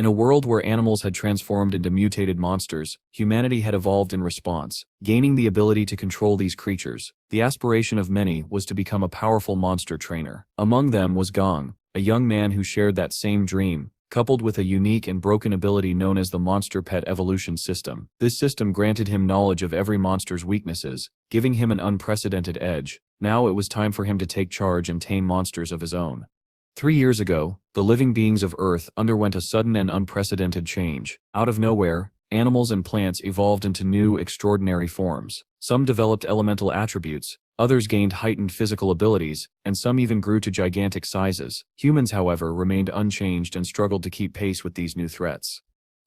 In a world where animals had transformed into mutated monsters, humanity had evolved in response, gaining the ability to control these creatures. The aspiration of many was to become a powerful monster trainer. Among them was Gong, a young man who shared that same dream, coupled with a unique and broken ability known as the Monster Pet Evolution System. This system granted him knowledge of every monster's weaknesses, giving him an unprecedented edge. Now it was time for him to take charge and tame monsters of his own. 3 years ago, the living beings of Earth underwent a sudden and unprecedented change. Out of nowhere, animals and plants evolved into new, extraordinary forms. Some developed elemental attributes, others gained heightened physical abilities, and some even grew to gigantic sizes. Humans, however, remained unchanged and struggled to keep pace with these new threats.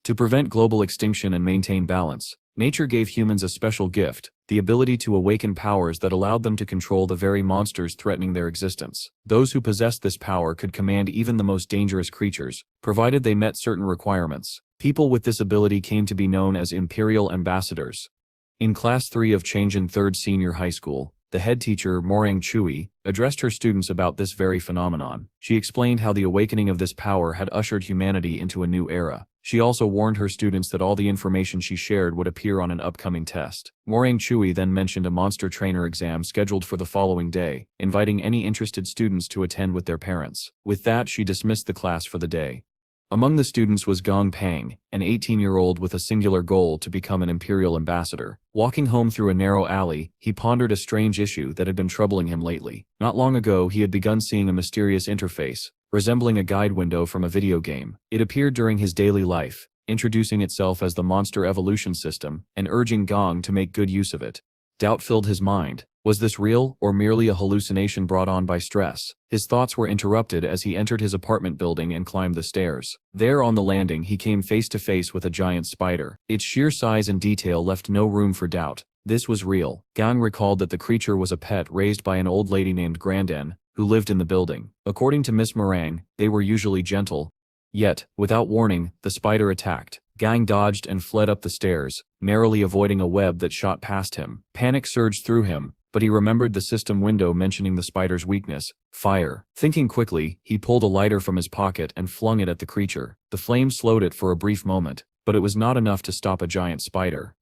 To prevent global extinction and maintain balance, nature gave humans a special gift, the ability to awaken powers that allowed them to control the very monsters threatening their existence. Those who possessed this power could command even the most dangerous creatures, provided they met certain requirements. People with this ability came to be known as Imperial Ambassadors. In Class 3 of Chang'an 3rd Senior High School, the head teacher, Morang Chui, addressed her students about this very phenomenon. She explained how the awakening of this power had ushered humanity into a new era. She also warned her students that all the information she shared would appear on an upcoming test. Morang Chui then mentioned a monster trainer exam scheduled for the following day, inviting any interested students to attend with their parents. With that, she dismissed the class for the day. Among the students was Gong Pang, an 18-year-old with a singular goal to become an Imperial Ambassador. Walking home through a narrow alley, he pondered a strange issue that had been troubling him lately. Not long ago, he had begun seeing a mysterious interface, resembling a guide window from a video game. It appeared during his daily life, introducing itself as the Monster Evolution System, and urging Gong to make good use of it. Doubt filled his mind. Was this real, or merely a hallucination brought on by stress? His thoughts were interrupted as he entered his apartment building and climbed the stairs. There on the landing, he came face to face with a giant spider. Its sheer size and detail left no room for doubt. This was real. Gang recalled that the creature was a pet raised by an old lady named Grandin, who lived in the building. According to Miss Morang, they were usually gentle. Yet, without warning, the spider attacked. Gang dodged and fled up the stairs, narrowly avoiding a web that shot past him. Panic surged through him, but he remembered the system window mentioning the spider's weakness, fire. Thinking quickly, he pulled a lighter from his pocket and flung it at the creature. The flame slowed it for a brief moment, but it was not enough to stop a giant spider.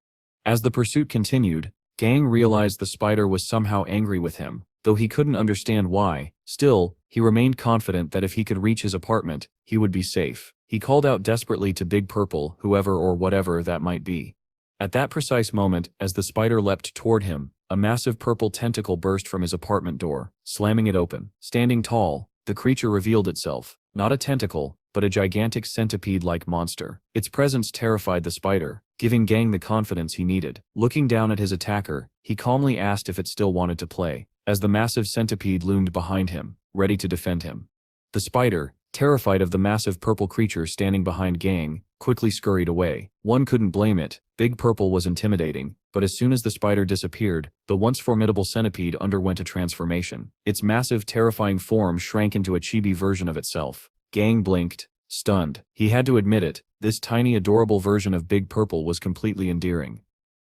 As the pursuit continued, Gang realized the spider was somehow angry with him, though he couldn't understand why. Still, he remained confident that if he could reach his apartment, he would be safe. He called out desperately to Big Purple, whoever or whatever that might be. At that precise moment, as the spider leapt toward him, a massive purple tentacle burst from his apartment door, slamming it open. Standing tall, the creature revealed itself, not a tentacle, but a gigantic centipede-like monster. Its presence terrified the spider, giving Gang the confidence he needed. Looking down at his attacker, he calmly asked if it still wanted to play, as the massive centipede loomed behind him, ready to defend him. The spider, terrified of the massive purple creature standing behind Gang, quickly scurried away. One couldn't blame it. Big Purple was intimidating, but as soon as the spider disappeared, the once formidable centipede underwent a transformation. Its massive, terrifying form shrank into a chibi version of itself. Gang blinked, stunned. He had to admit it, this tiny, adorable version of Big Purple was completely endearing.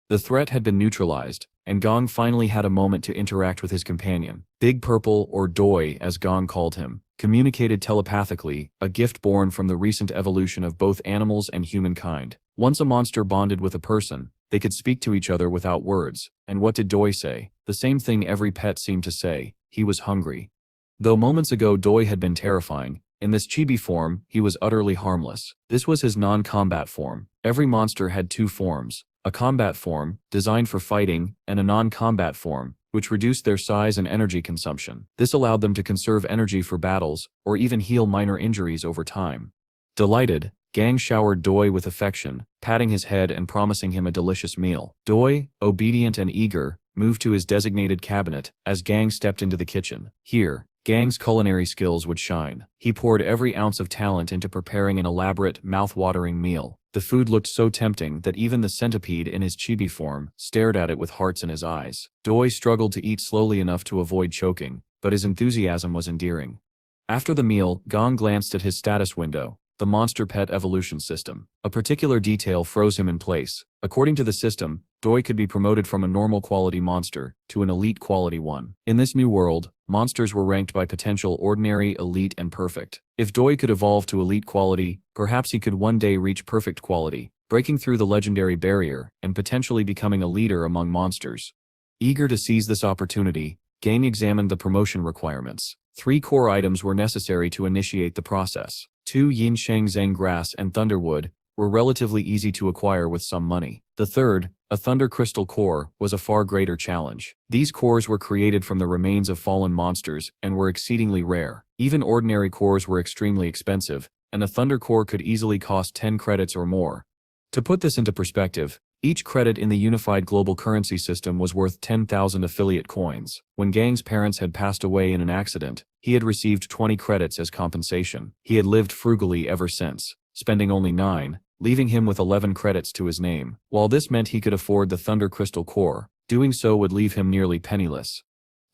The threat had been neutralized, and Gong finally had a moment to interact with his companion. Big Purple, or Doi as Gong called him, communicated telepathically, a gift born from the recent evolution of both animals and humankind. Once a monster bonded with a person, they could speak to each other without words. And what did Doi say? The same thing every pet seemed to say: he was hungry. Though moments ago Doi had been terrifying, in this chibi form, he was utterly harmless. This was his non-combat form. Every monster had two forms: a combat form, designed for fighting, and a non-combat form, which reduced their size and energy consumption. This allowed them to conserve energy for battles, or even heal minor injuries over time. Delighted, Gang showered Doi with affection, patting his head and promising him a delicious meal. Doi, obedient and eager, moved to his designated cabinet as Gang stepped into the kitchen. Here, Gang's culinary skills would shine. He poured every ounce of talent into preparing an elaborate, mouth-watering meal. The food looked so tempting that even the centipede in his chibi form stared at it with hearts in his eyes. Doi struggled to eat slowly enough to avoid choking, but his enthusiasm was endearing. After the meal, Gong glanced at his status window, the Monster Pet Evolution System. A particular detail froze him in place. According to the system, Doi could be promoted from a normal quality monster to an elite quality one. In this new world, monsters were ranked by potential ordinary, elite, and perfect. If Doi could evolve to elite quality, perhaps he could one day reach perfect quality, breaking through the legendary barrier and potentially becoming a leader among monsters. Eager to seize this opportunity, Gang examined the promotion requirements. 3 core items were necessary to initiate the process. 2 Yin Sheng Zheng grass and thunderwood were relatively easy to acquire with some money. The third, a thunder crystal core, was a far greater challenge. These cores were created from the remains of fallen monsters and were exceedingly rare. Even ordinary cores were extremely expensive, and a thunder core could easily cost 10 credits or more. To put this into perspective, each credit in the unified global currency system was worth 10,000 affiliate coins. When Gang's parents had passed away in an accident, he had received 20 credits as compensation. He had lived frugally ever since, spending only 9, leaving him with 11 credits to his name. While this meant he could afford the Thunder Crystal Core, doing so would leave him nearly penniless.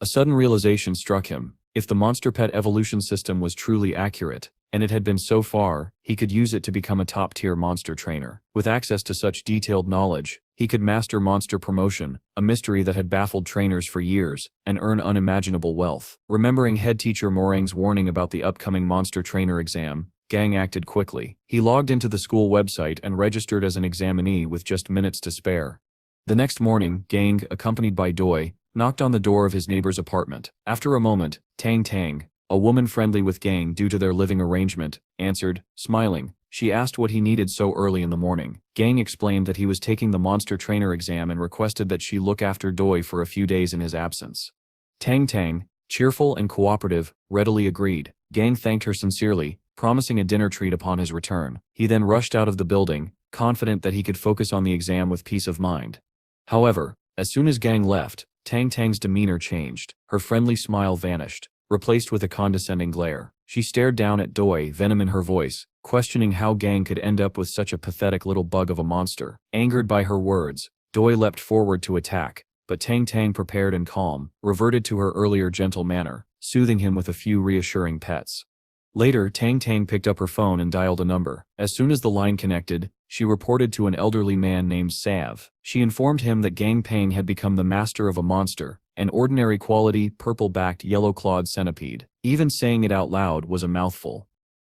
A sudden realization struck him. If the monster pet evolution system was truly accurate, and it had been so far, he could use it to become a top-tier monster trainer. With access to such detailed knowledge, he could master monster promotion, a mystery that had baffled trainers for years, and earn unimaginable wealth. Remembering head teacher Morang's warning about the upcoming monster trainer exam, Gang acted quickly. He logged into the school website and registered as an examinee with just minutes to spare. The next morning, Gang, accompanied by Doi, knocked on the door of his neighbor's apartment. After a moment, Tang, a woman friendly with Gang due to their living arrangement, answered, smiling. She asked what he needed so early in the morning. Gang explained that he was taking the monster trainer exam and requested that she look after Doi for a few days in his absence. Tang, cheerful and cooperative, readily agreed. Gang thanked her sincerely, promising a dinner treat upon his return. He then rushed out of the building, confident that he could focus on the exam with peace of mind. However, as soon as Gang left, Tang's demeanor changed. Her friendly smile vanished, replaced with a condescending glare. She stared down at Doi, venom in her voice, questioning how Gang could end up with such a pathetic little bug of a monster. Angered by her words, Doi leapt forward to attack, but Tang, prepared and calm, reverted to her earlier gentle manner, soothing him with a few reassuring pets. Later, Tang picked up her phone and dialed a number. As soon as the line connected, she reported to an elderly man named Sav. She informed him that Gang Pang had become the master of a monster, an ordinary quality, purple-backed, yellow-clawed centipede. Even saying it out loud was a mouthful.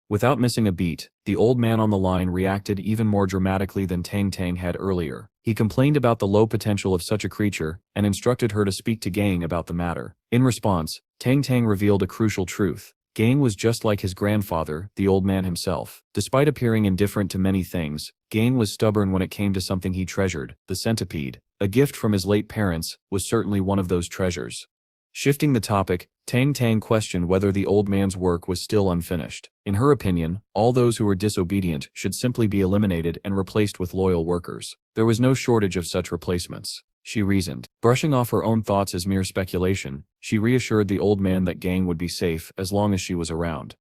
Without missing a beat, the old man on the line reacted even more dramatically than Tang had earlier. He complained about the low potential of such a creature and instructed her to speak to Gang about the matter. In response, Tang revealed a crucial truth. Gang was just like his grandfather, the old man himself. Despite appearing indifferent to many things, Gang was stubborn when it came to something he treasured. The centipede, a gift from his late parents, was certainly one of those treasures. Shifting the topic, Tang questioned whether the old man's work was still unfinished. In her opinion, all those who were disobedient should simply be eliminated and replaced with loyal workers. There was no shortage of such replacements, she reasoned. Brushing off her own thoughts as mere speculation, she reassured the old man that Gang would be safe as long as she was around.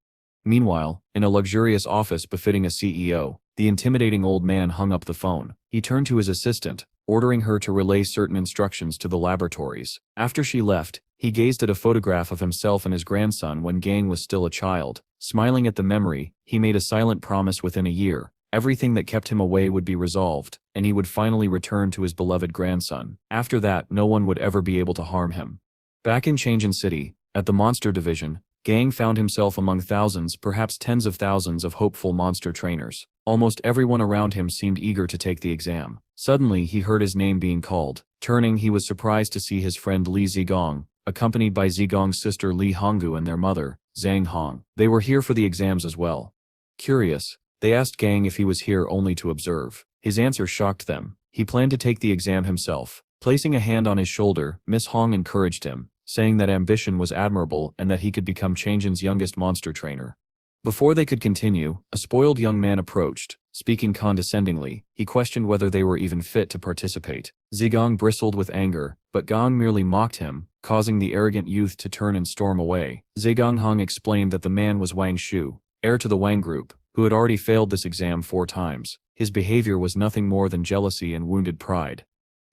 Meanwhile, in a luxurious office befitting a CEO, the intimidating old man hung up the phone. He turned to his assistant, ordering her to relay certain instructions to the laboratories. After she left, he gazed at a photograph of himself and his grandson when Gang was still a child. Smiling at the memory, he made a silent promise within a year. Everything that kept him away would be resolved, and he would finally return to his beloved grandson. After that, no one would ever be able to harm him. Back in Chang'an City, at the monster division, Gang found himself among thousands, perhaps tens of thousands of hopeful monster trainers. Almost everyone around him seemed eager to take the exam. Suddenly, he heard his name being called. Turning, he was surprised to see his friend Li Zigong, accompanied by Zigong's sister Li Honggu and their mother, Zhang Hong. They were here for the exams as well. Curious, they asked Gang if he was here only to observe. His answer shocked them. He planned to take the exam himself. Placing a hand on his shoulder, Miss Hong encouraged him, saying that ambition was admirable and that he could become Chang'an's youngest monster trainer. Before they could continue, a spoiled young man approached. Speaking condescendingly, he questioned whether they were even fit to participate. Zigong bristled with anger, but Gong merely mocked him, causing the arrogant youth to turn and storm away. Zigong Hong explained that the man was Wang Shu, heir to the Wang Group, who had already failed this exam 4 times. His behavior was nothing more than jealousy and wounded pride.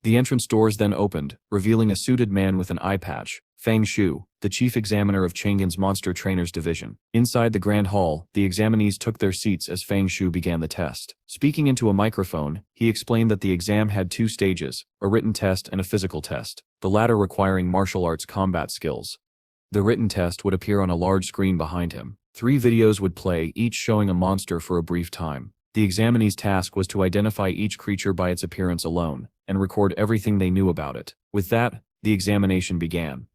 The entrance doors then opened, revealing a suited man with an eye patch. Fang Shu, the chief examiner of Chang'an's Monster Trainers Division. Inside the grand hall, the examinees took their seats as Fang Shu began the test. Speaking into a microphone, he explained that the exam had 2 stages, a written test and a physical test, the latter requiring martial arts combat skills. The written test would appear on a large screen behind him. 3 videos would play, each showing a monster for a brief time. The examinee's task was to identify each creature by its appearance alone, and record everything they knew about it. With that, the examination began.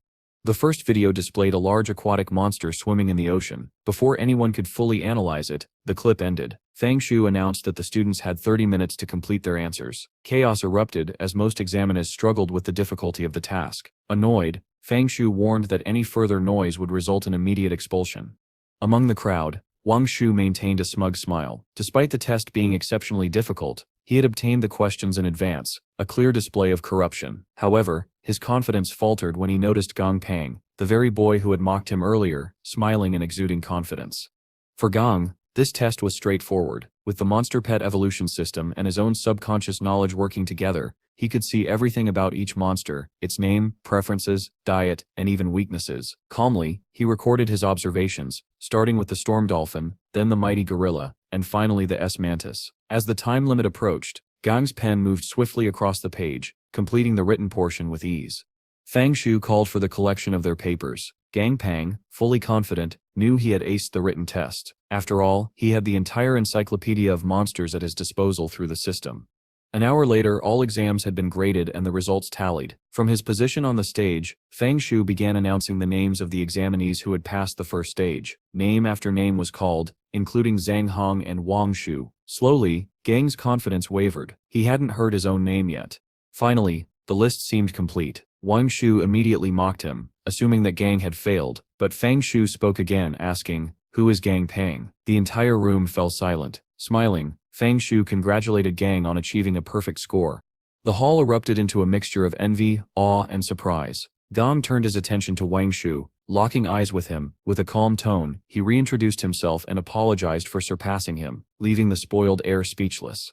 The first video displayed a large aquatic monster swimming in the ocean. Before anyone could fully analyze it, the clip ended. Fang Shu announced that the students had 30 minutes to complete their answers. Chaos erupted as most examiners struggled with the difficulty of the task. Annoyed, Fang Shu warned that any further noise would result in immediate expulsion. Among the crowd, Wang Shu maintained a smug smile. Despite the test being exceptionally difficult, he had obtained the questions in advance, a clear display of corruption. However, his confidence faltered when he noticed Gong Pang, the very boy who had mocked him earlier, smiling and exuding confidence. For Gong, this test was straightforward. With the monster pet evolution system and his own subconscious knowledge working together, he could see everything about each monster, its name, preferences, diet, and even weaknesses. Calmly, he recorded his observations, starting with the storm dolphin, then the mighty gorilla, and finally the S-mantis. As the time limit approached, Gang's pen moved swiftly across the page, completing the written portion with ease. Fang Shu called for the collection of their papers. Gang Pang, fully confident, knew he had aced the written test. After all, he had the entire encyclopedia of monsters at his disposal through the system. An hour later, all exams had been graded and the results tallied. From his position on the stage, Fang Shu began announcing the names of the examinees who had passed the first stage. Name after name was called, including Zhang Hong and Wang Shu. Slowly, Gang's confidence wavered. He hadn't heard his own name yet. Finally, the list seemed complete. Wang Shu immediately mocked him, assuming that Gang had failed, but Fang Shu spoke again, asking, "Who is Gang Pang?" The entire room fell silent. Smiling, Fang Shu congratulated Gang on achieving a perfect score. The hall erupted into a mixture of envy, awe, and surprise. Gang turned his attention to Wang Shu, locking eyes with him. With a calm tone, he reintroduced himself and apologized for surpassing him, leaving the spoiled heir speechless.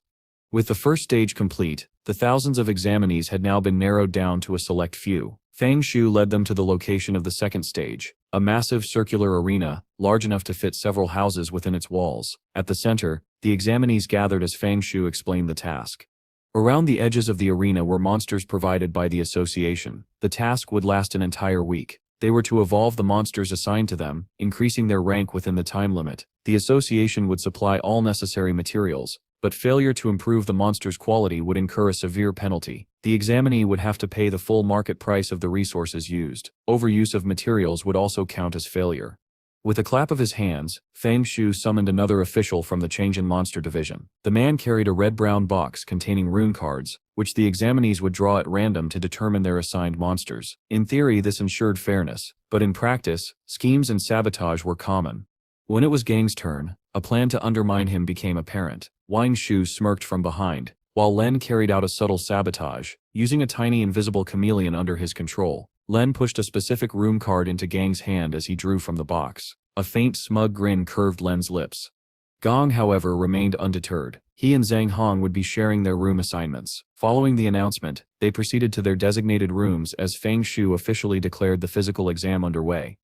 With the first stage complete, the thousands of examinees had now been narrowed down to a select few. Fang Shu led them to the location of the second stage, a massive circular arena, large enough to fit several houses within its walls. At the center, the examinees gathered as Fang Shu explained the task. Around the edges of the arena were monsters provided by the association. The task would last an entire week. They were to evolve the monsters assigned to them, increasing their rank within the time limit. The association would supply all necessary materials, but failure to improve the monster's quality would incur a severe penalty. The examinee would have to pay the full market price of the resources used. Overuse of materials would also count as failure. With a clap of his hands, Fang Shu summoned another official from the Chang'an Monster Division. The man carried a red-brown box containing rune cards, which the examinees would draw at random to determine their assigned monsters. In theory, this ensured fairness, but in practice, schemes and sabotage were common. When it was Gang's turn, a plan to undermine him became apparent. Wang Shu smirked from behind, while Len carried out a subtle sabotage, using a tiny invisible chameleon under his control. Len pushed a specific rune card into Gang's hand as he drew from the box. A faint smug grin curved Len's lips. Gong, however, remained undeterred. He and Zhang Hong would be sharing their room assignments. Following the announcement, they proceeded to their designated rooms as Fang Shu officially declared the physical exam underway.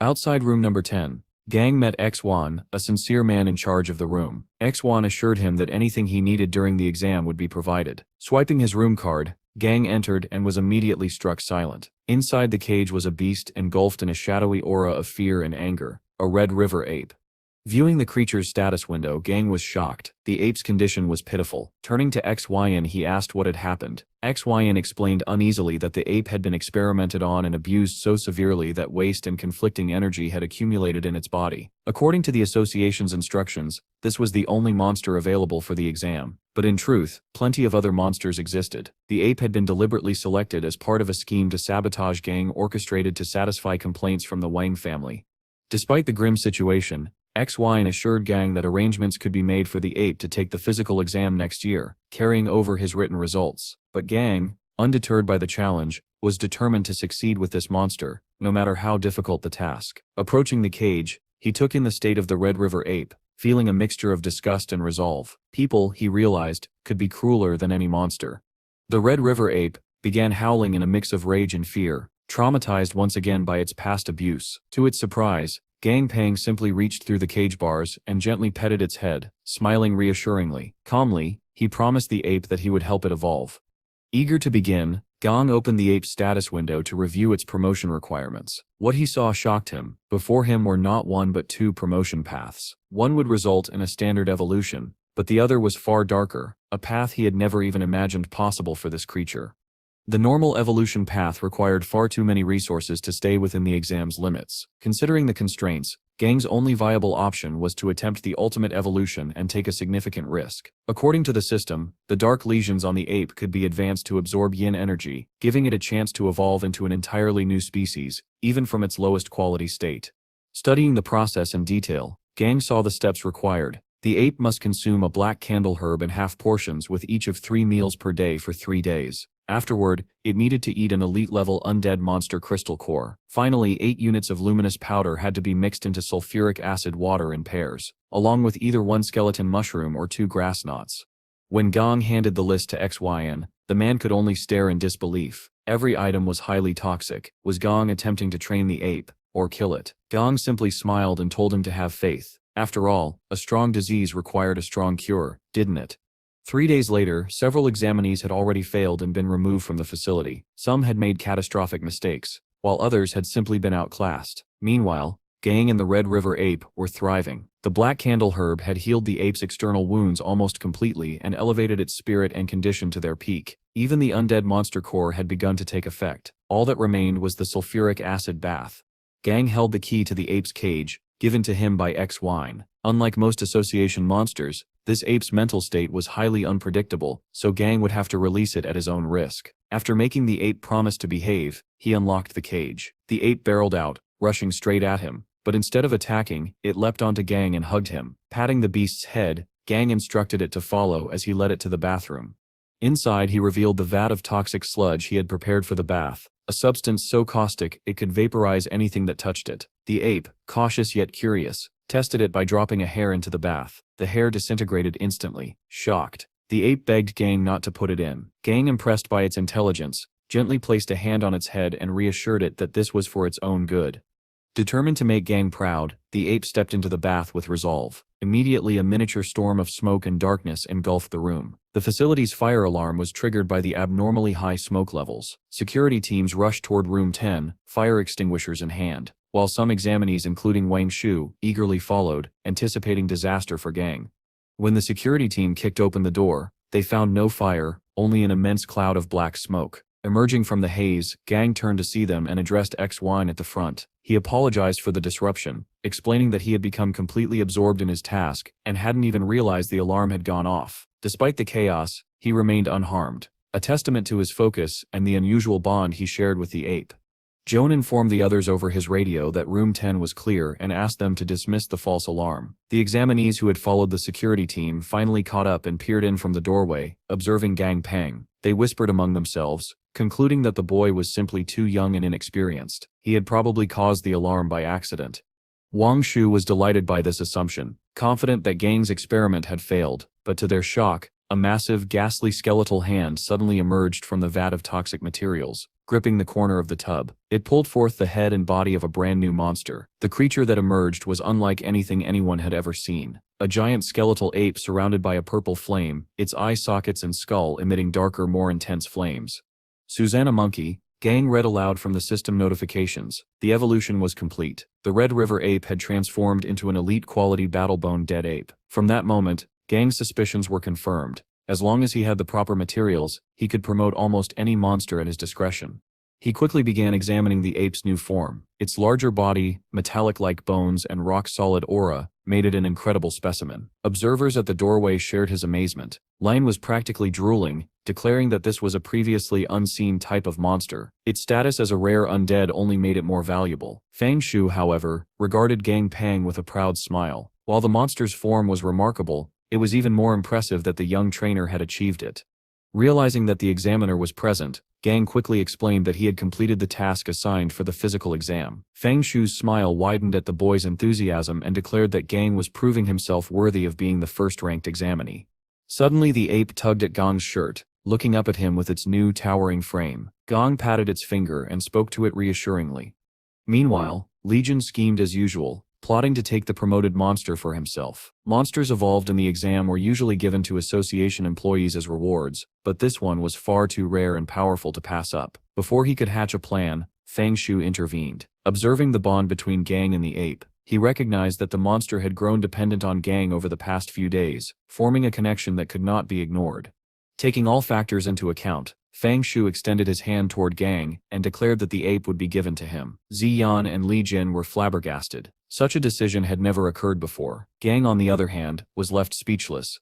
Outside room number 10, Gang met X1, a sincere man in charge of the room. X1 assured him that anything he needed during the exam would be provided. Swiping his room card, Gang entered and was immediately struck silent. Inside the cage was a beast engulfed in a shadowy aura of fear and anger, a red river ape. Viewing the creature's status window, Gang was shocked. The ape's condition was pitiful. Turning to XYN, he asked what had happened. XYN explained uneasily that the ape had been experimented on and abused so severely that waste and conflicting energy had accumulated in its body. According to the association's instructions, this was the only monster available for the exam. But in truth, plenty of other monsters existed. The ape had been deliberately selected as part of a scheme to sabotage Gang orchestrated to satisfy complaints from the Wang family. Despite the grim situation, XY assured Gang that arrangements could be made for the ape to take the physical exam next year, carrying over his written results. But Gang, undeterred by the challenge, was determined to succeed with this monster, no matter how difficult the task. Approaching the cage, he took in the state of the Red River ape, feeling a mixture of disgust and resolve. People, he realized, could be crueler than any monster. The Red River ape began howling in a mix of rage and fear, traumatized once again by its past abuse. To its surprise, Gang Pang simply reached through the cage bars and gently petted its head, smiling reassuringly. Calmly, he promised the ape that he would help it evolve. Eager to begin, Gang opened the ape's status window to review its promotion requirements. What he saw shocked him. Before him were not one but two promotion paths. One would result in a standard evolution, but the other was far darker, a path he had never even imagined possible for this creature. The normal evolution path required far too many resources to stay within the exam's limits. Considering the constraints, Gang's only viable option was to attempt the ultimate evolution and take a significant risk. According to the system, the dark lesions on the ape could be advanced to absorb yin energy, giving it a chance to evolve into an entirely new species, even from its lowest quality state. Studying the process in detail, Gang saw the steps required. The ape must consume a black candle herb in half portions with each of 3 meals per day for 3 days. Afterward, it needed to eat an elite-level undead monster crystal core. Finally, 8 units of luminous powder had to be mixed into sulfuric acid water in pairs, along with either 1 skeleton mushroom or 2 grass knots. When Gang handed the list to XYN, the man could only stare in disbelief. Every item was highly toxic. Was Gang attempting to train the ape, or kill it? Gang simply smiled and told him to have faith. After all, a strong disease required a strong cure, didn't it? 3 days later, several examinees had already failed and been removed from the facility. Some had made catastrophic mistakes, while others had simply been outclassed. Meanwhile, Gang and the Red River ape were thriving. The black candle herb had healed the ape's external wounds almost completely and elevated its spirit and condition to their peak. Even the undead monster core had begun to take effect. All that remained was the sulfuric acid bath. Gang held the key to the ape's cage, given to him by XYN. Unlike most association monsters, this ape's mental state was highly unpredictable, so Gang would have to release it at his own risk. After making the ape promise to behave, he unlocked the cage. The ape barreled out, rushing straight at him, but instead of attacking, it leapt onto Gang and hugged him. Patting the beast's head, Gang instructed it to follow as he led it to the bathroom. Inside, he revealed the vat of toxic sludge he had prepared for the bath, a substance so caustic it could vaporize anything that touched it. The ape, cautious yet curious, tested it by dropping a hair into the bath. The hair disintegrated instantly. Shocked, the ape begged Gang not to put it in. Gang, impressed by its intelligence, gently placed a hand on its head and reassured it that this was for its own good. Determined to make Gang proud, the ape stepped into the bath with resolve. Immediately, a miniature storm of smoke and darkness engulfed the room. The facility's fire alarm was triggered by the abnormally high smoke levels. Security teams rushed toward room 10, fire extinguishers in hand, while some examinees, including Wang Shu, eagerly followed, anticipating disaster for Gang. When the security team kicked open the door, they found no fire, only an immense cloud of black smoke. Emerging from the haze, Gang turned to see them and addressed XYN at the front. He apologized for the disruption, explaining that he had become completely absorbed in his task and hadn't even realized the alarm had gone off. Despite the chaos, he remained unharmed, a testament to his focus and the unusual bond he shared with the ape. Joan informed the others over his radio that room 10 was clear and asked them to dismiss the false alarm. The examinees who had followed the security team finally caught up and peered in from the doorway, observing Gang Pang. They whispered among themselves, concluding that the boy was simply too young and inexperienced. He had probably caused the alarm by accident. Wang Shu was delighted by this assumption, confident that Gang's experiment had failed, but to their shock, a massive, ghastly skeletal hand suddenly emerged from the vat of toxic materials, gripping the corner of the tub. It pulled forth the head and body of a brand new monster. The creature that emerged was unlike anything anyone had ever seen. A giant skeletal ape surrounded by a purple flame, its eye sockets and skull emitting darker, more intense flames. Susanna Monkey, Gang read aloud from the system notifications. The evolution was complete. The Red River ape had transformed into an elite-quality battle-bone dead ape. From that moment, Gang's suspicions were confirmed. As long as he had the proper materials, he could promote almost any monster at his discretion. He quickly began examining the ape's new form. Its larger body, metallic-like bones, and rock-solid aura made it an incredible specimen. Observers at the doorway shared his amazement. Lane was practically drooling, declaring that this was a previously unseen type of monster. Its status as a rare undead only made it more valuable. Fang Shu, however, regarded Gang Pang with a proud smile. While the monster's form was remarkable, it was even more impressive that the young trainer had achieved it. Realizing that the examiner was present, Gang quickly explained that he had completed the task assigned for the physical exam. Fang Shu's smile widened at the boy's enthusiasm and declared that Gang was proving himself worthy of being the first-ranked examinee. Suddenly the ape tugged at Gang's shirt, looking up at him with its new towering frame. Gong patted its finger and spoke to it reassuringly. Meanwhile, Legion schemed as usual, plotting to take the promoted monster for himself. Monsters evolved in the exam were usually given to association employees as rewards, but this one was far too rare and powerful to pass up. Before he could hatch a plan, Fang Shu intervened. Observing the bond between Gang and the ape, he recognized that the monster had grown dependent on Gang over the past few days, forming a connection that could not be ignored. Taking all factors into account, Fang Shu extended his hand toward Gang and declared that the ape would be given to him. Ziyan and Li Jin were flabbergasted. Such a decision had never occurred before. Gang, on the other hand, was left speechless.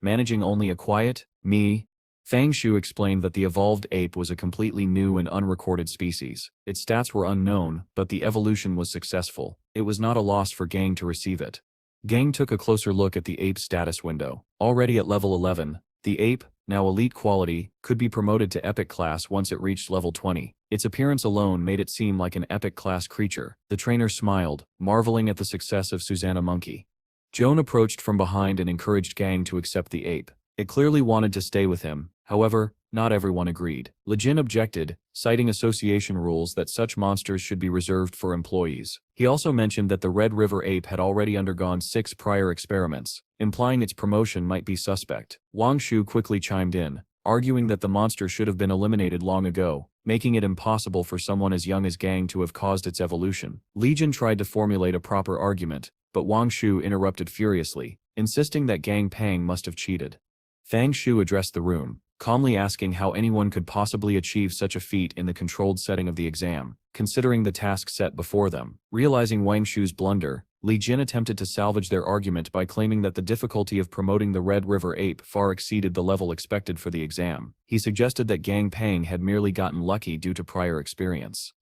Managing only a quiet, "me." Fang Shu explained that the evolved ape was a completely new and unrecorded species. Its stats were unknown, but the evolution was successful. It was not a loss for Gang to receive it. Gang took a closer look at the ape's status window. Already at level 11, the ape, now elite quality, could be promoted to epic class once it reached level 20. Its appearance alone made it seem like an epic class creature. The trainer smiled, marveling at the success of Susanna Monkey. Joan approached from behind and encouraged Gang to accept the ape. It clearly wanted to stay with him. However, not everyone agreed. Lejin objected, citing association rules that such monsters should be reserved for employees. He also mentioned that the Red River ape had already undergone 6 prior experiments, implying its promotion might be suspect. Wang Shu quickly chimed in, arguing that the monster should have been eliminated long ago, making it impossible for someone as young as Gang to have caused its evolution. Legion tried to formulate a proper argument, but Wang Shu interrupted furiously, insisting that Gang Pang must have cheated. Fang Shu addressed the room, calmly asking how anyone could possibly achieve such a feat in the controlled setting of the exam, considering the task set before them. Realizing Wang Shu's blunder, Li Jin attempted to salvage their argument by claiming that the difficulty of promoting the Red River ape far exceeded the level expected for the exam. He suggested that Gang Pang had merely gotten lucky due to prior experience.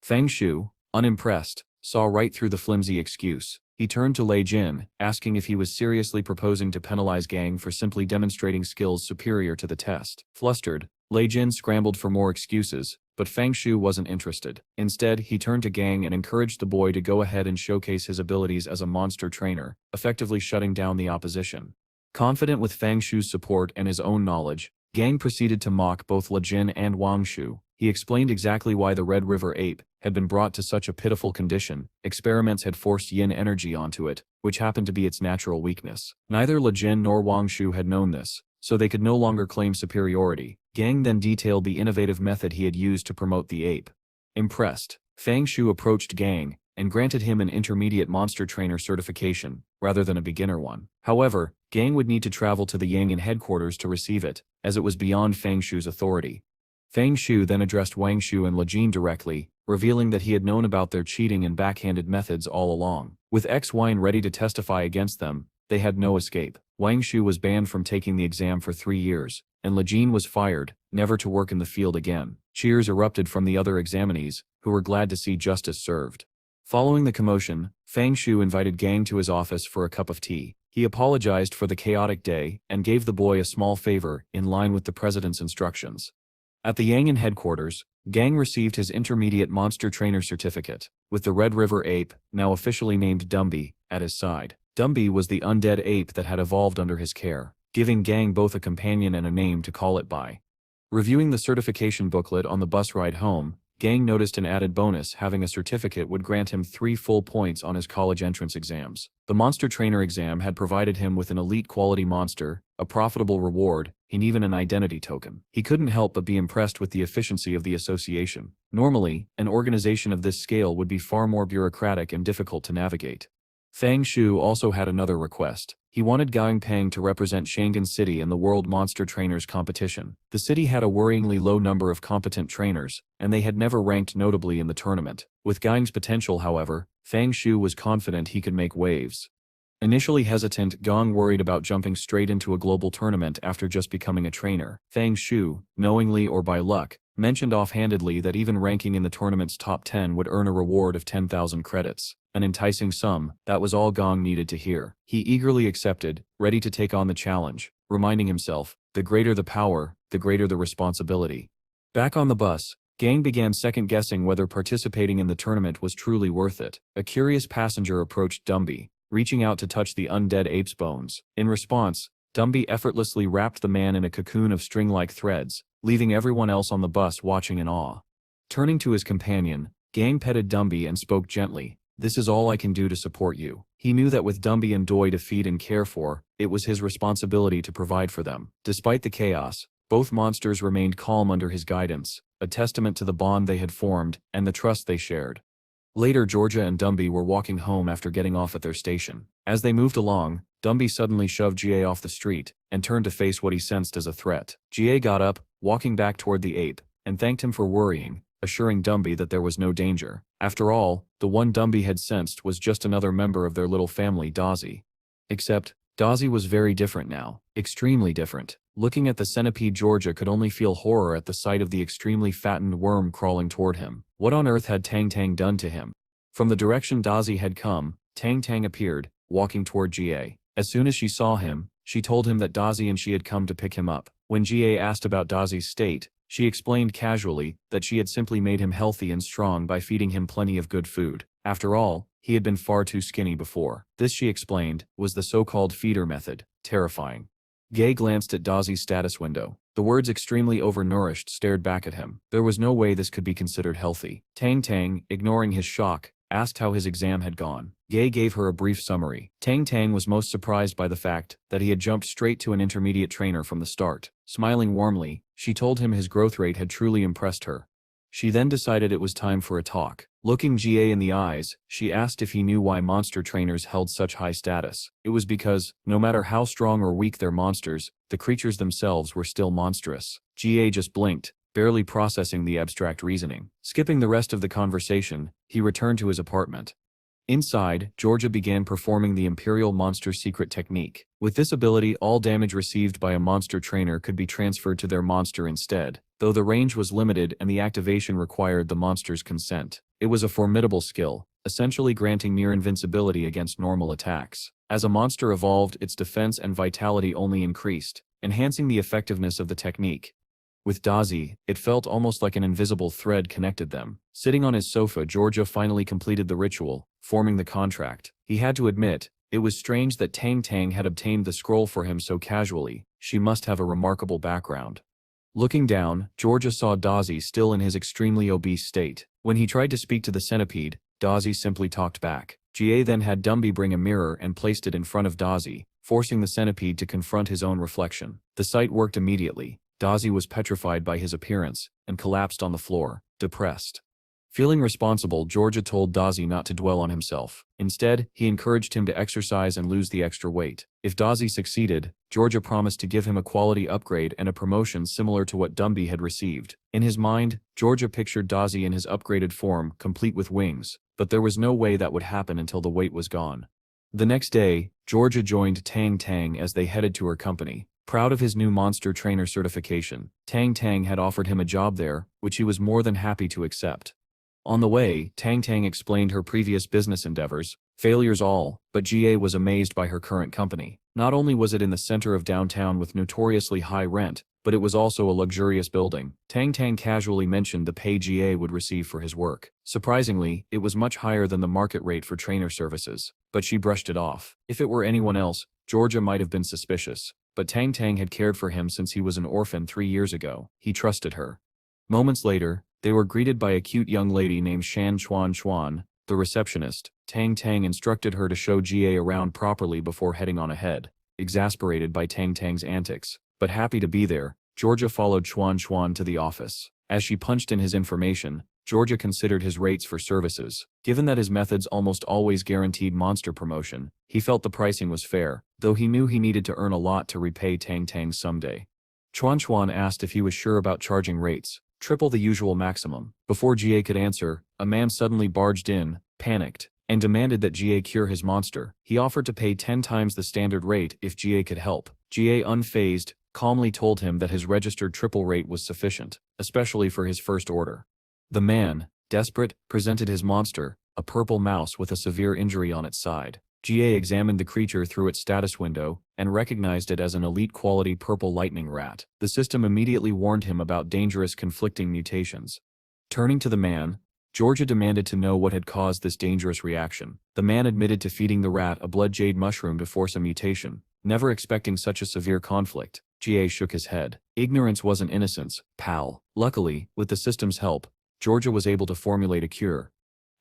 Fang Shu, unimpressed, saw right through the flimsy excuse. He turned to Lei Jin, asking if he was seriously proposing to penalize Gang for simply demonstrating skills superior to the test. Flustered, Lei Jin scrambled for more excuses, but Fang Shu wasn't interested. Instead, he turned to Gang and encouraged the boy to go ahead and showcase his abilities as a monster trainer, effectively shutting down the opposition. Confident with Fang Shu's support and his own knowledge, Gang proceeded to mock both Lei Jin and Wang Shu. He explained exactly why the Red River ape had been brought to such a pitiful condition. Experiments had forced yin energy onto it, which happened to be its natural weakness. Neither Lei Jin nor Wang Shu had known this, so they could no longer claim superiority. Gang then detailed the innovative method he had used to promote the ape. Impressed, Fang Shu approached Gang and granted him an intermediate monster trainer certification, rather than a beginner one. However, Gang would need to travel to the Yang'an headquarters to receive it, as it was beyond Fang Shu's authority. Fang Shu then addressed Wang Shu and Lei Jin directly, revealing that he had known about their cheating and backhanded methods all along. With X-Wine ready to testify against them, they had no escape. Wang Shu was banned from taking the exam for 3 years, and Lei Jin was fired, never to work in the field again. Cheers erupted from the other examinees, who were glad to see justice served. Following the commotion, Fang Shu invited Gang to his office for a cup of tea. He apologized for the chaotic day and gave the boy a small favor in line with the president's instructions. At the Yang'an headquarters, Gang received his intermediate monster trainer certificate, with the Red River ape, now officially named Dumby, at his side. Dumby was the undead ape that had evolved under his care, giving Gang both a companion and a name to call it by. Reviewing the certification booklet on the bus ride home, Gang noticed an added bonus: having a certificate would grant him 3 full points on his college entrance exams. The monster trainer exam had provided him with an elite quality monster, a profitable reward, and even an identity token. He couldn't help but be impressed with the efficiency of the association. Normally, an organization of this scale would be far more bureaucratic and difficult to navigate. Fang Shu also had another request. He wanted Gang Pang to represent Shanghai City in the World Monster Trainers competition. The city had a worryingly low number of competent trainers, and they had never ranked notably in the tournament. With Gang's potential, however, Fang Shu was confident he could make waves. Initially hesitant, Gang worried about jumping straight into a global tournament after just becoming a trainer. Fang Shu, knowingly or by luck, mentioned offhandedly that even ranking in the tournament's top 10 would earn a reward of 10,000 credits. An enticing sum, that was all Gang needed to hear. He eagerly accepted, ready to take on the challenge, reminding himself, the greater the power, the greater the responsibility. Back on the bus, Gang began second-guessing whether participating in the tournament was truly worth it. A curious passenger approached Dumby, reaching out to touch the undead ape's bones. In response, Dumby effortlessly wrapped the man in a cocoon of string-like threads, leaving everyone else on the bus watching in awe. Turning to his companion, Gang petted Dumby and spoke gently. "This is all I can do to support you." He knew that with Dumby and Doi to feed and care for, it was his responsibility to provide for them. Despite the chaos, both monsters remained calm under his guidance, a testament to the bond they had formed and the trust they shared. Later, Georgia and Dumby were walking home after getting off at their station. As they moved along, Dumby suddenly shoved GA off the street and turned to face what he sensed as a threat. GA got up, walking back toward the ape, and thanked him for worrying, assuring Dumby that there was no danger. After all, the one Dumby had sensed was just another member of their little family, Dazzy. Except, Dazzy was very different now. Extremely different. Looking at the centipede, Georgia could only feel horror at the sight of the extremely fattened worm crawling toward him. What on earth had Tang Tang done to him? From the direction Dazzy had come, Tang Tang appeared, walking toward GA. As soon as she saw him, she told him that Dazzy and she had come to pick him up. When GA asked about Dazzy's state, she explained casually that she had simply made him healthy and strong by feeding him plenty of good food. After all, he had been far too skinny before. This, she explained, was the so-called feeder method. Terrifying. Gay glanced at Dazzy's status window. The words "extremely overnourished" stared back at him. There was no way this could be considered healthy. Tang Tang, ignoring his shock, asked how his exam had gone. Gay gave her a brief summary. Tang Tang was most surprised by the fact that he had jumped straight to an intermediate trainer from the start. Smiling warmly, she told him his growth rate had truly impressed her. She then decided it was time for a talk. Looking GA in the eyes, she asked if he knew why monster trainers held such high status. It was because, no matter how strong or weak their monsters, the creatures themselves were still monstrous. GA just blinked, barely processing the abstract reasoning. Skipping the rest of the conversation, he returned to his apartment. Inside, Georgia began performing the Imperial Monster Secret technique. With this ability, all damage received by a monster trainer could be transferred to their monster instead, though the range was limited and the activation required the monster's consent. It was a formidable skill, essentially granting near invincibility against normal attacks. As a monster evolved, its defense and vitality only increased, enhancing the effectiveness of the technique. With Dazzy, it felt almost like an invisible thread connected them. Sitting on his sofa, Georgia finally completed the ritual, forming the contract. He had to admit, it was strange that Tang Tang had obtained the scroll for him so casually. She must have a remarkable background. Looking down, Georgia saw Dazzy still in his extremely obese state. When he tried to speak to the centipede, Dazzy simply talked back. GA then had Dumby bring a mirror and placed it in front of Dazzy, forcing the centipede to confront his own reflection. The sight worked immediately. Dazzy was petrified by his appearance and collapsed on the floor, depressed. Feeling responsible, Georgia told Dazzy not to dwell on himself. Instead, he encouraged him to exercise and lose the extra weight. If Dazzy succeeded, Georgia promised to give him a quality upgrade and a promotion similar to what Dumby had received. In his mind, Georgia pictured Dazzy in his upgraded form, complete with wings, but there was no way that would happen until the weight was gone. The next day, Georgia joined Tang Tang as they headed to her company. Proud of his new monster trainer certification, Tang Tang had offered him a job there, which he was more than happy to accept. On the way, Tang Tang explained her previous business endeavors, failures all, but GA was amazed by her current company. Not only was it in the center of downtown with notoriously high rent, but it was also a luxurious building. Tang Tang casually mentioned the pay GA would receive for his work. Surprisingly, it was much higher than the market rate for trainer services, but she brushed it off. If it were anyone else, Georgia might have been suspicious. But Tang Tang had cared for him since he was an orphan 3 years ago. He trusted her. Moments later, they were greeted by a cute young lady named Shan Chuan Chuan, the receptionist. Tang Tang instructed her to show GA around properly before heading on ahead. Exasperated by Tang Tang's antics, but happy to be there, Georgia followed Chuan Chuan to the office. As she punched in his information, Georgia considered his rates for services. Given that his methods almost always guaranteed monster promotion, he felt the pricing was fair, though he knew he needed to earn a lot to repay Tang Tang someday. Chuan Chuan asked if he was sure about charging rates, triple the usual maximum. Before GA could answer, a man suddenly barged in, panicked, and demanded that GA cure his monster. He offered to pay 10 times the standard rate if GA could help. GA, unfazed, calmly told him that his registered triple rate was sufficient, especially for his first order. The man, desperate, presented his monster, a purple mouse with a severe injury on its side. GA examined the creature through its status window and recognized it as an elite-quality purple lightning rat. The system immediately warned him about dangerous conflicting mutations. Turning to the man, Georgia demanded to know what had caused this dangerous reaction. The man admitted to feeding the rat a blood jade mushroom to force a mutation, never expecting such a severe conflict. Ga shook his head. Ignorance wasn't innocence, pal. Luckily, with the system's help, Georgia was able to formulate a cure.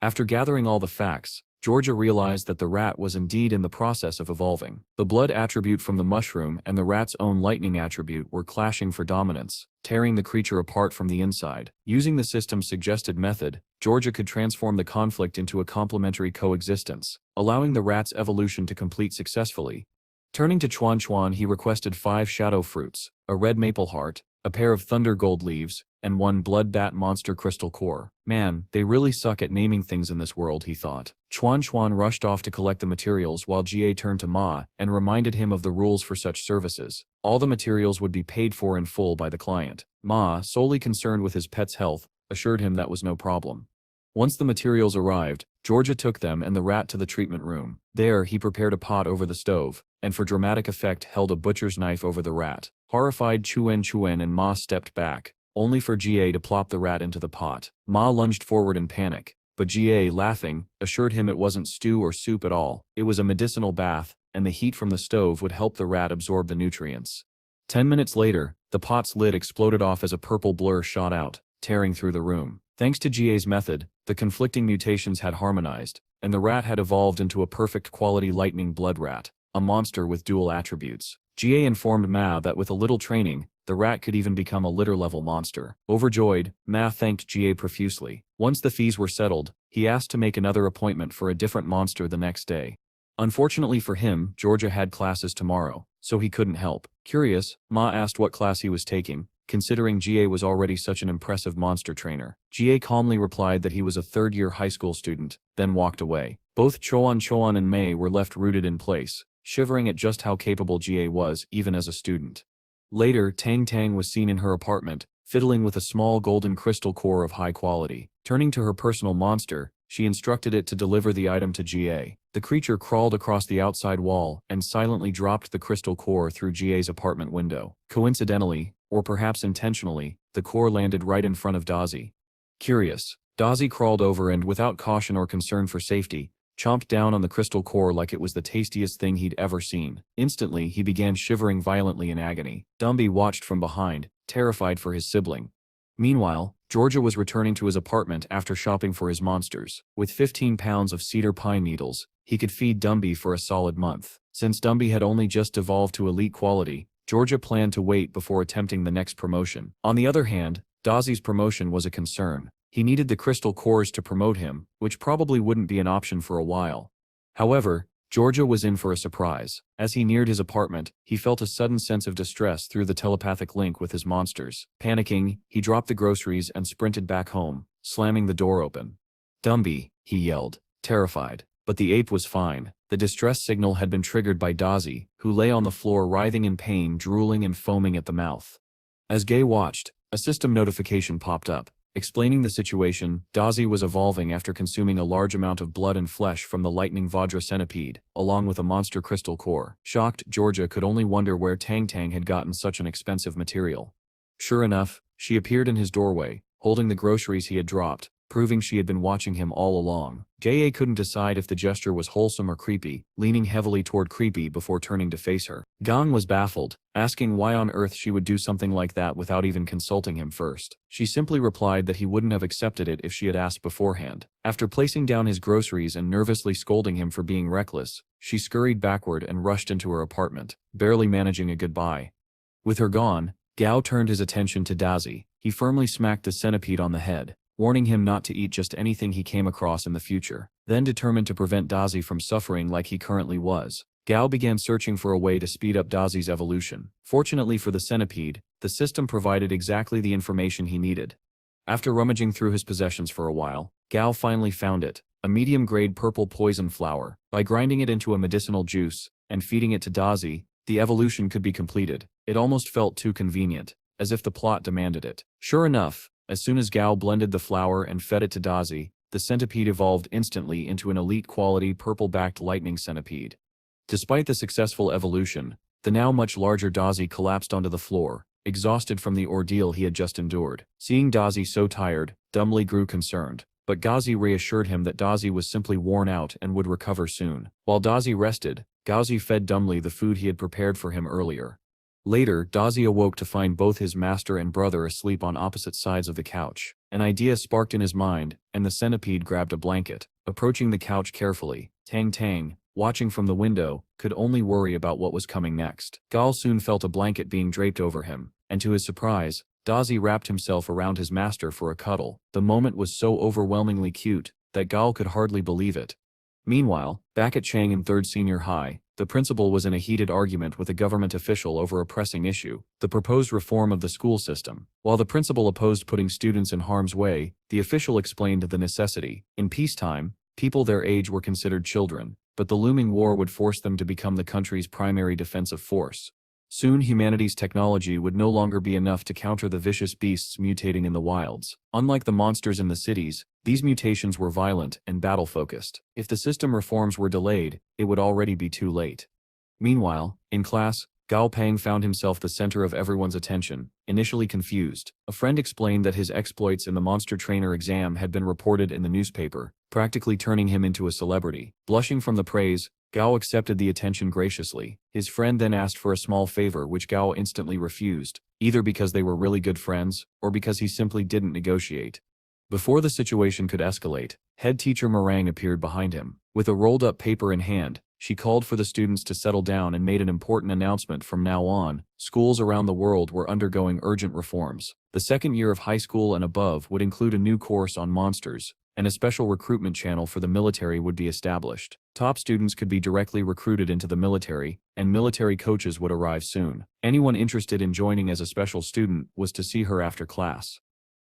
After gathering all the facts, Georgia realized that the rat was indeed in the process of evolving. The blood attribute from the mushroom and the rat's own lightning attribute were clashing for dominance, tearing the creature apart from the inside. Using the system's suggested method, Georgia could transform the conflict into a complementary coexistence, allowing the rat's evolution to complete successfully. Turning to Chuan Chuan, he requested 5 shadow fruits, a red maple heart, a pair of thunder gold leaves, and 1 blood bat monster crystal core. Man, they really suck at naming things in this world, he thought. Chuan Chuan rushed off to collect the materials while Ga turned to Ma and reminded him of the rules for such services. All the materials would be paid for in full by the client. Ma, solely concerned with his pet's health, assured him that was no problem. Once the materials arrived, Georgia took them and the rat to the treatment room. There, he prepared a pot over the stove, and for dramatic effect held a butcher's knife over the rat. Horrified, Chuan and Ma stepped back, only for Ga to plop the rat into the pot. Ma lunged forward in panic, but Ga, laughing, assured him it wasn't stew or soup at all. It was a medicinal bath, and the heat from the stove would help the rat absorb the nutrients. 10 minutes later, the pot's lid exploded off as a purple blur shot out, tearing through the room. Thanks to Ga's method, the conflicting mutations had harmonized, and the rat had evolved into a perfect quality lightning blood rat, a monster with dual attributes. Ga informed Ma that with a little training, the rat could even become a litter-level monster. Overjoyed, Ma thanked Ga profusely. Once the fees were settled, he asked to make another appointment for a different monster the next day. Unfortunately for him, Georgia had classes tomorrow, so he couldn't help. Curious, Ma asked what class he was taking, considering Ga was already such an impressive monster trainer. Ga calmly replied that he was a third-year high school student, then walked away. Both Chuan and Mei were left rooted in place, shivering at just how capable Ga was, even as a student. Later, Tang was seen in her apartment, fiddling with a small golden crystal core of high quality. Turning to her personal monster, she instructed it to deliver the item to Ga. The creature crawled across the outside wall and silently dropped the crystal core through Ga's apartment window. Coincidentally, or perhaps intentionally, the core landed right in front of Dazi. Curious, Dazi crawled over and, without caution or concern for safety, chomped down on the crystal core like it was the tastiest thing he'd ever seen. Instantly, he began shivering violently in agony. Dumby watched from behind, terrified for his sibling. Meanwhile, Georgia was returning to his apartment after shopping for his monsters. With 15 pounds of cedar pine needles, he could feed Dumby for a solid month. Since Dumby had only just evolved to elite quality, Georgia planned to wait before attempting the next promotion. On the other hand, Dazi's promotion was a concern. He needed the crystal cores to promote him, which probably wouldn't be an option for a while. However, Georgia was in for a surprise. As he neared his apartment, he felt a sudden sense of distress through the telepathic link with his monsters. Panicking, he dropped the groceries and sprinted back home, slamming the door open. "Dumby," he yelled, terrified. But the ape was fine. The distress signal had been triggered by Dazi, who lay on the floor writhing in pain, drooling and foaming at the mouth. As Gay watched, a system notification popped up. Explaining the situation, Dazi was evolving after consuming a large amount of blood and flesh from the lightning Vajra centipede, along with a monster crystal core. Shocked, Georgia could only wonder where Tang had gotten such an expensive material. Sure enough, she appeared in his doorway, holding the groceries he had dropped, proving she had been watching him all along. J.A. couldn't decide if the gesture was wholesome or creepy, leaning heavily toward creepy before turning to face her. Gang was baffled, asking why on earth she would do something like that without even consulting him first. She simply replied that he wouldn't have accepted it if she had asked beforehand. After placing down his groceries and nervously scolding him for being reckless, she scurried backward and rushed into her apartment, barely managing a goodbye. With her gone, Gao turned his attention to Dazi. He firmly smacked the centipede on the head, warning him not to eat just anything he came across in the future. Then, determined to prevent Dazi from suffering like he currently was, Gao began searching for a way to speed up Dazi's evolution. Fortunately for the centipede, the system provided exactly the information he needed. After rummaging through his possessions for a while, Gao finally found it, a medium-grade purple poison flower. By grinding it into a medicinal juice and feeding it to Dazi, the evolution could be completed. It almost felt too convenient, as if the plot demanded it. Sure enough, as soon as Gao blended the flower and fed it to Dazi, the centipede evolved instantly into an elite-quality purple-backed lightning centipede. Despite the successful evolution, the now much larger Dazi collapsed onto the floor, exhausted from the ordeal he had just endured. Seeing Dazi so tired, Dumbly grew concerned, but Gazi reassured him that Dazi was simply worn out and would recover soon. While Dazi rested, Gaozi fed dumbly the food he had prepared for him earlier. Later, Dazi awoke to find both his master and brother asleep on opposite sides of the couch. An idea sparked in his mind, and the centipede grabbed a blanket. Approaching the couch carefully, Tang, watching from the window, could only worry about what was coming next. Gao soon felt a blanket being draped over him, and to his surprise, Dazi wrapped himself around his master for a cuddle. The moment was so overwhelmingly cute that Gao could hardly believe it. Meanwhile, back at Chang in 3rd Senior High, the principal was in a heated argument with a government official over a pressing issue, the proposed reform of the school system. While the principal opposed putting students in harm's way, the official explained the necessity. In peacetime, people their age were considered children, but the looming war would force them to become the country's primary defensive force. Soon humanity's technology would no longer be enough to counter the vicious beasts mutating in the wilds. Unlike the monsters in the cities, these mutations were violent and battle-focused. If the system reforms were delayed, it would already be too late. Meanwhile, in class, Gao Peng found himself the center of everyone's attention. Initially confused, a friend explained that his exploits in the monster trainer exam had been reported in the newspaper, practically turning him into a celebrity. Blushing from the praise, Gao accepted the attention graciously. His friend then asked for a small favor which Gao instantly refused, either because they were really good friends, or because he simply didn't negotiate. Before the situation could escalate, head teacher Meringue appeared behind him. With a rolled-up paper in hand, she called for the students to settle down and made an important announcement. From now on, schools around the world were undergoing urgent reforms. The second year of high school and above would include a new course on monsters, and a special recruitment channel for the military would be established. Top students could be directly recruited into the military, and military coaches would arrive soon. Anyone interested in joining as a special student was to see her after class.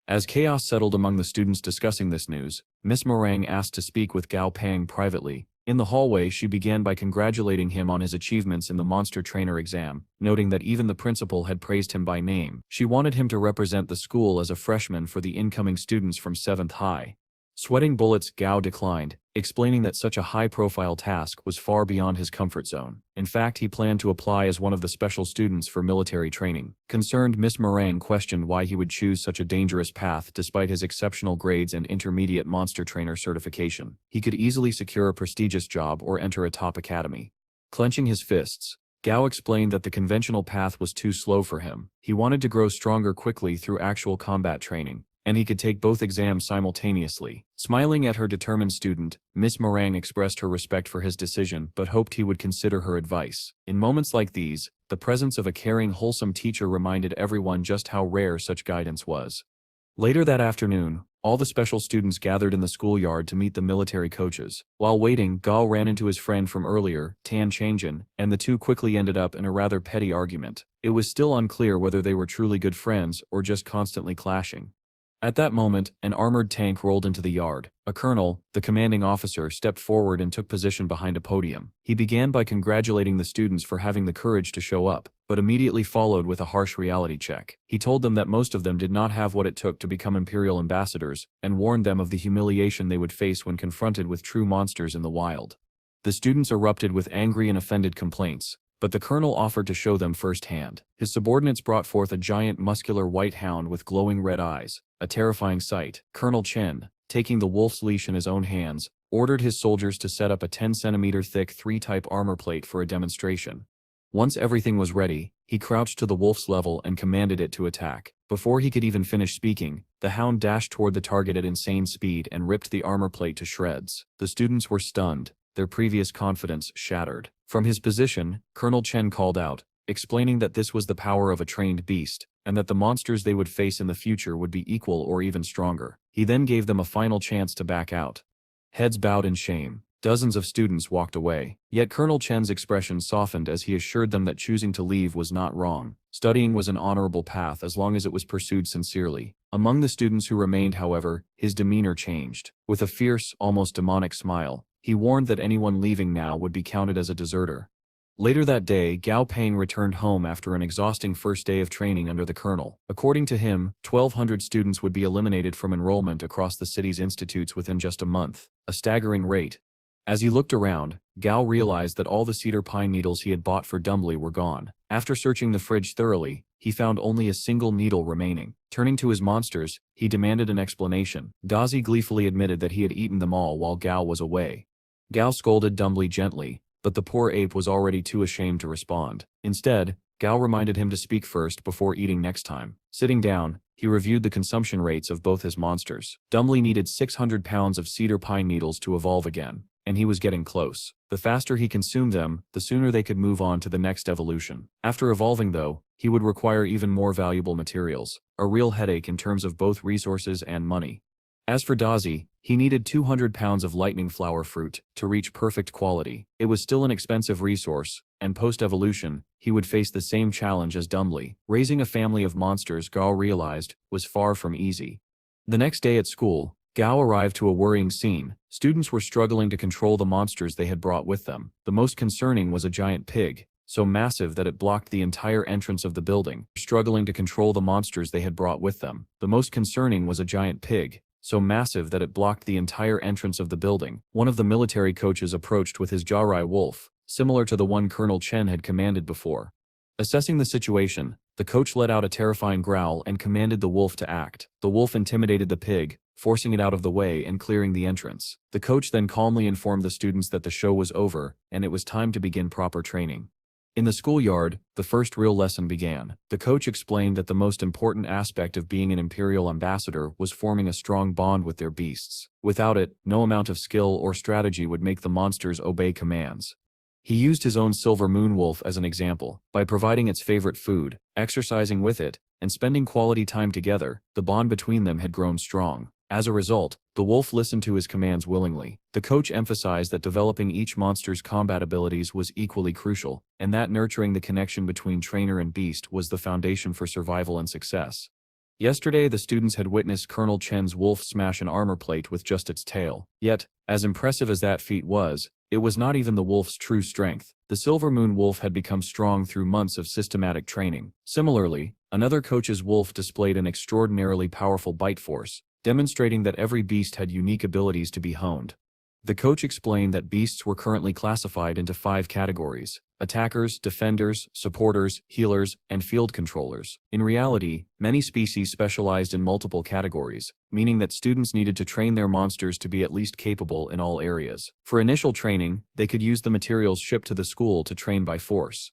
As chaos settled among the students discussing this news, Miss Meringue asked to speak with Gao Peng privately. In the hallway, she began by congratulating him on his achievements in the monster trainer exam, noting that even the principal had praised him by name. She wanted him to represent the school as a freshman for the incoming students from 7th High. Sweating bullets, Gao declined, explaining that such a high-profile task was far beyond his comfort zone. In fact, he planned to apply as one of the special students for military training. Concerned, Miss Meringue questioned why he would choose such a dangerous path despite his exceptional grades and intermediate monster trainer certification. He could easily secure a prestigious job or enter a top academy. Clenching his fists, Gao explained that the conventional path was too slow for him. He wanted to grow stronger quickly through actual combat training, and he could take both exams simultaneously. Smiling at her determined student, Miss Meringue expressed her respect for his decision but hoped he would consider her advice. In moments like these, the presence of a caring, wholesome teacher reminded everyone just how rare such guidance was. Later that afternoon, all the special students gathered in the schoolyard to meet the military coaches. While waiting, Gao ran into his friend from earlier, Tan Changjin, and the two quickly ended up in a rather petty argument. It was still unclear whether they were truly good friends or just constantly clashing. At that moment, an armored tank rolled into the yard. A colonel, the commanding officer, stepped forward and took position behind a podium. He began by congratulating the students for having the courage to show up, but immediately followed with a harsh reality check. He told them that most of them did not have what it took to become imperial ambassadors, and warned them of the humiliation they would face when confronted with true monsters in the wild. The students erupted with angry and offended complaints, but the colonel offered to show them firsthand. His subordinates brought forth a giant muscular white hound with glowing red eyes, a terrifying sight. Colonel Chen, taking the wolf's leash in his own hands, ordered his soldiers to set up a 10-centimeter thick 3-type armor plate for a demonstration. Once everything was ready, he crouched to the wolf's level and commanded it to attack. Before he could even finish speaking, the hound dashed toward the target at insane speed and ripped the armor plate to shreds. The students were stunned, their previous confidence shattered. From his position, Colonel Chen called out, explaining that this was the power of a trained beast, and that the monsters they would face in the future would be equal or even stronger. He then gave them a final chance to back out. Heads bowed in shame. Dozens of students walked away. Yet Colonel Chen's expression softened as he assured them that choosing to leave was not wrong. Studying was an honorable path as long as it was pursued sincerely. Among the students who remained, however, his demeanor changed. With a fierce, almost demonic smile, he warned that anyone leaving now would be counted as a deserter. Later that day, Gao Peng returned home after an exhausting first day of training under the colonel. According to him, 1,200 students would be eliminated from enrollment across the city's institutes within just a month, a staggering rate. As he looked around, Gao realized that all the cedar pine needles he had bought for Dumbly were gone. After searching the fridge thoroughly, he found only a single needle remaining. Turning to his monsters, he demanded an explanation. Dazi gleefully admitted that he had eaten them all while Gao was away. Gao scolded Dumbly gently, but the poor ape was already too ashamed to respond. Instead, Gao reminded him to speak first before eating next time. Sitting down, he reviewed the consumption rates of both his monsters. Dumbly needed 600 pounds of cedar pine needles to evolve again, and he was getting close. The faster he consumed them, the sooner they could move on to the next evolution. After evolving though, he would require even more valuable materials, a real headache in terms of both resources and money. As for Dazi, he needed 200 pounds of lightning flower fruit to reach perfect quality. It was still an expensive resource, and post-evolution, he would face the same challenge as Dumbly. Raising a family of monsters, Gao realized, was far from easy. The next day at school, Gao arrived to a worrying scene. Students were struggling to control the monsters they had brought with them. The most concerning was a giant pig, so massive that it blocked the entire entrance of the building. Struggling to control the monsters they had brought with them. The most concerning was a giant pig, so massive that it blocked the entire entrance of the building. One of the military coaches approached with his Jiarai wolf, similar to the one Colonel Chen had commanded before. Assessing the situation, the coach let out a terrifying growl and commanded the wolf to act. The wolf intimidated the pig, forcing it out of the way and clearing the entrance. The coach then calmly informed the students that the show was over and it was time to begin proper training. In the schoolyard, the first real lesson began. The coach explained that the most important aspect of being an imperial ambassador was forming a strong bond with their beasts. Without it, no amount of skill or strategy would make the monsters obey commands. He used his own silver moon wolf as an example. By providing its favorite food, exercising with it, and spending quality time together, the bond between them had grown strong. As a result, the wolf listened to his commands willingly. The coach emphasized that developing each monster's combat abilities was equally crucial, and that nurturing the connection between trainer and beast was the foundation for survival and success. Yesterday, the students had witnessed Colonel Chen's wolf smash an armor plate with just its tail. Yet, as impressive as that feat was, it was not even the wolf's true strength. The Silver Moon wolf had become strong through months of systematic training. Similarly, another coach's wolf displayed an extraordinarily powerful bite force, demonstrating that every beast had unique abilities to be honed. The coach explained that beasts were currently classified into 5 categories: attackers, defenders, supporters, healers, and field controllers. In reality, many species specialized in multiple categories, meaning that students needed to train their monsters to be at least capable in all areas. For initial training, they could use the materials shipped to the school to train by force.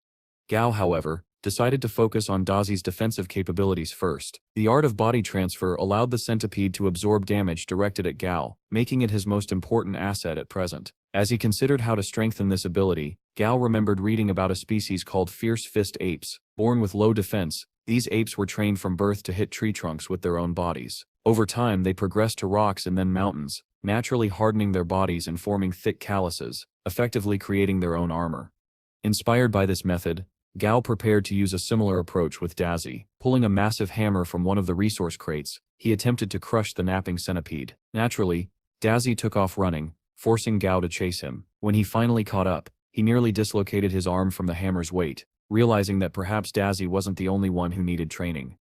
Gao, however, decided to focus on Dazi's defensive capabilities first. The art of body transfer allowed the centipede to absorb damage directed at Gao, making it his most important asset at present. As he considered how to strengthen this ability, Gao remembered reading about a species called fierce fist apes. Born with low defense, these apes were trained from birth to hit tree trunks with their own bodies. Over time, they progressed to rocks and then mountains, naturally hardening their bodies and forming thick calluses, effectively creating their own armor. Inspired by this method, Gao prepared to use a similar approach with Dazi. Pulling a massive hammer from one of the resource crates, he attempted to crush the napping centipede. Naturally, Dazi took off running, forcing Gao to chase him. When he finally caught up, he nearly dislocated his arm from the hammer's weight, realizing that perhaps Dazi wasn't the only one who needed training.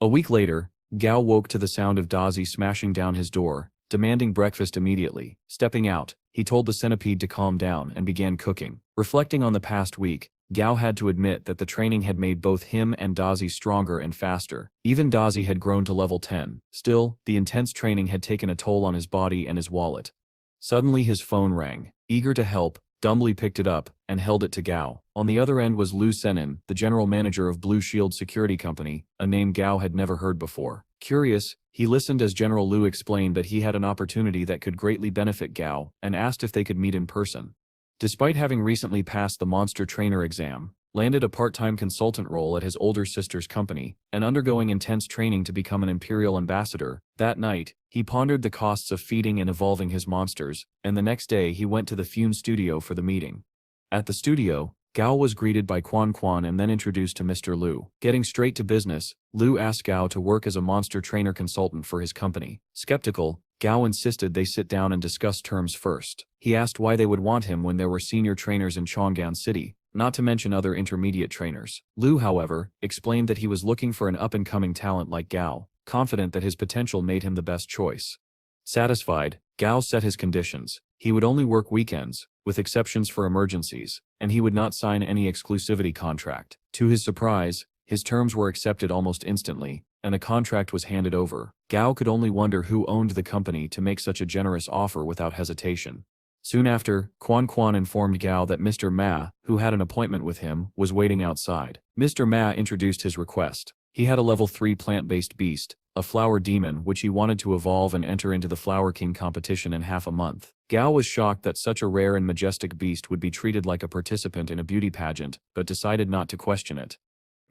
A week later, Gao woke to the sound of Dazi smashing down his door, demanding breakfast immediately. Stepping out, he told the centipede to calm down and began cooking. Reflecting on the past week, Gao had to admit that the training had made both him and Dazi stronger and faster. Even Dazi had grown to level 10. Still, the intense training had taken a toll on his body and his wallet. Suddenly his phone rang. Eager to help, Dumbly picked it up and held it to Gao. On the other end was Lu Senin, the general manager of Blue Shield Security Company, a name Gao had never heard before. Curious, he listened as General Lu explained that he had an opportunity that could greatly benefit Gao and asked if they could meet in person. Despite having recently passed the monster trainer exam, landed a part-time consultant role at his older sister's company, and undergoing intense training to become an imperial ambassador, that night, he pondered the costs of feeding and evolving his monsters, and the next day he went to the Fune studio for the meeting. At the studio, Gao was greeted by Quan Quan and then introduced to Mr. Lu. Getting straight to business, Lu asked Gao to work as a monster trainer consultant for his company. Skeptical, Gao insisted they sit down and discuss terms first. He asked why they would want him when there were senior trainers in Chang'an City, not to mention other intermediate trainers. Lu, however, explained that he was looking for an up-and-coming talent like Gao, confident that his potential made him the best choice. Satisfied, Gao set his conditions. He would only work weekends, with exceptions for emergencies, and he would not sign any exclusivity contract. To his surprise, his terms were accepted almost instantly, and a contract was handed over. Gao could only wonder who owned the company to make such a generous offer without hesitation. Soon after, Quan informed Gao that Mr. Ma, who had an appointment with him, was waiting outside. Mr. Ma introduced his request. He had a level 3 plant-based beast, a flower demon which he wanted to evolve and enter into the Flower King competition in half a month. Gao was shocked that such a rare and majestic beast would be treated like a participant in a beauty pageant, but decided not to question it.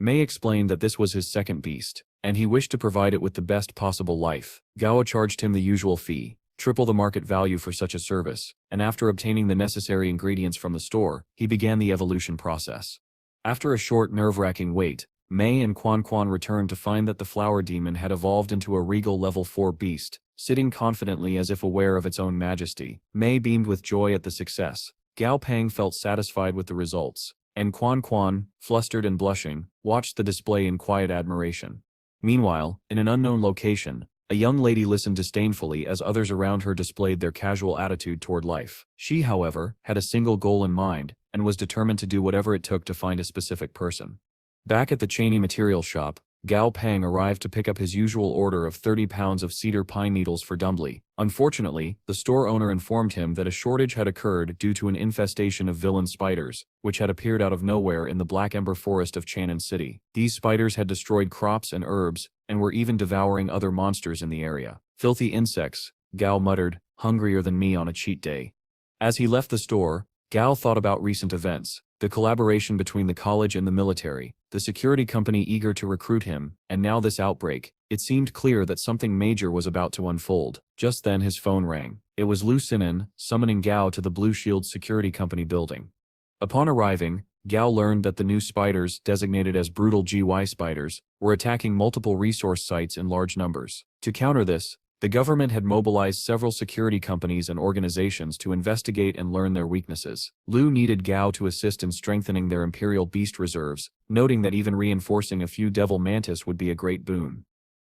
May explained that this was his second beast, and he wished to provide it with the best possible life. Gao charged him the usual fee, triple the market value for such a service, and after obtaining the necessary ingredients from the store, he began the evolution process. After a short nerve-wracking wait, May and Quan returned to find that the flower demon had evolved into a regal level 4 beast, sitting confidently as if aware of its own majesty. May beamed with joy at the success. Gao Peng felt satisfied with the results, and Quan, flustered and blushing, watched the display in quiet admiration. Meanwhile, in an unknown location, a young lady listened disdainfully as others around her displayed their casual attitude toward life. She, however, had a single goal in mind, and was determined to do whatever it took to find a specific person. Back at the Cheney material shop, Gao Peng arrived to pick up his usual order of 30 pounds of cedar pine needles for Dumbly. Unfortunately, the store owner informed him that a shortage had occurred due to an infestation of villain spiders, which had appeared out of nowhere in the Black Ember Forest of Chan'an City. These spiders had destroyed crops and herbs, and were even devouring other monsters in the area. Filthy insects, Gao muttered, hungrier than me on a cheat day. As he left the store, Gao thought about recent events, the collaboration between the college and the military, the security company eager to recruit him, and now this outbreak. It seemed clear that something major was about to unfold. Just then his phone rang. It was Lu Sinan, summoning Gao to the Blue Shield Security Company building. Upon arriving, Gao learned that the new spiders, designated as brutal GY spiders, were attacking multiple resource sites in large numbers. To counter this, the government had mobilized several security companies and organizations to investigate and learn their weaknesses. Lu needed Gao to assist in strengthening their Imperial Beast reserves, noting that even reinforcing a few Devil Mantis would be a great boon.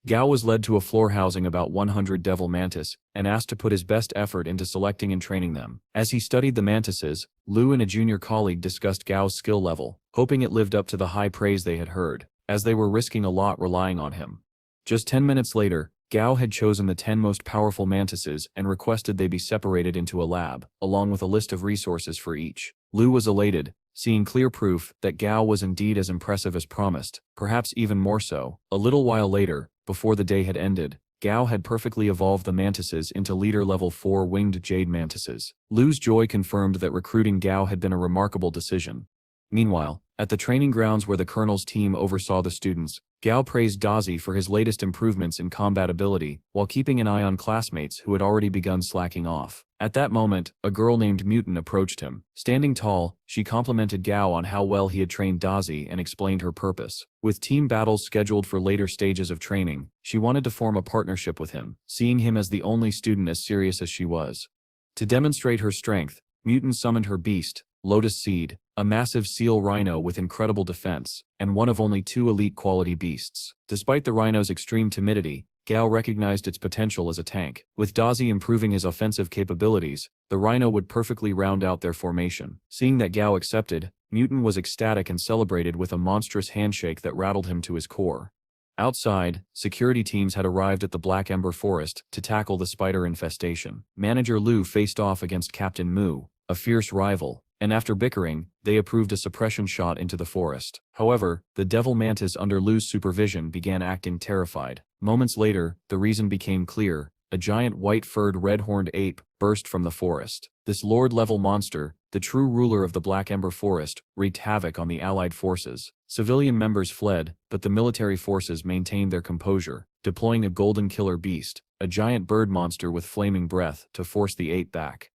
Gao was led to a floor housing about 100 Devil Mantis, and asked to put his best effort into selecting and training them. As he studied the mantises, Lu and a junior colleague discussed Gao's skill level, hoping it lived up to the high praise they had heard, as they were risking a lot relying on him. Just 10 minutes later, Gao had chosen the 10 most powerful mantises and requested they be separated into a lab, along with a list of resources for each. Lu was elated, seeing clear proof that Gao was indeed as impressive as promised, perhaps even more so. A little while later, before the day had ended, Gao had perfectly evolved the mantises into leader level 4 winged jade mantises. Lu's joy confirmed that recruiting Gao had been a remarkable decision. Meanwhile, at the training grounds where the colonel's team oversaw the students, Gao praised Dazi for his latest improvements in combat ability, while keeping an eye on classmates who had already begun slacking off. At that moment, a girl named Mutant approached him. Standing tall, she complimented Gao on how well he had trained Dazi and explained her purpose. With team battles scheduled for later stages of training, she wanted to form a partnership with him, seeing him as the only student as serious as she was. To demonstrate her strength, Mutant summoned her beast, Lotus Seed, a massive seal rhino with incredible defense, and one of only 2 elite quality beasts. Despite the rhino's extreme timidity, Gao recognized its potential as a tank. With Dazi improving his offensive capabilities, the rhino would perfectly round out their formation. Seeing that Gao accepted, Mutant was ecstatic and celebrated with a monstrous handshake that rattled him to his core. Outside, security teams had arrived at the Black Ember Forest to tackle the spider infestation. Manager Lu faced off against Captain Mu, a fierce rival, and after bickering, they approved a suppression shot into the forest. However, the Devil Mantis under Lu's supervision began acting terrified. Moments later, the reason became clear. A giant white-furred red-horned ape burst from the forest. This Lord-level monster, the true ruler of the Black Ember Forest, wreaked havoc on the Allied forces. Civilian members fled, but the military forces maintained their composure, deploying a golden killer beast, a giant bird monster with flaming breath, to force the ape back.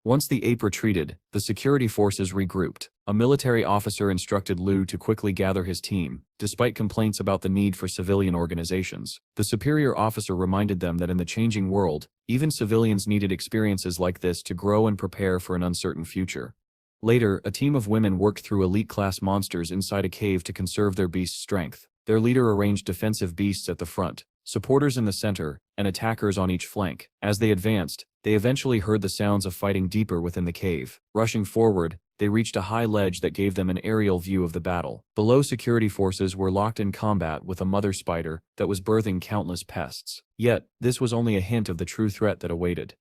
Once the ape retreated, the security forces regrouped. A military officer instructed Lu to quickly gather his team, despite complaints about the need for civilian organizations. The superior officer reminded them that in the changing world, even civilians needed experiences like this to grow and prepare for an uncertain future. Later, a team of women worked through elite-class monsters inside a cave to conserve their beast's strength. Their leader arranged defensive beasts at the front, supporters in the center, and attackers on each flank. As they advanced, they eventually heard the sounds of fighting deeper within the cave. Rushing forward, they reached a high ledge that gave them an aerial view of the battle. Below, security forces were locked in combat with a mother spider that was birthing countless pests. Yet, this was only a hint of the true threat that awaited.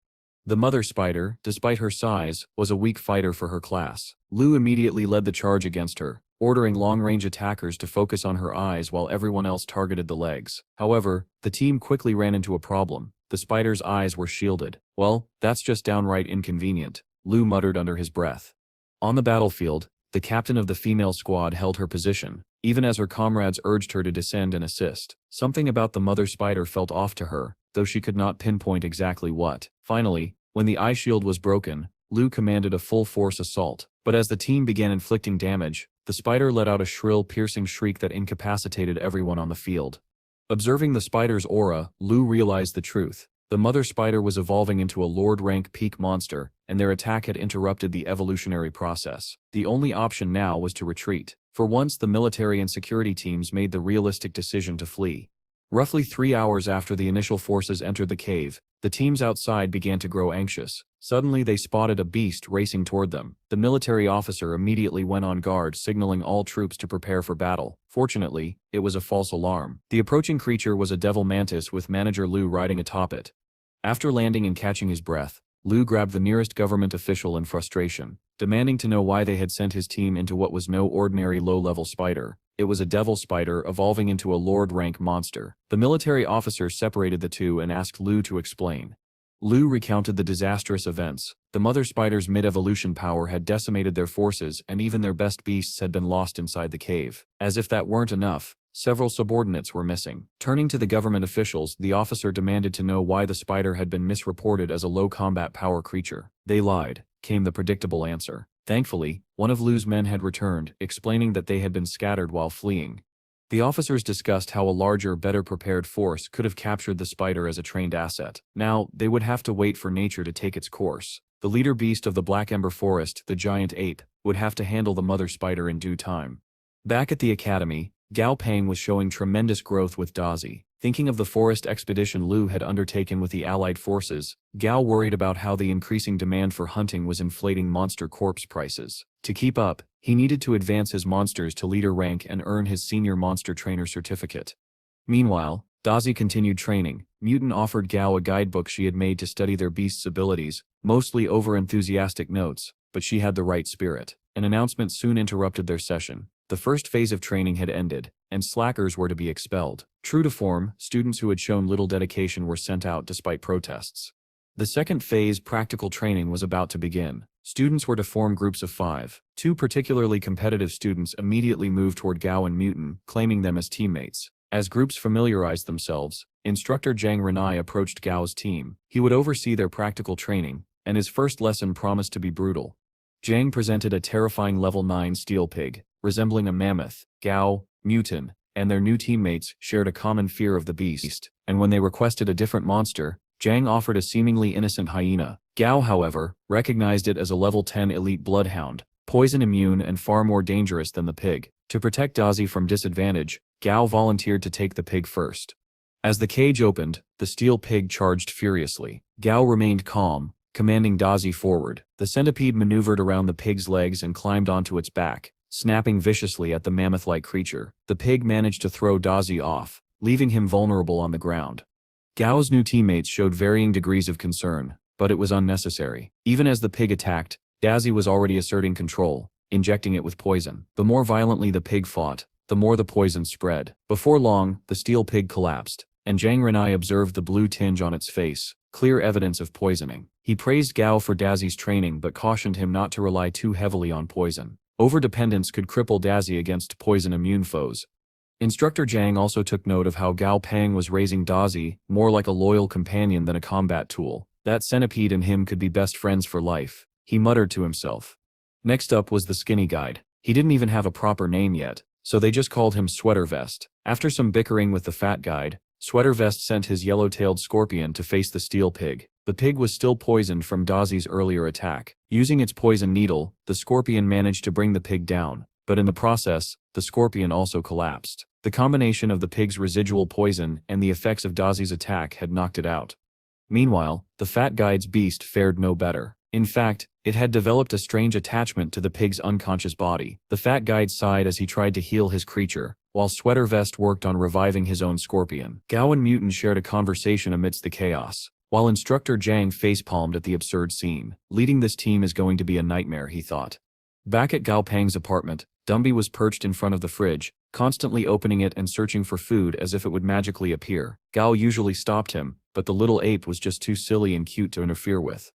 The mother spider, despite her size, was a weak fighter for her class. Lu immediately led the charge against her, ordering long-range attackers to focus on her eyes while everyone else targeted the legs. However, the team quickly ran into a problem. The spider's eyes were shielded. "Well, that's just downright inconvenient," Lu muttered under his breath. On the battlefield, the captain of the female squad held her position, even as her comrades urged her to descend and assist. Something about the mother spider felt off to her, though she could not pinpoint exactly what. Finally, when the eye shield was broken, Lu commanded a full-force assault. But as the team began inflicting damage, the spider let out a shrill, piercing shriek that incapacitated everyone on the field. Observing the spider's aura, Lu realized the truth. The mother spider was evolving into a Lord-rank peak monster, and their attack had interrupted the evolutionary process. The only option now was to retreat. For once, the military and security teams made the realistic decision to flee. Roughly 3 hours after the initial forces entered the cave, the teams outside began to grow anxious. Suddenly they spotted a beast racing toward them. The military officer immediately went on guard, signaling all troops to prepare for battle. Fortunately, it was a false alarm. The approaching creature was a devil mantis with Manager Lu riding atop it. After landing and catching his breath, Lu grabbed the nearest government official in frustration, demanding to know why they had sent his team into what was no ordinary low-level spider. It was a devil spider evolving into a Lord-rank monster. The military officer separated the two and asked Lu to explain. Lu recounted the disastrous events. The mother spider's mid-evolution power had decimated their forces, and even their best beasts had been lost inside the cave. As if that weren't enough, several subordinates were missing. Turning to the government officials, the officer demanded to know why the spider had been misreported as a low-combat power creature. "They lied," came the predictable answer. Thankfully, one of Lu's men had returned, explaining that they had been scattered while fleeing. The officers discussed how a larger, better-prepared force could have captured the spider as a trained asset. Now, they would have to wait for nature to take its course. The leader beast of the Black Ember Forest, the giant ape, would have to handle the mother spider in due time. Back at the academy, Gao Peng was showing tremendous growth with Dazi. Thinking of the forest expedition Lu had undertaken with the Allied forces, Gao worried about how the increasing demand for hunting was inflating monster corpse prices. To keep up, he needed to advance his monsters to leader rank and earn his senior monster trainer certificate. Meanwhile, Dazi continued training. Mutant offered Gao a guidebook she had made to study their beast's abilities, mostly over-enthusiastic notes, but she had the right spirit. An announcement soon interrupted their session. The first phase of training had ended, and slackers were to be expelled. True to form, students who had shown little dedication were sent out despite protests. The second phase, practical training, was about to begin. Students were to form groups of 5. 2 particularly competitive students immediately moved toward Gao and Mutant, claiming them as teammates. As groups familiarized themselves, Instructor Zhang Renai approached Gao's team. He would oversee their practical training, and his first lesson promised to be brutal. Zhang presented a terrifying level 9 steel pig, resembling a mammoth. Gao, Mutant, and their new teammates shared a common fear of the beast, and when they requested a different monster, Zhang offered a seemingly innocent hyena. Gao, however, recognized it as a level 10 elite bloodhound, poison immune and far more dangerous than the pig. To protect Dazi from disadvantage, Gao volunteered to take the pig first. As the cage opened, the steel pig charged furiously. Gao remained calm, commanding Dazi forward. The centipede maneuvered around the pig's legs and climbed onto its back, snapping viciously at the mammoth-like creature. The pig managed to throw Dazi off, leaving him vulnerable on the ground. Gao's new teammates showed varying degrees of concern, but it was unnecessary. Even as the pig attacked, Dazi was already asserting control, injecting it with poison. The more violently the pig fought, the more the poison spread. Before long, the steel pig collapsed, and Zhang Renai observed the blue tinge on its face, clear evidence of poisoning. He praised Gao for Dazi's training but cautioned him not to rely too heavily on poison. Overdependence could cripple Dazi against poison-immune foes. Instructor Zhang also took note of how Gao Peng was raising Dazi, more like a loyal companion than a combat tool. That centipede and him could be best friends for life, he muttered to himself. Next up was the skinny guide. He didn't even have a proper name yet, so they just called him Sweater Vest. After some bickering with the fat guide, Sweater Vest sent his yellow-tailed scorpion to face the steel pig. The pig was still poisoned from Dazi's earlier attack. Using its poison needle, the scorpion managed to bring the pig down, but in the process, the scorpion also collapsed. The combination of the pig's residual poison and the effects of Dazi's attack had knocked it out. Meanwhile, the fat guide's beast fared no better. In fact, it had developed a strange attachment to the pig's unconscious body. The fat guide sighed as he tried to heal his creature, while Sweater Vest worked on reviving his own scorpion. Gao and Mutant shared a conversation amidst the chaos. While instructor Jang facepalmed at the absurd scene. Leading this team is going to be a nightmare, he thought. Back at Gao Pang's apartment, Dumby was perched in front of the fridge, constantly opening it and searching for food as if it would magically appear. Gao usually stopped him, but the little ape was just too silly and cute to interfere with.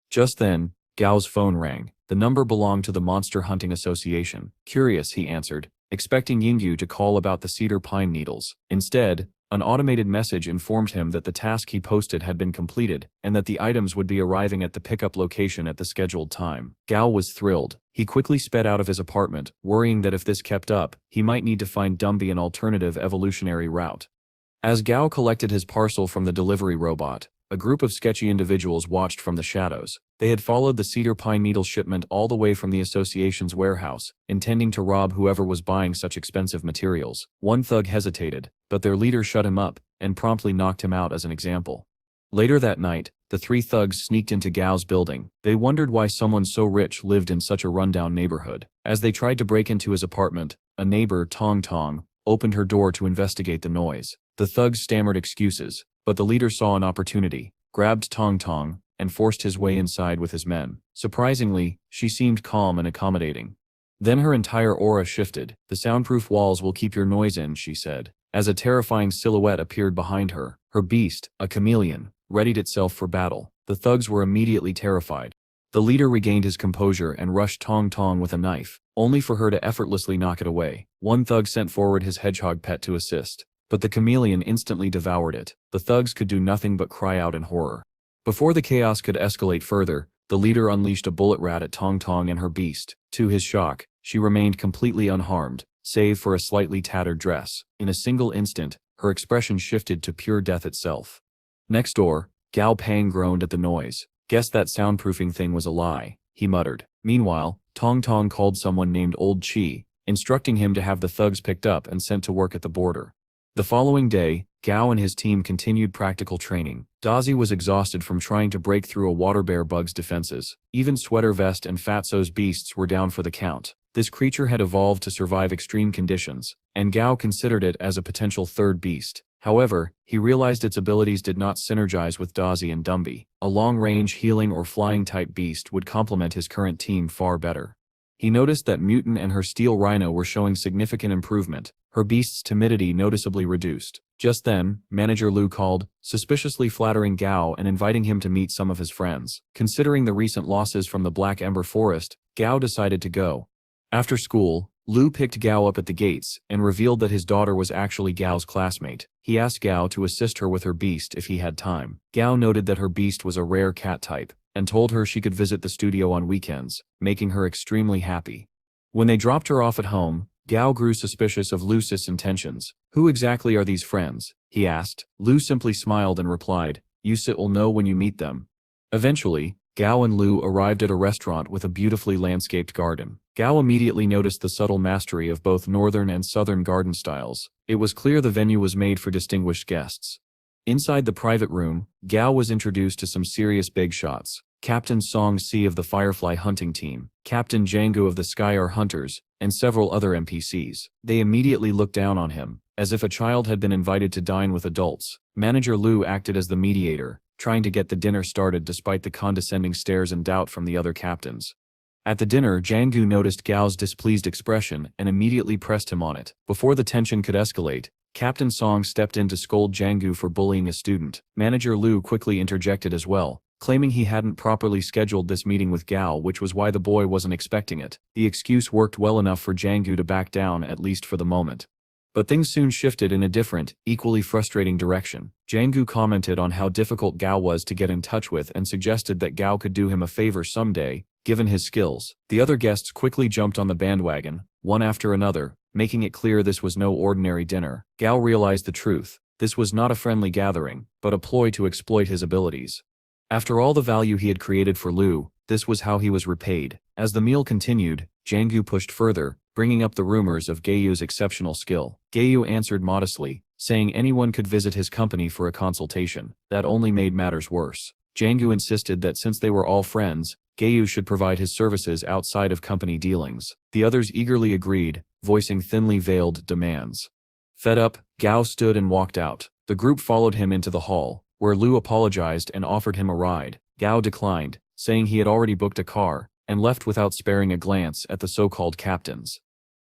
Just then, Gao's phone rang. The number belonged to the Monster Hunting Association. Curious, he answered, expecting Yingyu to call about the cedar pine needles. Instead, an automated message informed him that the task he posted had been completed, and that the items would be arriving at the pickup location at the scheduled time. Gao was thrilled. He quickly sped out of his apartment, worrying that if this kept up, he might need to find Dumby an alternative evolutionary route. As Gao collected his parcel from the delivery robot, a group of sketchy individuals watched from the shadows. They had followed the cedar pine needle shipment all the way from the association's warehouse, intending to rob whoever was buying such expensive materials. One thug hesitated, but their leader shut him up, and promptly knocked him out as an example. Later that night, the three thugs sneaked into Gao's building. They wondered why someone so rich lived in such a rundown neighborhood. As they tried to break into his apartment, a neighbor, Tong Tong, opened her door to investigate the noise. The thugs stammered excuses, but the leader saw an opportunity, grabbed Tong Tong, and forced his way inside with his men. Surprisingly, she seemed calm and accommodating. Then her entire aura shifted. "The soundproof walls will keep your noise in," she said, as a terrifying silhouette appeared behind her. Her beast, a chameleon, readied itself for battle. The thugs were immediately terrified. The leader regained his composure and rushed Tong Tong with a knife, only for her to effortlessly knock it away. One thug sent forward his hedgehog pet to assist, but the chameleon instantly devoured it. The thugs could do nothing but cry out in horror. Before the chaos could escalate further, the leader unleashed a bullet rat at Tong Tong and her beast. To his shock, she remained completely unharmed, save for a slightly tattered dress. In a single instant, her expression shifted to pure death itself. Next door, Gao Pang groaned at the noise. "Guess that soundproofing thing was a lie," he muttered. Meanwhile, Tong Tong called someone named Old Chi, instructing him to have the thugs picked up and sent to work at the border. The following day, Gao and his team continued practical training. Dazi was exhausted from trying to break through a water bear bug's defenses. Even Sweater Vest and Fatso's beasts were down for the count. This creature had evolved to survive extreme conditions, and Gao considered it as a potential third beast. However, he realized its abilities did not synergize with Dazi and Dumby. A long-range healing or flying-type beast would complement his current team far better. He noticed that Mutant and her steel rhino were showing significant improvement. Her beast's timidity noticeably reduced. Just then, Manager Lu called, suspiciously flattering Gao and inviting him to meet some of his friends. Considering the recent losses from the Black Ember Forest, Gao decided to go. After school, Lu picked Gao up at the gates and revealed that his daughter was actually Gao's classmate. He asked Gao to assist her with her beast if he had time. Gao noted that her beast was a rare cat type, and told her she could visit the studio on weekends, making her extremely happy. When they dropped her off at home, Gao grew suspicious of Lu's intentions. "Who exactly are these friends?" he asked. Lu simply smiled and replied, "You will know when you meet them." Eventually, Gao and Lu arrived at a restaurant with a beautifully landscaped garden. Gao immediately noticed the subtle mastery of both northern and southern garden styles. It was clear the venue was made for distinguished guests. Inside the private room, Gao was introduced to some serious big shots. Captain Song Si of the Firefly hunting team, Captain Django of the Skyar Hunters, and several other NPCs. They immediately looked down on him, as if a child had been invited to dine with adults. Manager Lu acted as the mediator, trying to get the dinner started despite the condescending stares and doubt from the other captains. At the dinner, Django noticed Gao's displeased expression and immediately pressed him on it. Before the tension could escalate, Captain Song stepped in to scold Django for bullying a student. Manager Lu quickly interjected as well, claiming he hadn't properly scheduled this meeting with Gao, which was why the boy wasn't expecting it. The excuse worked well enough for Django to back down, at least for the moment. But things soon shifted in a different, equally frustrating direction. Django commented on how difficult Gao was to get in touch with and suggested that Gao could do him a favor someday, given his skills. The other guests quickly jumped on the bandwagon, one after another, making it clear this was no ordinary dinner. Gao realized the truth. This was not a friendly gathering, but a ploy to exploit his abilities. After all the value he had created for Lu, this was how he was repaid. As the meal continued, Django pushed further, bringing up the rumors of Gao's exceptional skill. Gao answered modestly, saying anyone could visit his company for a consultation. That only made matters worse. Django insisted that since they were all friends, Gao should provide his services outside of company dealings. The others eagerly agreed, voicing thinly veiled demands. Fed up, Gao stood and walked out. The group followed him into the hall, where Lu apologized and offered him a ride. Gao declined, saying he had already booked a car, and left without sparing a glance at the so-called captains.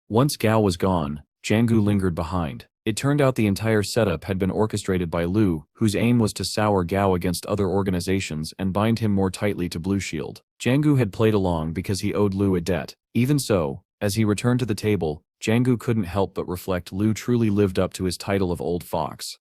Once Gao was gone, Jiangu lingered behind. It turned out the entire setup had been orchestrated by Lu, whose aim was to sour Gao against other organizations and bind him more tightly to Blue Shield. Jiangu had played along because he owed Lu a debt. Even so, as he returned to the table, Jiangu couldn't help but reflect Lu truly lived up to his title of Old Fox.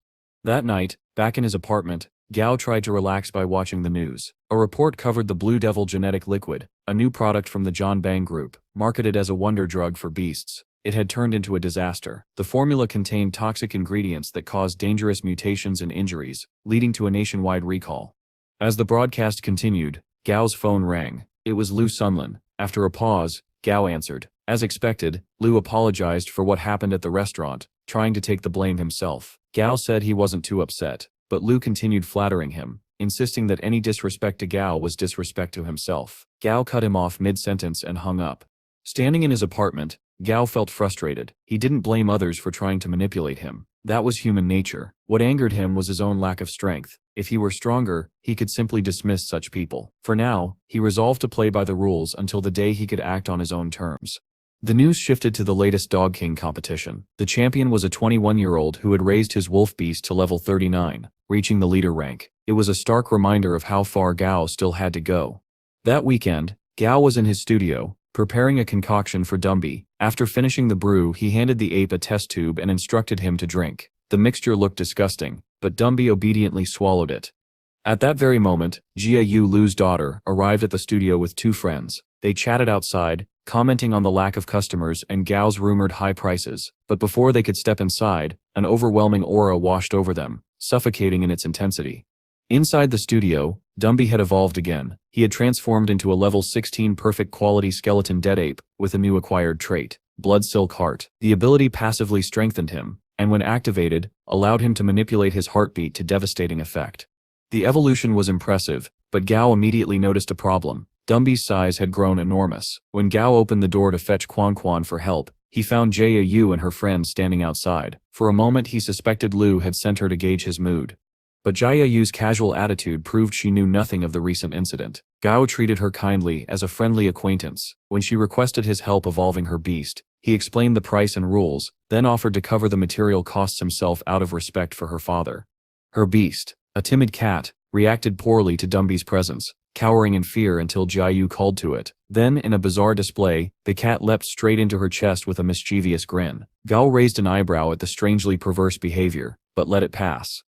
That night, back in his apartment, Gao tried to relax by watching the news. A report covered the Blue Devil genetic liquid, a new product from the John Bang Group, marketed as a wonder drug for beasts. It had turned into a disaster. The formula contained toxic ingredients that caused dangerous mutations and injuries, leading to a nationwide recall. As the broadcast continued, Gao's phone rang. It was Lu Sunlin. After a pause, Gao answered. As expected, Lu apologized for what happened at the restaurant, trying to take the blame himself. Gao said he wasn't too upset, but Lu continued flattering him, insisting that any disrespect to Gao was disrespect to himself. Gao cut him off mid-sentence and hung up. Standing in his apartment, Gao felt frustrated. He didn't blame others for trying to manipulate him. That was human nature. What angered him was his own lack of strength. If he were stronger, he could simply dismiss such people. For now, he resolved to play by the rules until the day he could act on his own terms. The news shifted to the latest Dog King competition. The champion was a 21-year-old who had raised his wolf beast to level 39, reaching the leader rank. It was a stark reminder of how far Gao still had to go. That weekend, Gao was in his studio, preparing a concoction for Dumby. After finishing the brew, he handed the ape a test tube and instructed him to drink. The mixture looked disgusting, but Dumby obediently swallowed it. At that very moment, Jia Yu Lu's daughter arrived at the studio with two friends. They chatted outside, commenting on the lack of customers and Gao's rumored high prices. But before they could step inside, an overwhelming aura washed over them, suffocating in its intensity. Inside the studio, Dumby had evolved again. He had transformed into a level 16 perfect quality skeleton dead ape, with a new acquired trait, Blood Silk Heart. The ability passively strengthened him, and when activated, allowed him to manipulate his heartbeat to devastating effect. The evolution was impressive, but Gao immediately noticed a problem. Dumby's size had grown enormous. When Gao opened the door to fetch Quan Quan for help, he found Jia Yu and her friends standing outside. For a moment he suspected Lu had sent her to gauge his mood. But Jia Yu's casual attitude proved she knew nothing of the recent incident. Gao treated her kindly as a friendly acquaintance. When she requested his help evolving her beast, he explained the price and rules, then offered to cover the material costs himself out of respect for her father. Her beast, a timid cat, reacted poorly to Dumby's presence, cowering in fear until Jia Yu called to it. Then, in a bizarre display, the cat leapt straight into her chest with a mischievous grin. Gao raised an eyebrow at the strangely perverse behavior, but let it pass.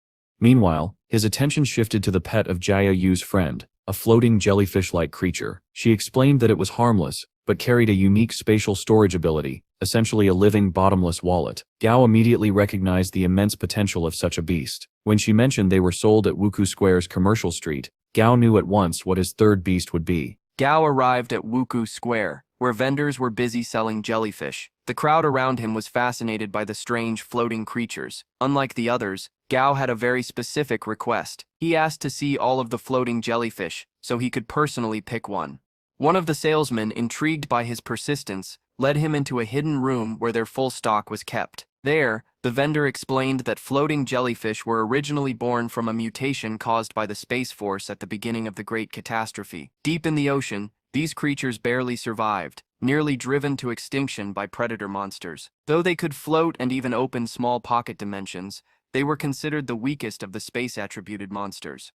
Meanwhile, his attention shifted to the pet of Jia Yu's friend, a floating jellyfish-like creature. She explained that it was harmless, but carried a unique spatial storage ability, essentially a living bottomless wallet. Gao immediately recognized the immense potential of such a beast. When she mentioned they were sold at Wuku Square's Commercial Street, Gao knew at once what his third beast would be. Gao arrived at Wuku Square, where vendors were busy selling jellyfish. The crowd around him was fascinated by the strange floating creatures. Unlike the others, Gao had a very specific request. He asked to see all of the floating jellyfish, so he could personally pick one. One of the salesmen, intrigued by his persistence, led him into a hidden room where their full stock was kept. There, the vendor explained that floating jellyfish were originally born from a mutation caused by the Space Force at the beginning of the Great Catastrophe. Deep in the ocean, these creatures barely survived, nearly driven to extinction by predator monsters. Though they could float and even open small pocket dimensions, they were considered the weakest of the space-attributed monsters.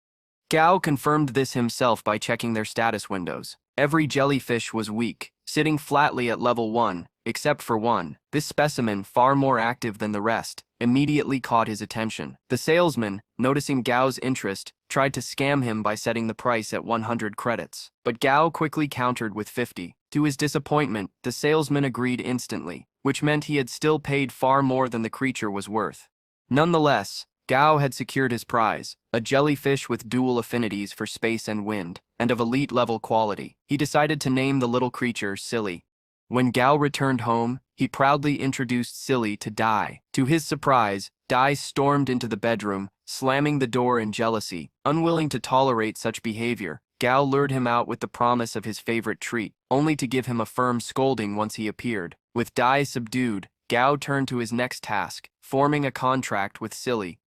Gao confirmed this himself by checking their status windows. Every jellyfish was weak, sitting flatly at level 1, except for one. This specimen, far more active than the rest, immediately caught his attention. The salesman, noticing Gao's interest, tried to scam him by setting the price at 100 credits. But Gao quickly countered with 50. To his disappointment, the salesman agreed instantly, which meant he had still paid far more than the creature was worth. Nonetheless, Gao had secured his prize, a jellyfish with dual affinities for space and wind, and of elite-level quality. He decided to name the little creature Silly. When Gao returned home, he proudly introduced Silly to Dai. To his surprise, Dai stormed into the bedroom, slamming the door in jealousy. Unwilling to tolerate such behavior, Gao lured him out with the promise of his favorite treat, only to give him a firm scolding once he appeared. With Dai subdued, Gao turned to his next task, forming a contract with Silly.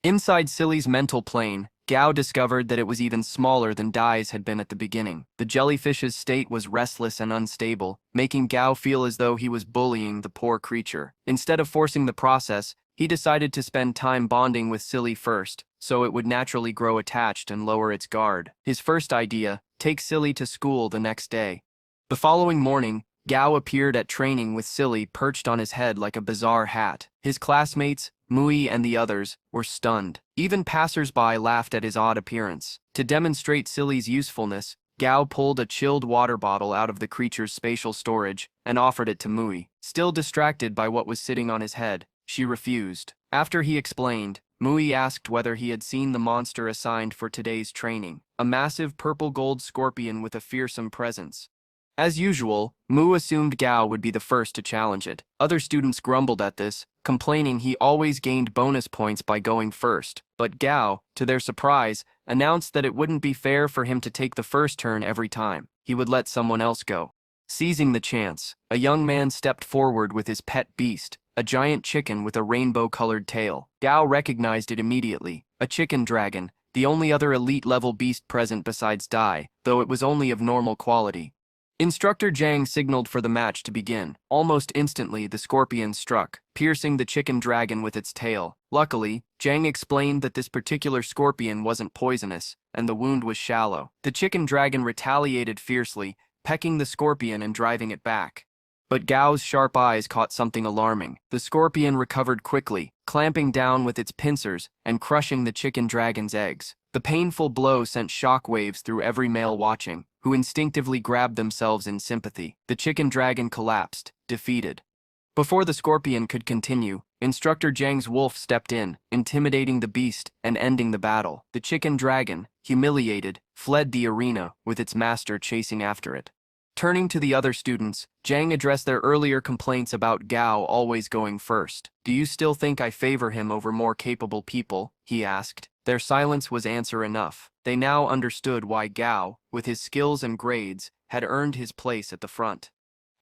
Inside Silly's mental plane, Gao discovered that it was even smaller than Dai's had been at the beginning. The jellyfish's state was restless and unstable, making Gao feel as though he was bullying the poor creature. Instead of forcing the process, he decided to spend time bonding with Silly first, so it would naturally grow attached and lower its guard. His first idea: take Silly to school the next day. The following morning, Gao appeared at training with Silly perched on his head like a bizarre hat. His classmates, Mui and the others, were stunned. Even passers-by laughed at his odd appearance. To demonstrate Silly's usefulness, Gao pulled a chilled water bottle out of the creature's spatial storage and offered it to Mui. Still distracted by what was sitting on his head, she refused. After he explained, Mui asked whether he had seen the monster assigned for today's training, a massive purple-gold scorpion with a fearsome presence. As usual, Mu assumed Gao would be the first to challenge it. Other students grumbled at this, complaining he always gained bonus points by going first. But Gao, to their surprise, announced that it wouldn't be fair for him to take the first turn every time. He would let someone else go. Seizing the chance, a young man stepped forward with his pet beast, a giant chicken with a rainbow-colored tail. Gao recognized it immediately, a chicken dragon, the only other elite-level beast present besides Dai, though it was only of normal quality. Instructor Zhang signaled for the match to begin. Almost instantly, the scorpion struck, piercing the chicken dragon with its tail. Luckily, Zhang explained that this particular scorpion wasn't poisonous, and the wound was shallow. The chicken dragon retaliated fiercely, pecking the scorpion and driving it back. But Gao's sharp eyes caught something alarming. The scorpion recovered quickly, clamping down with its pincers and crushing the chicken dragon's eggs. The painful blow sent shockwaves through every male watching, who instinctively grabbed themselves in sympathy. The chicken dragon collapsed, defeated. Before the scorpion could continue, Instructor Zhang's wolf stepped in, intimidating the beast and ending the battle. The chicken dragon, humiliated, fled the arena, with its master chasing after it. Turning to the other students, Zhang addressed their earlier complaints about Gao always going first. "Do you still think I favor him over more capable people?" he asked. Their silence was answer enough. They now understood why Gao, with his skills and grades, had earned his place at the front.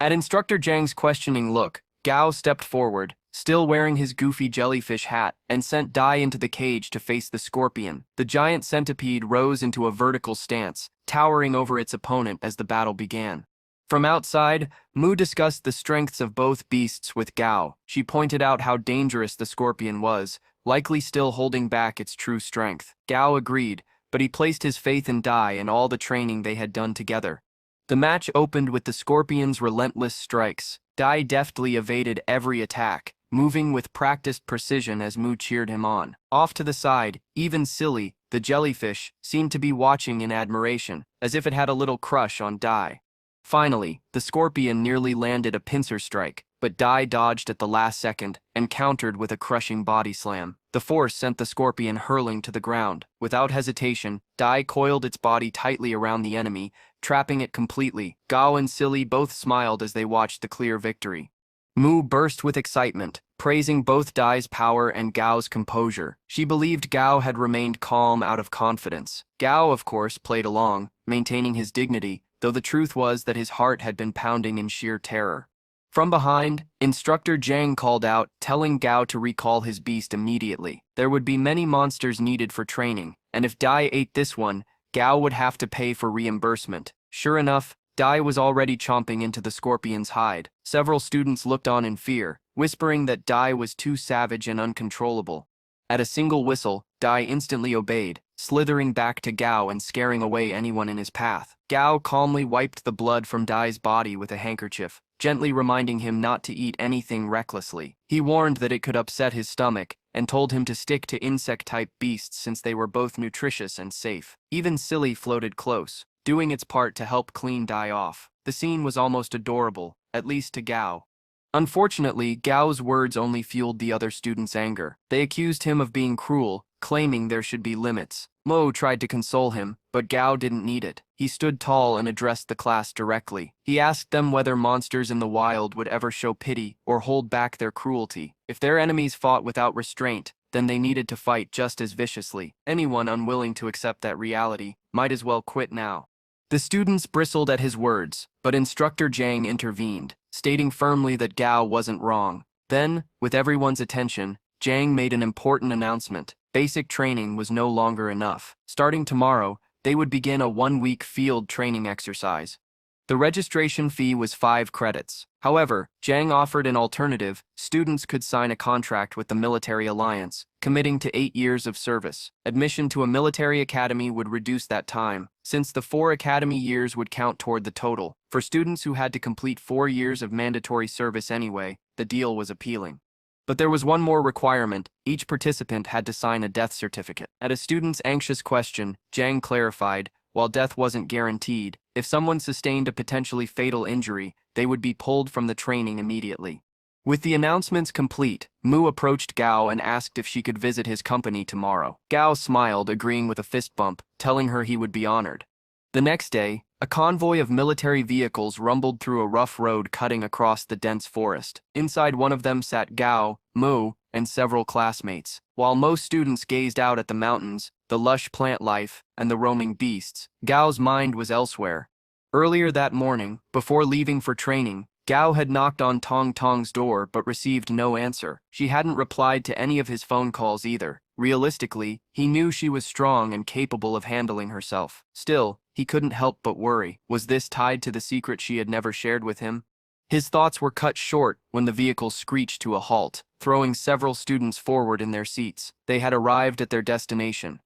At Instructor Zhang's questioning look, Gao stepped forward, still wearing his goofy jellyfish hat, and sent Dai into the cage to face the scorpion. The giant centipede rose into a vertical stance, towering over its opponent as the battle began. From outside, Mu discussed the strengths of both beasts with Gao. She pointed out how dangerous the scorpion was, likely still holding back its true strength. Gao agreed, but he placed his faith in Dai and all the training they had done together. The match opened with the scorpion's relentless strikes. Dai deftly evaded every attack, moving with practiced precision as Mu cheered him on. Off to the side, even Silly, the jellyfish, seemed to be watching in admiration, as if it had a little crush on Dai. Finally, the scorpion nearly landed a pincer strike, but Dai dodged at the last second and countered with a crushing body slam. The force sent the scorpion hurling to the ground. Without hesitation, Dai coiled its body tightly around the enemy, trapping it completely. Gao and Silly both smiled as they watched the clear victory. Mu burst with excitement, praising both Dai's power and Gao's composure. She believed Gao had remained calm out of confidence. Gao, of course, played along, maintaining his dignity, though the truth was that his heart had been pounding in sheer terror. From behind, Instructor Zhang called out, telling Gao to recall his beast immediately. There would be many monsters needed for training, and if Dai ate this one, Gao would have to pay for reimbursement. Sure enough, Dai was already chomping into the scorpion's hide. Several students looked on in fear, whispering that Dai was too savage and uncontrollable. At a single whistle, Dai instantly obeyed, slithering back to Gao and scaring away anyone in his path. Gao calmly wiped the blood from Dai's body with a handkerchief, gently reminding him not to eat anything recklessly. He warned that it could upset his stomach, and told him to stick to insect-type beasts since they were both nutritious and safe. Even Silly floated close, doing its part to help clean Dai off. The scene was almost adorable, at least to Gao. Unfortunately, Gao's words only fueled the other students' anger. They accused him of being cruel, claiming there should be limits. Mo tried to console him, but Gao didn't need it. He stood tall and addressed the class directly. He asked them whether monsters in the wild would ever show pity or hold back their cruelty. If their enemies fought without restraint, then they needed to fight just as viciously. Anyone unwilling to accept that reality might as well quit now. The students bristled at his words, but Instructor Zhang intervened, stating firmly that Gao wasn't wrong. Then, with everyone's attention, Zhang made an important announcement. Basic training was no longer enough. Starting tomorrow, they would begin a 1-week field training exercise. The registration fee was 5 credits. However, Jiang offered an alternative. Students could sign a contract with the military alliance, committing to 8 years of service. Admission to a military academy would reduce that time, since the 4 academy years would count toward the total. For students who had to complete 4 years of mandatory service anyway, the deal was appealing. But there was one more requirement. Each participant had to sign a death certificate. At a student's anxious question, Jiang clarified, while death wasn't guaranteed, if someone sustained a potentially fatal injury, they would be pulled from the training immediately. With the announcements complete, Mu approached Gao and asked if she could visit his company tomorrow. Gao smiled, agreeing with a fist bump, telling her he would be honored. The next day, a convoy of military vehicles rumbled through a rough road cutting across the dense forest. Inside one of them sat Gao, Mu, and several classmates. While most students gazed out at the mountains, the lush plant life, and the roaming beasts, Gao's mind was elsewhere. Earlier that morning, before leaving for training, Gao had knocked on Tong Tong's door but received no answer. She hadn't replied to any of his phone calls either. Realistically, he knew she was strong and capable of handling herself. Still, he couldn't help but worry. Was this tied to the secret she had never shared with him? His thoughts were cut short when the vehicle screeched to a halt, throwing several students forward in their seats. They had arrived at their destination.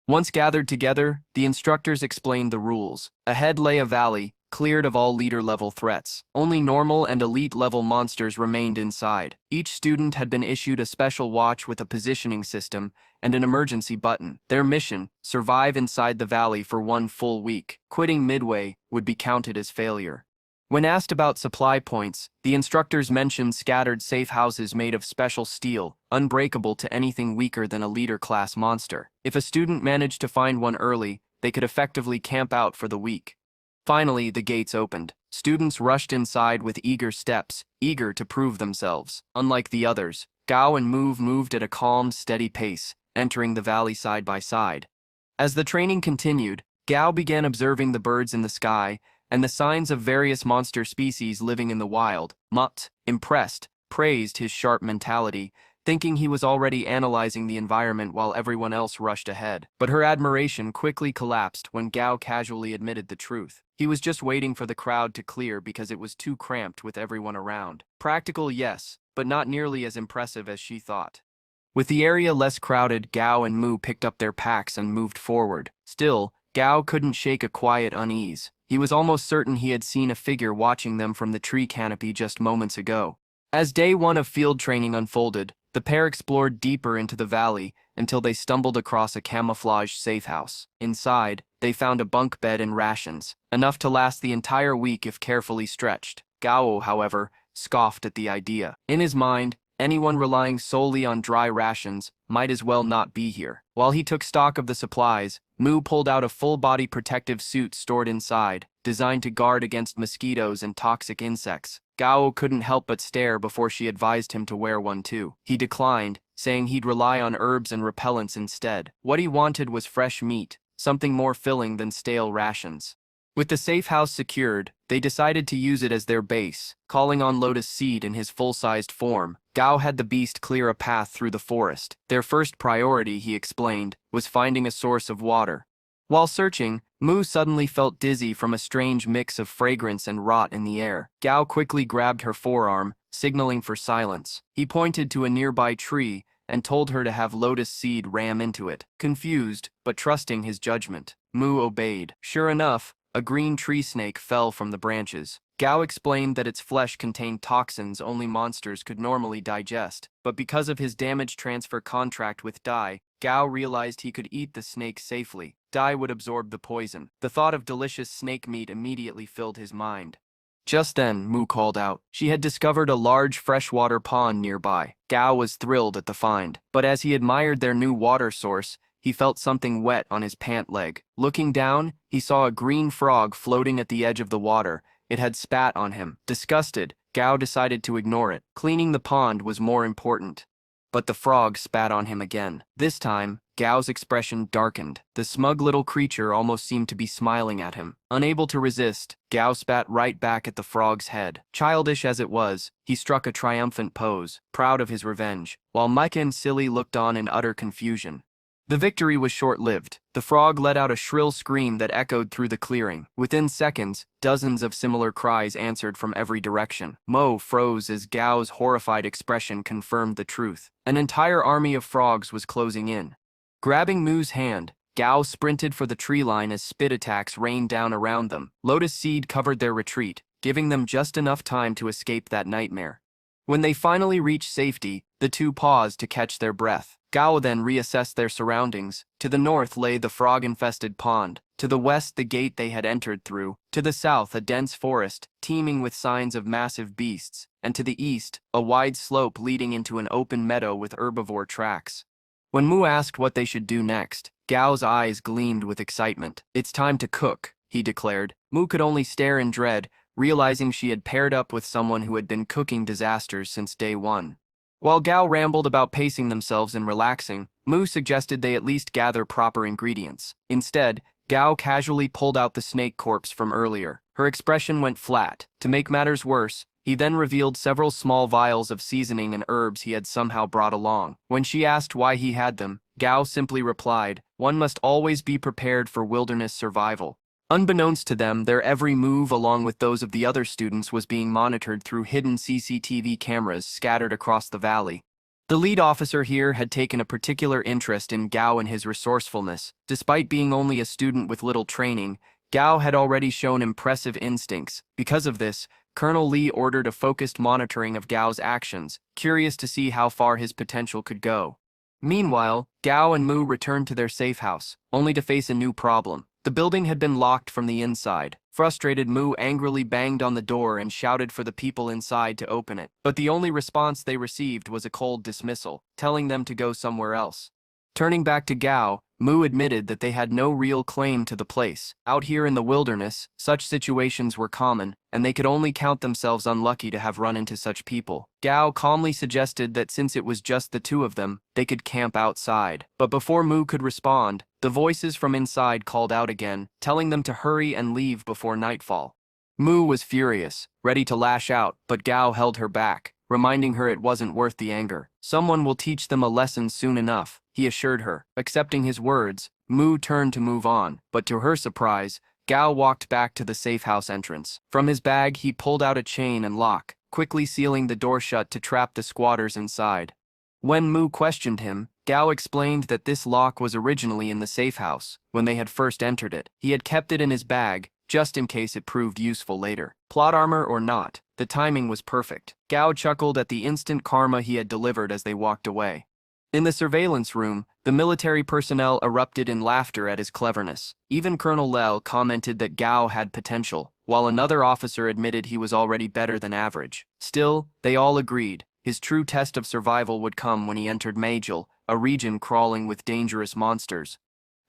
Once gathered together, the instructors explained the rules. Ahead lay a valley, cleared of all leader-level threats. Only normal and elite-level monsters remained inside. Each student had been issued a special watch with a positioning system and an emergency button. Their mission: survive inside the valley for 1 full week. Quitting midway would be counted as failure. When asked about supply points, the instructors mentioned scattered safe houses made of special steel, unbreakable to anything weaker than a leader-class monster. If a student managed to find one early, they could effectively camp out for the week. Finally, the gates opened. Students rushed inside with eager steps, eager to prove themselves. Unlike the others, Gao and Mu moved at a calm, steady pace, entering the valley side by side. As the training continued, Gao began observing the birds in the sky and the signs of various monster species living in the wild. Mutt, impressed, praised his sharp mentality, thinking he was already analyzing the environment while everyone else rushed ahead. But her admiration quickly collapsed when Gao casually admitted the truth. He was just waiting for the crowd to clear because it was too cramped with everyone around. Practical, yes, but not nearly as impressive as she thought. With the area less crowded, Gao and Mu picked up their packs and moved forward. Still, Gao couldn't shake a quiet unease. He was almost certain he had seen a figure watching them from the tree canopy just moments ago. As day 1 of field training unfolded, the pair explored deeper into the valley until they stumbled across a camouflaged safe house. Inside, they found a bunk bed and rations, enough to last the entire week if carefully stretched. Gao, however, scoffed at the idea. In his mind, anyone relying solely on dry rations might as well not be here. While he took stock of the supplies, Mu pulled out a full-body protective suit stored inside, designed to guard against mosquitoes and toxic insects. Gao couldn't help but stare before she advised him to wear one too. He declined, saying he'd rely on herbs and repellents instead. What he wanted was fresh meat, something more filling than stale rations. With the safe house secured, they decided to use it as their base. Calling on Lotus Seed in his full-sized form, Gao had the beast clear a path through the forest. Their first priority, he explained, was finding a source of water. While searching, Mu suddenly felt dizzy from a strange mix of fragrance and rot in the air. Gao quickly grabbed her forearm, signaling for silence. He pointed to a nearby tree and told her to have Lotus Seed ram into it. Confused, but trusting his judgment, Mu obeyed. Sure enough, a green tree snake fell from the branches. Gao explained that its flesh contained toxins only monsters could normally digest, but because of his damage transfer contract with Dai, Gao realized he could eat the snake safely. Dai would absorb the poison. The thought of delicious snake meat immediately filled his mind. Just then, Mu called out. She had discovered a large freshwater pond nearby. Gao was thrilled at the find, but as he admired their new water source, he felt something wet on his pant leg. Looking down, he saw a green frog floating at the edge of the water. It had spat on him. Disgusted, Gao decided to ignore it. Cleaning the pond was more important. But the frog spat on him again. This time, Gao's expression darkened. The smug little creature almost seemed to be smiling at him. Unable to resist, Gao spat right back at the frog's head. Childish as it was, he struck a triumphant pose, proud of his revenge, while Micah and Silly looked on in utter confusion. The victory was short-lived. The frog let out a shrill scream that echoed through the clearing. Within seconds, dozens of similar cries answered from every direction. Mo froze as Gao's horrified expression confirmed the truth. An entire army of frogs was closing in. Grabbing Mu's hand, Gao sprinted for the tree line as spit attacks rained down around them. Lotus Seed covered their retreat, giving them just enough time to escape that nightmare. When they finally reached safety, the two paused to catch their breath. Gao then reassessed their surroundings. To the north lay the frog-infested pond. To the west the gate they had entered through. To the south a dense forest, teeming with signs of massive beasts. And to the east, a wide slope leading into an open meadow with herbivore tracks. When Mu asked what they should do next, Gao's eyes gleamed with excitement. "It's time to cook," he declared. Mu could only stare in dread, realizing she had paired up with someone who had been cooking disasters since day one. While Gao rambled about pacing themselves and relaxing, Mu suggested they at least gather proper ingredients. Instead, Gao casually pulled out the snake corpse from earlier. Her expression went flat. To make matters worse, he then revealed several small vials of seasoning and herbs he had somehow brought along. When she asked why he had them, Gao simply replied, "One must always be prepared for wilderness survival." Unbeknownst to them, their every move along with those of the other students was being monitored through hidden CCTV cameras scattered across the valley. The lead officer here had taken a particular interest in Gao and his resourcefulness. Despite being only a student with little training, Gao had already shown impressive instincts. Because of this, Colonel Lee ordered a focused monitoring of Gao's actions, curious to see how far his potential could go. Meanwhile, Gao and Mu returned to their safe house, only to face a new problem. The building had been locked from the inside. Frustrated, Mu angrily banged on the door and shouted for the people inside to open it. But the only response they received was a cold dismissal, telling them to go somewhere else. Turning back to Gao, Mu admitted that they had no real claim to the place. Out here in the wilderness, such situations were common, and they could only count themselves unlucky to have run into such people. Gao calmly suggested that since it was just the two of them, they could camp outside. But before Mu could respond, the voices from inside called out again, telling them to hurry and leave before nightfall. Mu was furious, ready to lash out, but Gao held her back, reminding her it wasn't worth the anger. "Someone will teach them a lesson soon enough," he assured her. Accepting his words, Mu turned to move on, but to her surprise, Gao walked back to the safe house entrance. From his bag, he pulled out a chain and lock, quickly sealing the door shut to trap the squatters inside. When Mu questioned him, Gao explained that this lock was originally in the safe house. When they had first entered it, he had kept it in his bag, just in case it proved useful later. Plot armor or not, the timing was perfect. Gao chuckled at the instant karma he had delivered as they walked away. In the surveillance room, the military personnel erupted in laughter at his cleverness. Even Colonel Lel commented that Gao had potential, while another officer admitted he was already better than average. Still, they all agreed. His true test of survival would come when he entered Majel, a region crawling with dangerous monsters.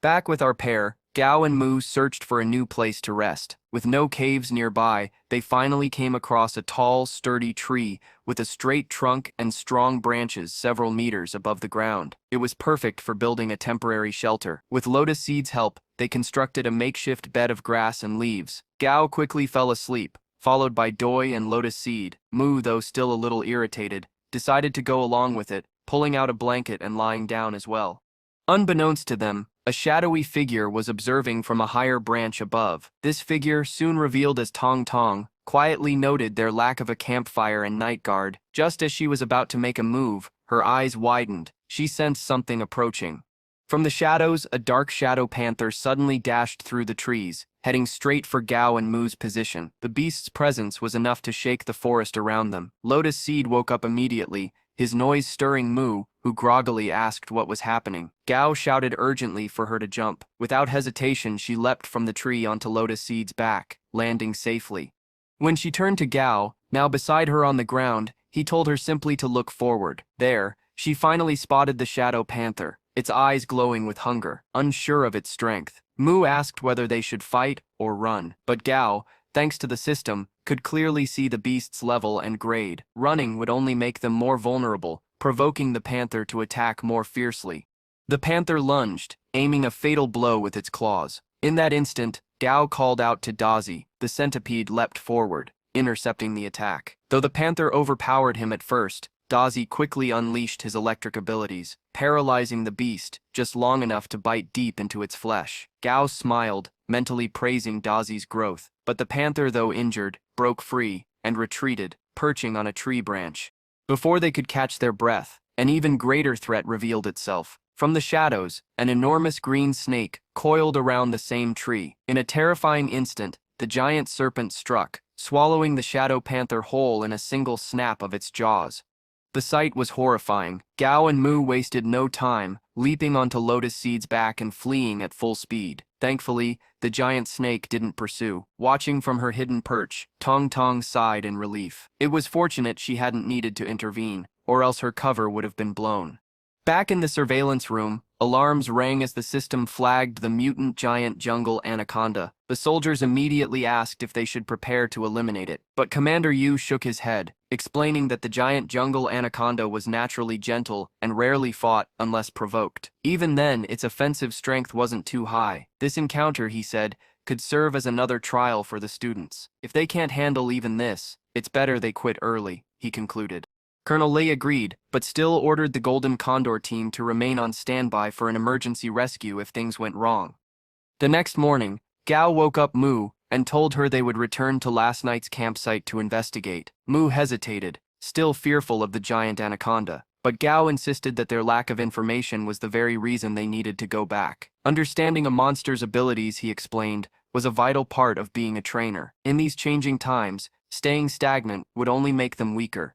Back with our pair, Gao and Mu searched for a new place to rest. With no caves nearby, they finally came across a tall, sturdy tree with a straight trunk and strong branches several meters above the ground. It was perfect for building a temporary shelter. With Lotus Seed's help, they constructed a makeshift bed of grass and leaves. Gao quickly fell asleep, followed by Doi and Lotus Seed. Mu, though still a little irritated, decided to go along with it, pulling out a blanket and lying down as well. Unbeknownst to them, a shadowy figure was observing from a higher branch above. This figure, soon revealed as Tong Tong, quietly noted their lack of a campfire and night guard. Just as she was about to make a move, her eyes widened. She sensed something approaching. From the shadows, a dark shadow panther suddenly dashed through the trees, heading straight for Gao and Mu's position. The beast's presence was enough to shake the forest around them. Lotus Seed woke up immediately, his noise stirring Mu, who groggily asked what was happening. Gao shouted urgently for her to jump. Without hesitation, she leapt from the tree onto Lotus Seed's back, landing safely. When she turned to Gao, now beside her on the ground, he told her simply to look forward. There, she finally spotted the shadow panther, its eyes glowing with hunger, unsure of its strength. Mu asked whether they should fight or run, but Gao, thanks to the system, could clearly see the beast's level and grade. Running would only make them more vulnerable, provoking the panther to attack more fiercely. The panther lunged, aiming a fatal blow with its claws. In that instant, Gao called out to Dazi. The centipede leapt forward, intercepting the attack. Though the panther overpowered him at first, Dazi quickly unleashed his electric abilities, paralyzing the beast just long enough to bite deep into its flesh. Gao smiled, mentally praising Dazi's growth, but the panther, though injured, broke free and retreated, perching on a tree branch. Before they could catch their breath, an even greater threat revealed itself. From the shadows, an enormous green snake coiled around the same tree. In a terrifying instant, the giant serpent struck, swallowing the shadow panther whole in a single snap of its jaws. The sight was horrifying. Gao and Mu wasted no time, leaping onto Lotus Seed's back and fleeing at full speed. Thankfully, the giant snake didn't pursue. Watching from her hidden perch, Tong Tong sighed in relief. It was fortunate she hadn't needed to intervene, or else her cover would have been blown. Back in the surveillance room, alarms rang as the system flagged the mutant giant jungle anaconda. The soldiers immediately asked if they should prepare to eliminate it, but Commander Yu shook his head, explaining that the giant jungle anaconda was naturally gentle and rarely fought unless provoked. Even then, its offensive strength wasn't too high. This encounter, he said, could serve as another trial for the students. If they can't handle even this, it's better they quit early, he concluded. Colonel Lei agreed, but still ordered the Golden Condor team to remain on standby for an emergency rescue if things went wrong. The next morning, Gao woke up Mu and told her they would return to last night's campsite to investigate. Mu hesitated, still fearful of the giant anaconda, but Gao insisted that their lack of information was the very reason they needed to go back. Understanding a monster's abilities, he explained, was a vital part of being a trainer. In these changing times, staying stagnant would only make them weaker.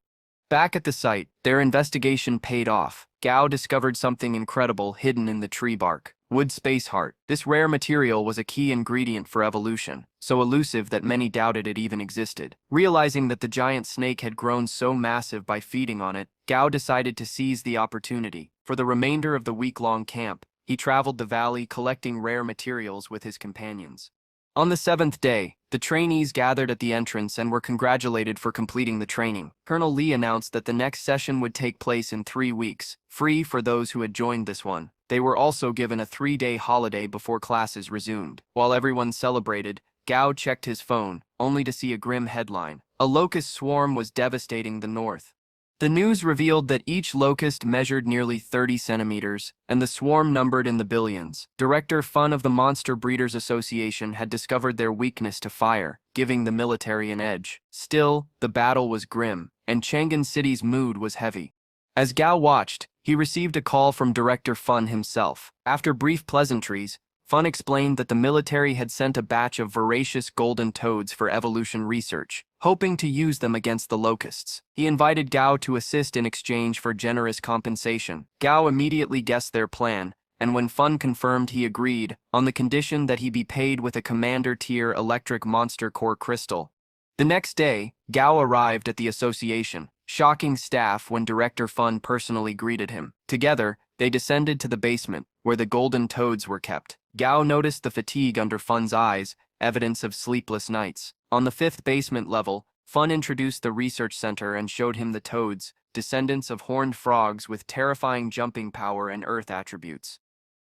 Back at the site, their investigation paid off. Gao discovered something incredible hidden in the tree bark. Wood space heart. This rare material was a key ingredient for evolution, so elusive that many doubted it even existed. Realizing that the giant snake had grown so massive by feeding on it, Gao decided to seize the opportunity. For the remainder of the week-long camp, he traveled the valley collecting rare materials with his companions. On the 7th day, the trainees gathered at the entrance and were congratulated for completing the training. Colonel Lee announced that the next session would take place in 3 weeks, free for those who had joined this one. They were also given a 3-day holiday before classes resumed. While everyone celebrated, Gao checked his phone, only to see a grim headline. A locust swarm was devastating the north. The news revealed that each locust measured nearly 30 centimeters, and the swarm numbered in the billions. Director Fun of the Monster Breeders Association had discovered their weakness to fire, giving the military an edge. Still, the battle was grim, and Chang'an City's mood was heavy. As Gao watched, he received a call from Director Fun himself. After brief pleasantries, Fun explained that the military had sent a batch of voracious golden toads for evolution research, hoping to use them against the locusts. He invited Gao to assist in exchange for generous compensation. Gao immediately guessed their plan, and when Fun confirmed, he agreed, on the condition that he be paid with a commander-tier electric monster core crystal. The next day, Gao arrived at the association, shocking staff when Director Fun personally greeted him. Together, they descended to the basement, where the golden toads were kept. Gao noticed the fatigue under Fun's eyes, evidence of sleepless nights. On the 5th basement level, Fun introduced the research center and showed him the toads, descendants of horned frogs with terrifying jumping power and earth attributes.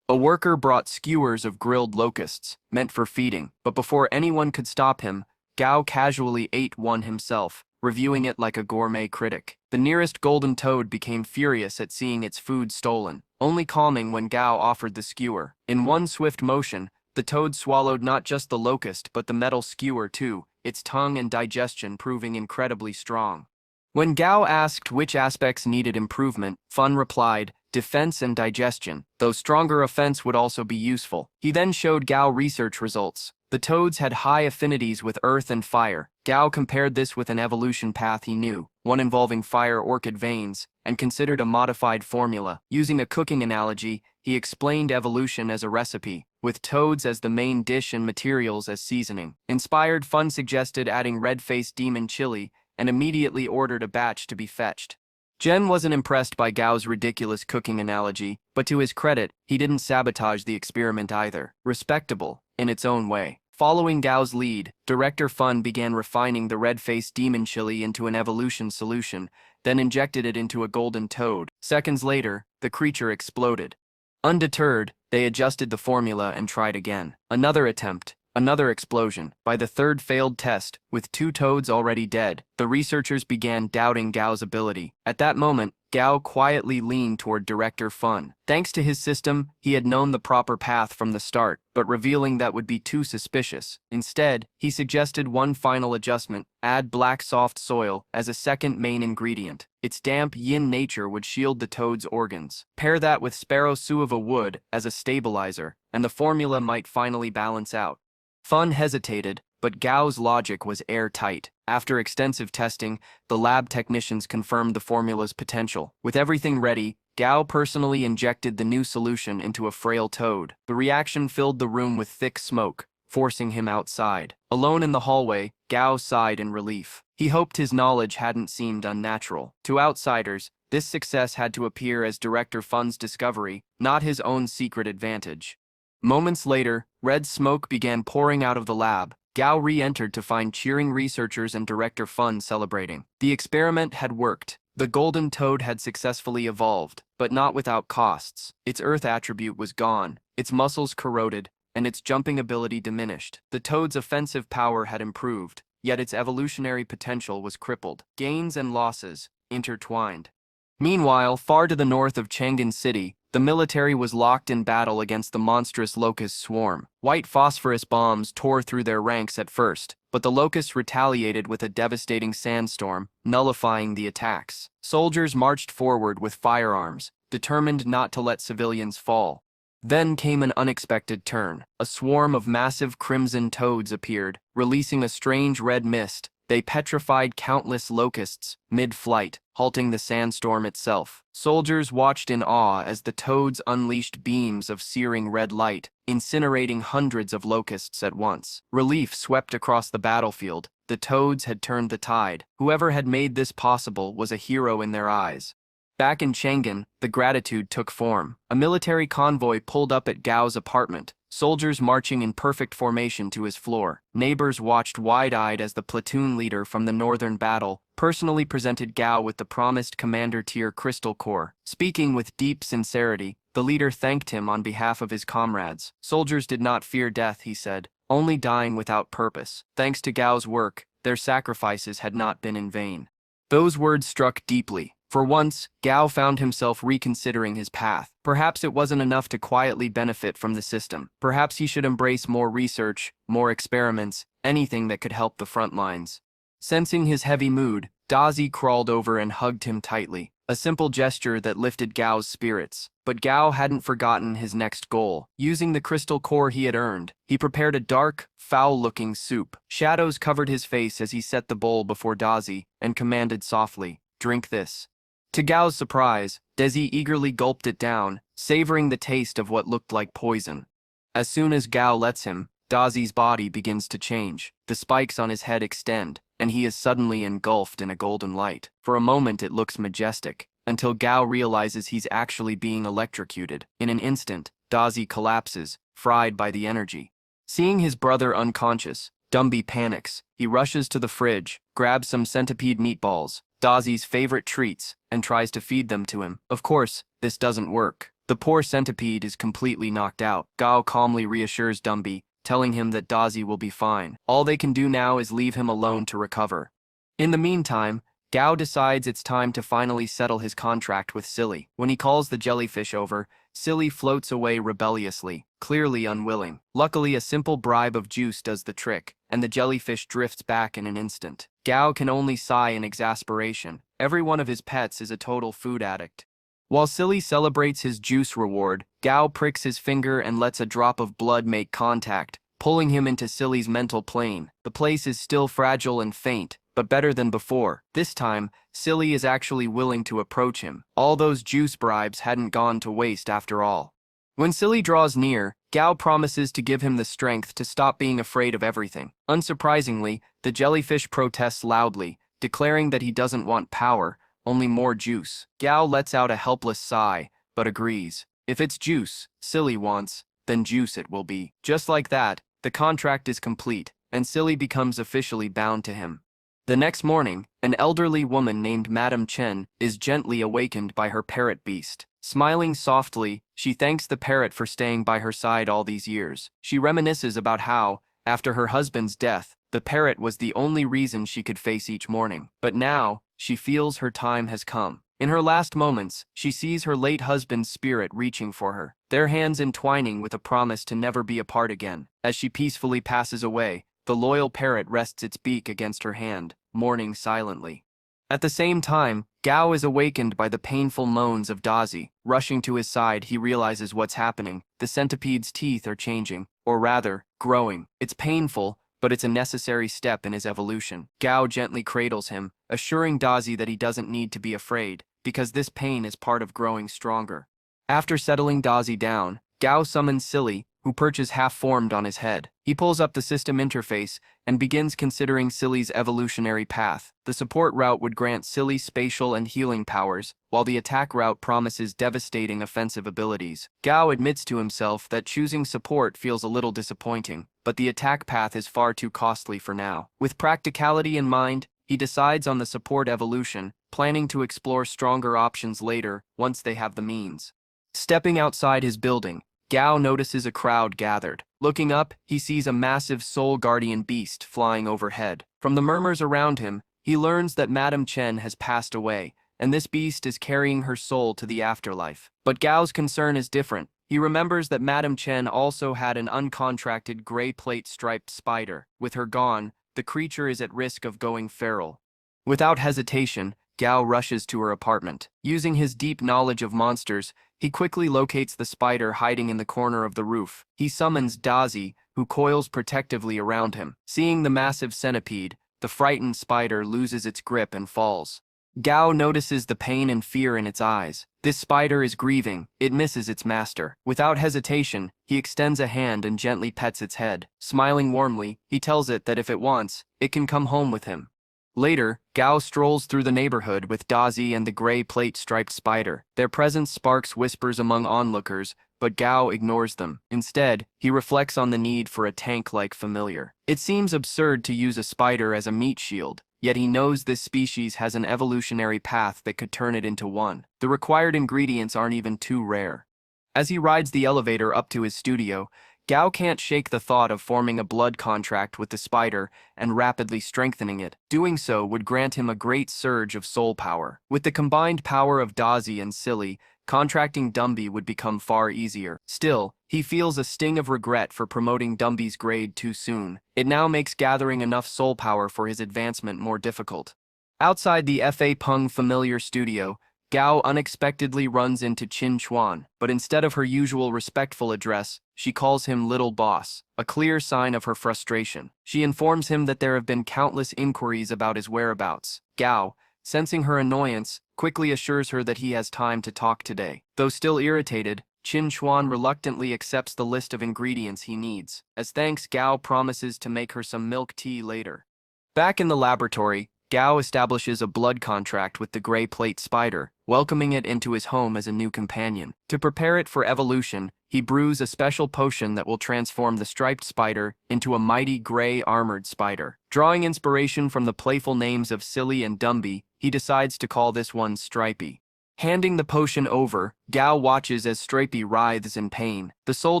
A worker brought skewers of grilled locusts, meant for feeding, but before anyone could stop him, Gao casually ate one himself, reviewing it like a gourmet critic. The nearest golden toad became furious at seeing its food stolen, only calming when Gao offered the skewer. In one swift motion, the toad swallowed not just the locust but the metal skewer too, its tongue and digestion proving incredibly strong. When Gao asked which aspects needed improvement, Fun replied, defense and digestion, though stronger offense would also be useful. He then showed Gao research results. The toads had high affinities with earth and fire. Gao compared this with an evolution path he knew, one involving fire orchid veins, and considered a modified formula. Using a cooking analogy, he explained evolution as a recipe, with toads as the main dish and materials as seasoning. Inspired, Fun suggested adding red-faced demon chili, and immediately ordered a batch to be fetched. Jen wasn't impressed by Gao's ridiculous cooking analogy, but to his credit, he didn't sabotage the experiment either. Respectable, in its own way. Following Gao's lead, Director Fun began refining the red-faced demon chili into an evolution solution, then injected it into a golden toad. Seconds later, the creature exploded. Undeterred, they adjusted the formula and tried again. Another attempt, Another explosion. By the third failed test, with 2 toads already dead, the researchers began doubting Gao's ability. At that moment, Gao quietly leaned toward Director Fun. Thanks to his system, he had known the proper path from the start, but revealing that would be too suspicious. Instead, he suggested one final adjustment: add black soft soil as a second main ingredient. Its damp yin nature would shield the toad's organs. Pair that with sparrow suava wood as a stabilizer, and the formula might finally balance out. Fun hesitated, but Gao's logic was airtight. After extensive testing, the lab technicians confirmed the formula's potential. With everything ready, Gao personally injected the new solution into a frail toad. The reaction filled the room with thick smoke, forcing him outside. Alone in the hallway, Gao sighed in relief. He hoped his knowledge hadn't seemed unnatural. To outsiders, this success had to appear as Director Fun's discovery, not his own secret advantage. Moments later, red smoke began pouring out of the lab. Gao re-entered to find cheering researchers and Director Fun celebrating. The experiment had worked. The golden toad had successfully evolved, but not without costs. Its earth attribute was gone, its muscles corroded, and its jumping ability diminished. The toad's offensive power had improved, yet its evolutionary potential was crippled. Gains and losses intertwined. Meanwhile, far to the north of Chang'an City, the military was locked in battle against the monstrous locust swarm. White phosphorus bombs tore through their ranks at first, but the locusts retaliated with a devastating sandstorm, nullifying the attacks. Soldiers marched forward with firearms, determined not to let civilians fall. Then came an unexpected turn. A swarm of massive crimson toads appeared, releasing a strange red mist. They petrified countless locusts mid-flight, halting the sandstorm itself. Soldiers watched in awe as the toads unleashed beams of searing red light, incinerating hundreds of locusts at once. Relief swept across the battlefield. The toads had turned the tide. Whoever had made this possible was a hero in their eyes. Back in Chang'an, the gratitude took form. A military convoy pulled up at Gao's apartment, soldiers marching in perfect formation to his floor. Neighbors watched wide-eyed as the platoon leader from the northern battle personally presented Gao with the promised commander-tier crystal core. Speaking with deep sincerity, the leader thanked him on behalf of his comrades. Soldiers did not fear death, he said, only dying without purpose. Thanks to Gao's work, their sacrifices had not been in vain. Those words struck deeply. For once, Gao found himself reconsidering his path. Perhaps it wasn't enough to quietly benefit from the system. Perhaps he should embrace more research, more experiments, anything that could help the front lines. Sensing his heavy mood, Dazi crawled over and hugged him tightly, a simple gesture that lifted Gao's spirits. But Gao hadn't forgotten his next goal. Using the crystal core he had earned, he prepared a dark, foul-looking soup. Shadows covered his face as he set the bowl before Dazi and commanded softly, "Drink this." To Gao's surprise, Desi eagerly gulped it down, savoring the taste of what looked like poison. As soon as Gao lets him, Dazi's body begins to change. The spikes on his head extend, and he is suddenly engulfed in a golden light. For a moment it looks majestic, until Gao realizes he's actually being electrocuted. In an instant, Dazi collapses, fried by the energy. Seeing his brother unconscious, Dumby panics. He rushes to the fridge, grabs some centipede meatballs, Dazi's favorite treats, and tries to feed them to him. Of course, this doesn't work. The poor centipede is completely knocked out. Gao calmly reassures Dumby, telling him that Dazi will be fine. All they can do now is leave him alone to recover. In the meantime, Gao decides it's time to finally settle his contract with Silly. When he calls the jellyfish over, Silly floats away rebelliously, clearly unwilling. Luckily, a simple bribe of juice does the trick, and the jellyfish drifts back in an instant. Gao can only sigh in exasperation. Every one of his pets is a total food addict. While Silly celebrates his juice reward, Gao pricks his finger and lets a drop of blood make contact, pulling him into Silly's mental plane. The place is still fragile and faint, but better than before. This time, Silly is actually willing to approach him. All those juice bribes hadn't gone to waste after all. When Silly draws near, Gao promises to give him the strength to stop being afraid of everything. Unsurprisingly, the jellyfish protests loudly, declaring that he doesn't want power, only more juice. Gao lets out a helpless sigh, but agrees. If it's juice Silly wants, then juice it will be. Just like that, the contract is complete, and Silly becomes officially bound to him. The next morning, an elderly woman named Madame Chen is gently awakened by her parrot beast. Smiling softly, she thanks the parrot for staying by her side all these years. She reminisces about how, After her husband's death, the parrot was the only reason she could face each morning. But now, she feels her time has come. In her last moments, she sees her late husband's spirit reaching for her, their hands entwining with a promise to never be apart again. As she peacefully passes away, the loyal parrot rests its beak against her hand, mourning silently. At the same time, Gao is awakened by the painful moans of Dazi. Rushing to his side, he realizes what's happening. The centipede's teeth are changing, or rather, growing. It's painful, but it's a necessary step in his evolution. Gao gently cradles him, assuring Dazi that he doesn't need to be afraid, because this pain is part of growing stronger. After settling Dazi down, Gao summons Silly, who perches half-formed on his head. He pulls up the system interface and begins considering Silly's evolutionary path. The support route would grant Silly spatial and healing powers, while the attack route promises devastating offensive abilities. Gao admits to himself that choosing support feels a little disappointing, but the attack path is far too costly for now. With practicality in mind, he decides on the support evolution, planning to explore stronger options later once they have the means. Stepping outside his building, Gao notices a crowd gathered. Looking up, he sees a massive soul guardian beast flying overhead. From the murmurs around him, he learns that Madame Chen has passed away, and this beast is carrying her soul to the afterlife. But Gao's concern is different. He remembers that Madame Chen also had an uncontracted gray plate striped spider. With her gone, the creature is at risk of going feral. Without hesitation, Gao rushes to her apartment. Using his deep knowledge of monsters, he quickly locates the spider hiding in the corner of the roof. He summons Dazi, who coils protectively around him. Seeing the massive centipede, the frightened spider loses its grip and falls. Gao notices the pain and fear in its eyes. This spider is grieving. It misses its master. Without hesitation, he extends a hand and gently pets its head. Smiling warmly, he tells it that if it wants, it can come home with him. Later, Gao strolls through the neighborhood with Dazi and the gray plate-striped spider. Their presence sparks whispers among onlookers, but Gao ignores them. Instead, he reflects on the need for a tank-like familiar. It seems absurd to use a spider as a meat shield, yet he knows this species has an evolutionary path that could turn it into one. The required ingredients aren't even too rare. As he rides the elevator up to his studio, Gao can't shake the thought of forming a blood contract with the spider and rapidly strengthening it. Doing so would grant him a great surge of soul power. With the combined power of Dazi and Silly, contracting Dumby would become far easier. Still, he feels a sting of regret for promoting Dumby's grade too soon. It now makes gathering enough soul power for his advancement more difficult. Outside the Fa Peng familiar studio, Gao unexpectedly runs into Qin Chuan, but instead of her usual respectful address, she calls him Little Boss, a clear sign of her frustration. She informs him that there have been countless inquiries about his whereabouts. Gao, sensing her annoyance, quickly assures her that he has time to talk today. Though still irritated, Qin Chuan reluctantly accepts the list of ingredients he needs. As thanks, Gao promises to make her some milk tea later. Back in the laboratory, Gao establishes a blood contract with the gray plate spider, welcoming it into his home as a new companion. To prepare it for evolution, he brews a special potion that will transform the striped spider into a mighty gray armored spider. Drawing inspiration from the playful names of Silly and Dumby, he decides to call this one Stripey. Handing the potion over, Gao watches as Stripey writhes in pain. The soul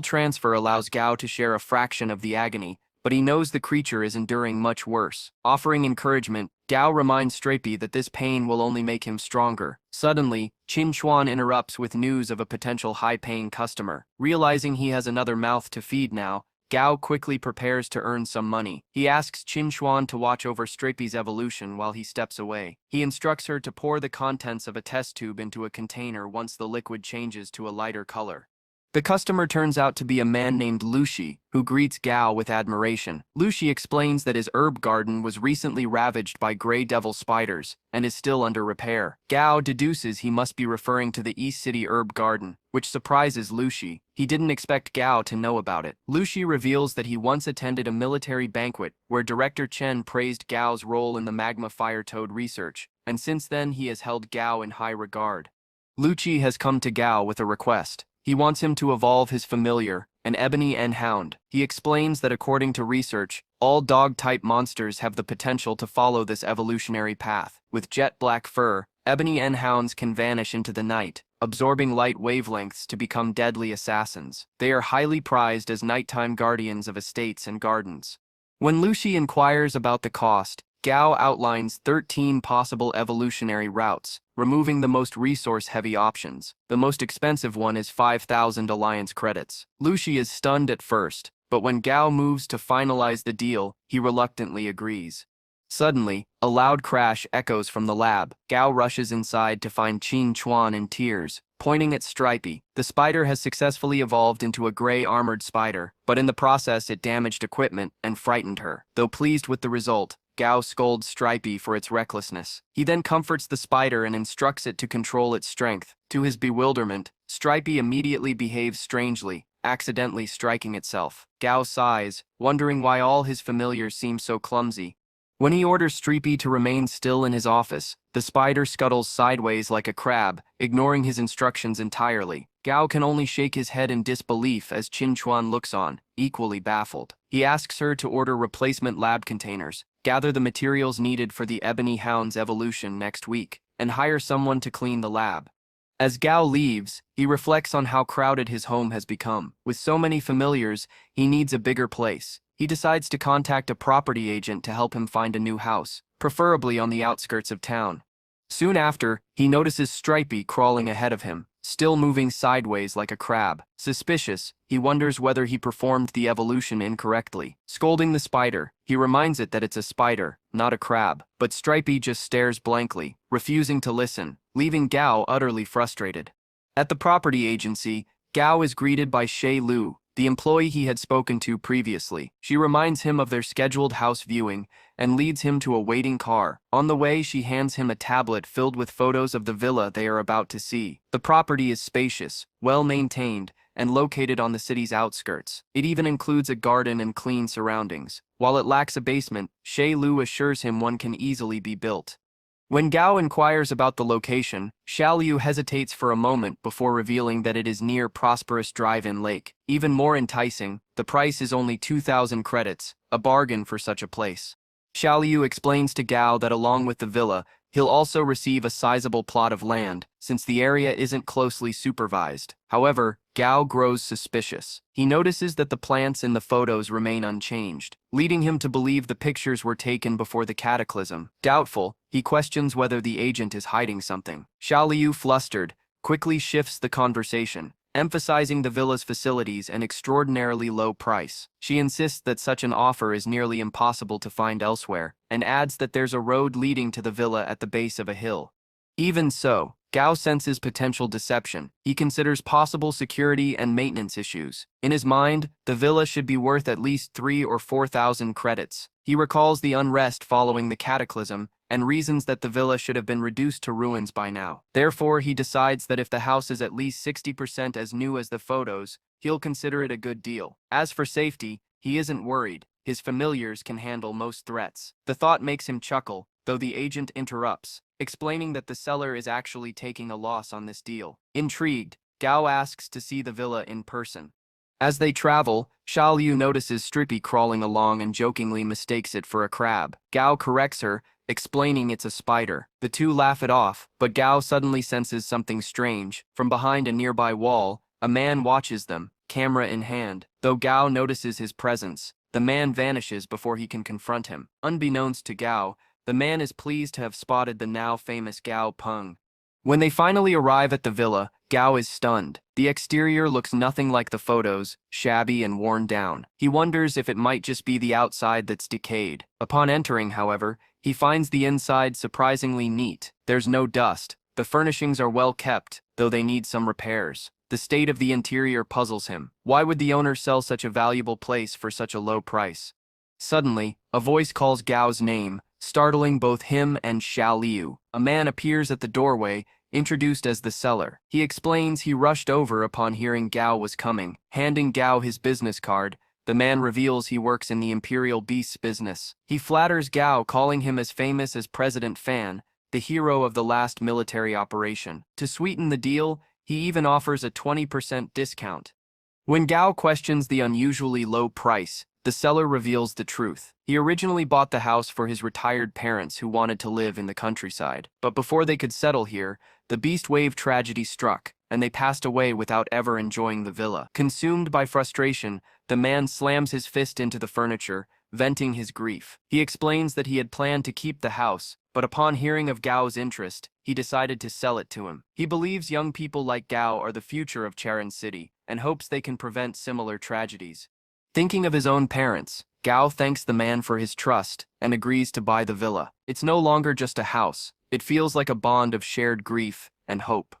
transfer allows Gao to share a fraction of the agony, but he knows the creature is enduring much worse. Offering encouragement, Gao reminds Stripey that this pain will only make him stronger. Suddenly, Qin Chuan interrupts with news of a potential high-paying customer. Realizing he has another mouth to feed now, Gao quickly prepares to earn some money. He asks Qin Chuan to watch over Stripey's evolution while he steps away. He instructs her to pour the contents of a test tube into a container once the liquid changes to a lighter color. The customer turns out to be a man named Lushi, who greets Gao with admiration. Lushi explains that his herb garden was recently ravaged by gray devil spiders and is still under repair. Gao deduces he must be referring to the East City herb garden, which surprises Lushi. He didn't expect Gao to know about it. Lushi reveals that he once attended a military banquet where Director Chen praised Gao's role in the magma fire toad research, and since then he has held Gao in high regard. Lushi has come to Gao with a request. He wants him to evolve his familiar, an ebony N-hound. He explains that according to research, all dog-type monsters have the potential to follow this evolutionary path. With jet black fur, ebony N-hounds can vanish into the night, absorbing light wavelengths to become deadly assassins. They are highly prized as nighttime guardians of estates and gardens. When Lucy inquires about the cost, Gao outlines 13 possible evolutionary routes, removing the most resource-heavy options. The most expensive one is 5,000 alliance credits. Lucy is stunned at first, but when Gao moves to finalize the deal, he reluctantly agrees. Suddenly, a loud crash echoes from the lab. Gao rushes inside to find Qin Chuan in tears, pointing at Stripey. The spider has successfully evolved into a gray armored spider, but in the process it damaged equipment and frightened her. Though pleased with the result, Gao scolds Stripey for its recklessness. He then comforts the spider and instructs it to control its strength. To his bewilderment, Stripey immediately behaves strangely, accidentally striking itself. Gao sighs, wondering why all his familiars seem so clumsy. When he orders Stripey to remain still in his office, the spider scuttles sideways like a crab, ignoring his instructions entirely. Gao can only shake his head in disbelief as Qin Chuan looks on, equally baffled. He asks her to order replacement lab containers, gather the materials needed for the ebony hound's evolution next week, and hire someone to clean the lab. As Gao leaves, he reflects on how crowded his home has become. With so many familiars, he needs a bigger place. He decides to contact a property agent to help him find a new house, preferably on the outskirts of town. Soon after, he notices Stripey crawling ahead of him, still moving sideways like a crab. Suspicious, he wonders whether he performed the evolution incorrectly. Scolding the spider, he reminds it that it's a spider, not a crab. But Stripey just stares blankly, refusing to listen, leaving Gao utterly frustrated. At the property agency, Gao is greeted by Shay Lu, the employee he had spoken to previously. She reminds him of their scheduled house viewing and leads him to a waiting car. On the way, she hands him a tablet filled with photos of the villa they are about to see. The property is spacious, well-maintained, and located on the city's outskirts. It even includes a garden and clean surroundings. While it lacks a basement, Shay Lu assures him one can easily be built. When Gao inquires about the location, Xiaoliu hesitates for a moment before revealing that it is near prosperous drive-in lake. Even more enticing, the price is only 2,000 credits, a bargain for such a place. Xiaoliu explains to Gao that along with the villa, he'll also receive a sizable plot of land, since the area isn't closely supervised. However, Gao grows suspicious. He notices that the plants in the photos remain unchanged, leading him to believe the pictures were taken before the cataclysm. Doubtful, he questions whether the agent is hiding something. Xiaoliu, flustered, quickly shifts the conversation, emphasizing the villa's facilities and extraordinarily low price. She insists that such an offer is nearly impossible to find elsewhere, and adds that there's a road leading to the villa at the base of a hill. Even so, Gao senses potential deception. He considers possible security and maintenance issues. In his mind, the villa should be worth at least 3,000 or 4,000 credits. He recalls the unrest following the cataclysm and reasons that the villa should have been reduced to ruins by now. Therefore, he decides that if the house is at least 60% as new as the photos, he'll consider it a good deal. As for safety, he isn't worried. His familiars can handle most threats. The thought makes him chuckle, though the agent interrupts, explaining that the seller is actually taking a loss on this deal. Intrigued, Gao asks to see the villa in person. As they travel, Xiaoliu notices Stripey crawling along and jokingly mistakes it for a crab. Gao corrects her, explaining it's a spider. The two laugh it off, but Gao suddenly senses something strange. From behind a nearby wall, a man watches them, camera in hand. Though Gao notices his presence, the man vanishes before he can confront him. Unbeknownst to Gao, the man is pleased to have spotted the now famous Gao Peng. When they finally arrive at the villa, Gao is stunned. The exterior looks nothing like the photos, shabby and worn down. He wonders if it might just be the outside that's decayed. Upon entering, however, he finds the inside surprisingly neat. There's no dust. The furnishings are well kept, though they need some repairs. The state of the interior puzzles him. Why would the owner sell such a valuable place for such a low price? Suddenly, a voice calls Gao's name, startling both him and Xiaoliu. A man appears at the doorway, introduced as the seller. He explains he rushed over upon hearing Gao was coming. Handing Gao his business card, the man reveals he works in the Imperial Beasts business. He flatters Gao, calling him as famous as President Fan, the hero of the last military operation. To sweeten the deal, he even offers a 20% discount. When Gao questions the unusually low price, the seller reveals the truth. He originally bought the house for his retired parents who wanted to live in the countryside. But before they could settle here, the beast wave tragedy struck, and they passed away without ever enjoying the villa. Consumed by frustration, the man slams his fist into the furniture, venting his grief. He explains that he had planned to keep the house, but upon hearing of Gao's interest, he decided to sell it to him. He believes young people like Gao are the future of Charon City, and hopes they can prevent similar tragedies. Thinking of his own parents, Gao thanks the man for his trust and agrees to buy the villa. It's no longer just a house. It feels like a bond of shared grief and hope.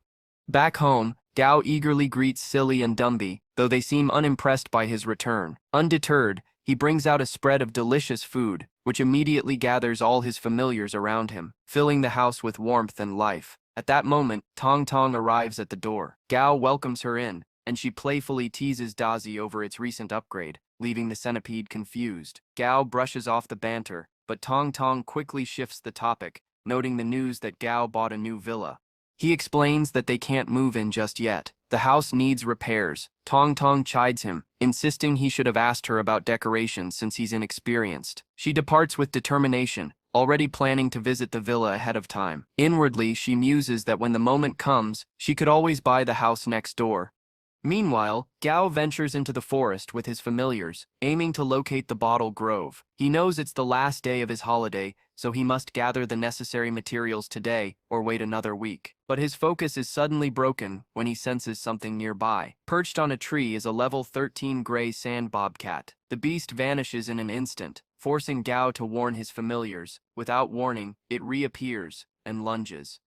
Back home, Gao eagerly greets Silly and Dumby, though they seem unimpressed by his return. Undeterred, he brings out a spread of delicious food, which immediately gathers all his familiars around him, filling the house with warmth and life. At that moment, Tong Tong arrives at the door. Gao welcomes her in, and she playfully teases Dazi over its recent upgrade, leaving the centipede confused. Gao brushes off the banter, but Tong Tong quickly shifts the topic, noting the news that Gao bought a new villa. He explains that they can't move in just yet. The house needs repairs. Tong Tong chides him, insisting he should have asked her about decorations since he's inexperienced. She departs with determination, already planning to visit the villa ahead of time. Inwardly, she muses that when the moment comes, she could always buy the house next door. Meanwhile, Gao ventures into the forest with his familiars, aiming to locate the bottle grove. He knows it's the last day of his holiday, so he must gather the necessary materials today or wait another week. But his focus is suddenly broken when he senses something nearby. Perched on a tree is a level 13 gray sand bobcat. The beast vanishes in an instant, forcing Gao to warn his familiars. Without warning, it reappears and lunges.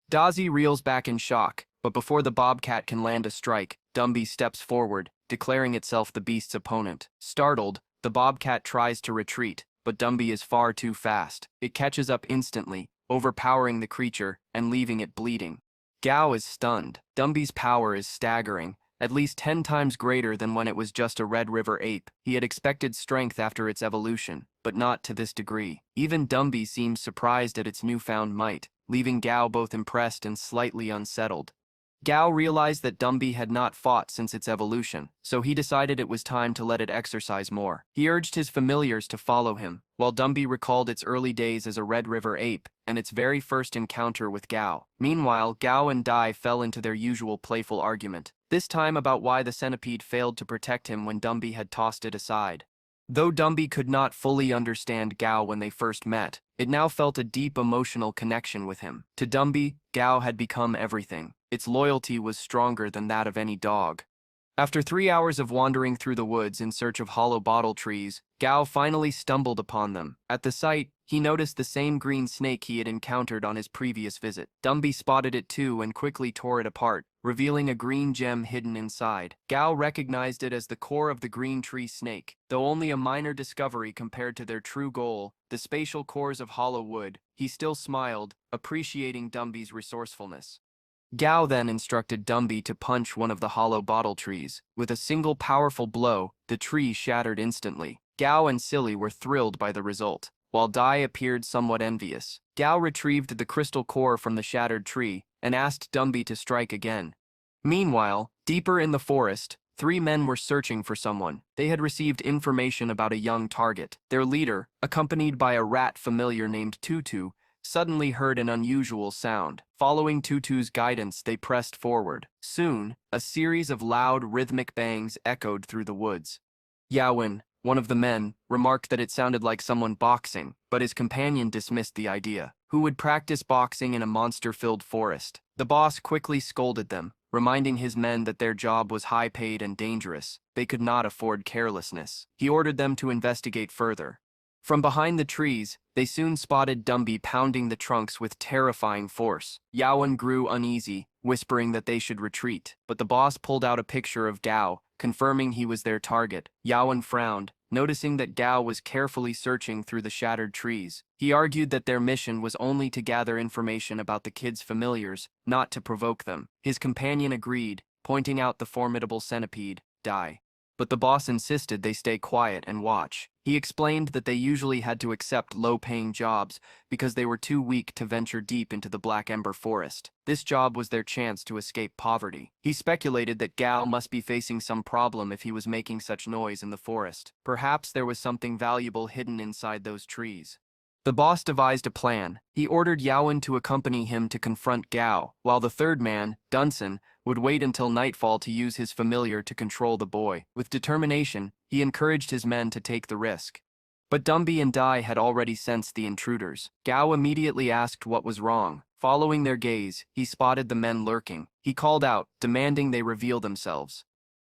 Dazi reels back in shock, but before the bobcat can land a strike, Dumby steps forward, declaring itself the beast's opponent. Startled, the bobcat tries to retreat, but Dumby is far too fast. It catches up instantly, overpowering the creature and leaving it bleeding. Gao is stunned. Dumby's power is staggering, at least 10 times greater than when it was just a Red River ape. He had expected strength after its evolution, but not to this degree. Even Dumby seems surprised at its newfound might, leaving Gao both impressed and slightly unsettled. Gao realized that Dumby had not fought since its evolution, so he decided it was time to let it exercise more. He urged his familiars to follow him, while Dumby recalled its early days as a Red River ape and its very first encounter with Gao. Meanwhile, Gao and Dai fell into their usual playful argument, this time about why the centipede failed to protect him when Dumby had tossed it aside. Though Dumby could not fully understand Gao when they first met, it now felt a deep emotional connection with him. To Dumby, Gao had become everything. Its loyalty was stronger than that of any dog. After 3 hours of wandering through the woods in search of hollow bottle trees, Gao finally stumbled upon them. At the sight, he noticed the same green snake he had encountered on his previous visit. Dumby spotted it too and quickly tore it apart, revealing a green gem hidden inside. Gao recognized it as the core of the green tree snake. Though only a minor discovery compared to their true goal, the spatial cores of hollow wood, he still smiled, appreciating Dumby's resourcefulness. Gao then instructed Dumby to punch one of the hollow bottle trees. With a single powerful blow, the tree shattered instantly. Gao and Silly were thrilled by the result, while Dai appeared somewhat envious. Gao retrieved the crystal core from the shattered tree and asked Dumby to strike again. Meanwhile, deeper in the forest, 3 men were searching for someone. They had received information about a young target. Their leader, accompanied by a rat familiar named Tutu, suddenly heard an unusual sound. Following Tutu's guidance, they pressed forward. Soon, a series of loud, rhythmic bangs echoed through the woods. Yawen, one of the men, remarked that it sounded like someone boxing, but his companion dismissed the idea. Who would practice boxing in a monster-filled forest? The boss quickly scolded them, reminding his men that their job was high-paid and dangerous. They could not afford carelessness. He ordered them to investigate further. From behind the trees, they soon spotted Dumby pounding the trunks with terrifying force. Yawen grew uneasy, whispering that they should retreat, but the boss pulled out a picture of Gao, confirming he was their target. Yawen frowned, noticing that Gao was carefully searching through the shattered trees. He argued that their mission was only to gather information about the kids' familiars, not to provoke them. His companion agreed, pointing out the formidable centipede, Dai. But the boss insisted they stay quiet and watch. He explained that they usually had to accept low-paying jobs because they were too weak to venture deep into the Black Ember Forest. This job was their chance to escape poverty. He speculated that Gao must be facing some problem if he was making such noise in the forest. Perhaps there was something valuable hidden inside those trees. The boss devised a plan. He ordered Yaowen to accompany him to confront Gao, while the third man, Dunson, would wait until nightfall to use his familiar to control the boy. With determination, he encouraged his men to take the risk. But Dumby and Dai had already sensed the intruders. Gao immediately asked what was wrong. Following their gaze, he spotted the men lurking. He called out, demanding they reveal themselves.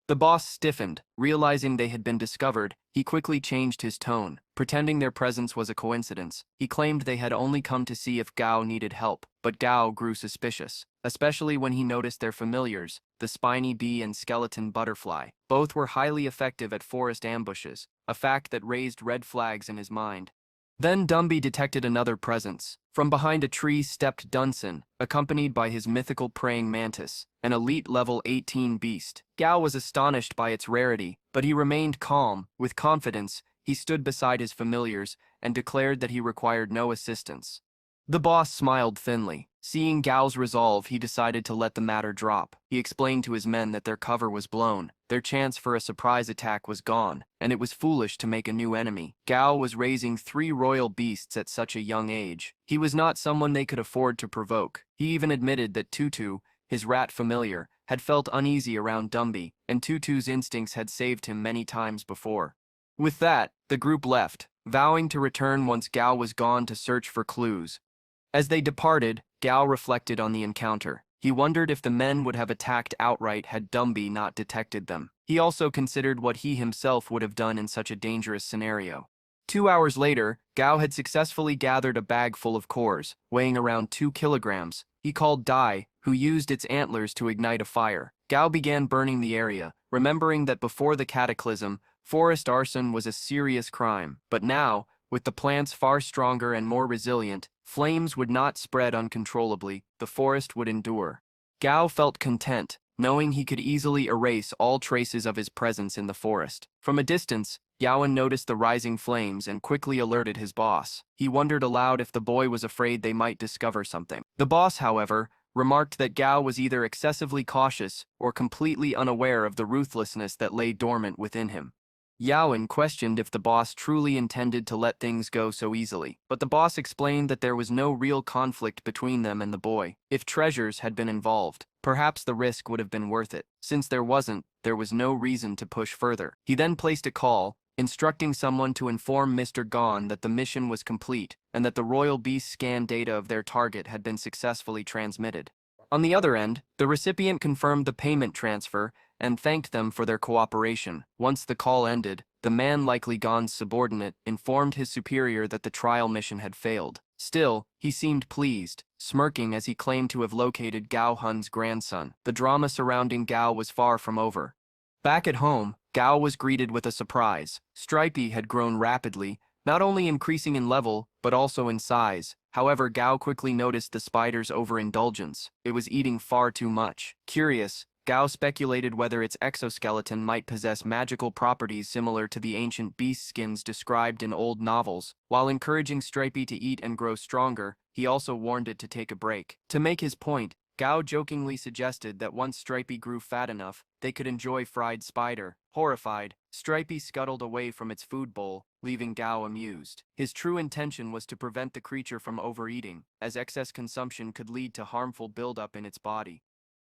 The boss stiffened. Realizing they had been discovered, he quickly changed his tone, pretending their presence was a coincidence. He claimed they had only come to see if Gao needed help, but Gao grew suspicious, especially when he noticed their familiars, the spiny bee and skeleton butterfly. Both were highly effective at forest ambushes, a fact that raised red flags in his mind. Then Dumby detected another presence. From behind a tree stepped Dunson, accompanied by his mythical praying mantis, an elite level 18 beast. Gao was astonished by its rarity, but he remained calm. With confidence, he stood beside his familiars and declared that he required no assistance. The boss smiled thinly. Seeing Gao's resolve, he decided to let the matter drop. He explained to his men that their cover was blown, their chance for a surprise attack was gone, and it was foolish to make a new enemy. Gao was raising 3 royal beasts at such a young age. He was not someone they could afford to provoke. He even admitted that Tutu, his rat familiar, had felt uneasy around Dumby, and Tutu's instincts had saved him many times before. With that, the group left, vowing to return once Gao was gone to search for clues. As they departed, Gao reflected on the encounter. He wondered if the men would have attacked outright had Dumby not detected them. He also considered what he himself would have done in such a dangerous scenario. 2 hours later, Gao had successfully gathered a bag full of cores, weighing around 2 kilograms. He called Dai, who used its antlers to ignite a fire. Gao began burning the area, remembering that before the cataclysm, forest arson was a serious crime. But now, with the plants far stronger and more resilient, flames would not spread uncontrollably, the forest would endure. Gao felt content, knowing he could easily erase all traces of his presence in the forest. From a distance, Yaowen noticed the rising flames and quickly alerted his boss. He wondered aloud if the boy was afraid they might discover something. The boss, however, remarked that Gao was either excessively cautious or completely unaware of the ruthlessness that lay dormant within him. Yaowen questioned if the boss truly intended to let things go so easily, but the boss explained that there was no real conflict between them and the boy. If treasures had been involved, perhaps the risk would have been worth it. Since there wasn't, there was no reason to push further. He then placed a call, instructing someone to inform Mr. Gon that the mission was complete and that the royal beast scan data of their target had been successfully transmitted. On the other end, the recipient confirmed the payment transfer and thanked them for their cooperation. Once the call ended, the man, likely Gon's subordinate, informed his superior that the trial mission had failed. Still, he seemed pleased, smirking as he claimed to have located Gao Hun's grandson. The drama surrounding Gao was far from over. Back at home, Gao was greeted with a surprise. Stripey had grown rapidly, not only increasing in level, but also in size. However, Gao quickly noticed the spider's overindulgence. It was eating far too much. Curious, Gao speculated whether its exoskeleton might possess magical properties similar to the ancient beast skins described in old novels. While encouraging Stripey to eat and grow stronger, he also warned it to take a break. To make his point, Gao jokingly suggested that once Stripey grew fat enough, they could enjoy fried spider. Horrified, Stripey scuttled away from its food bowl, leaving Gao amused. His true intention was to prevent the creature from overeating, as excess consumption could lead to harmful buildup in its body.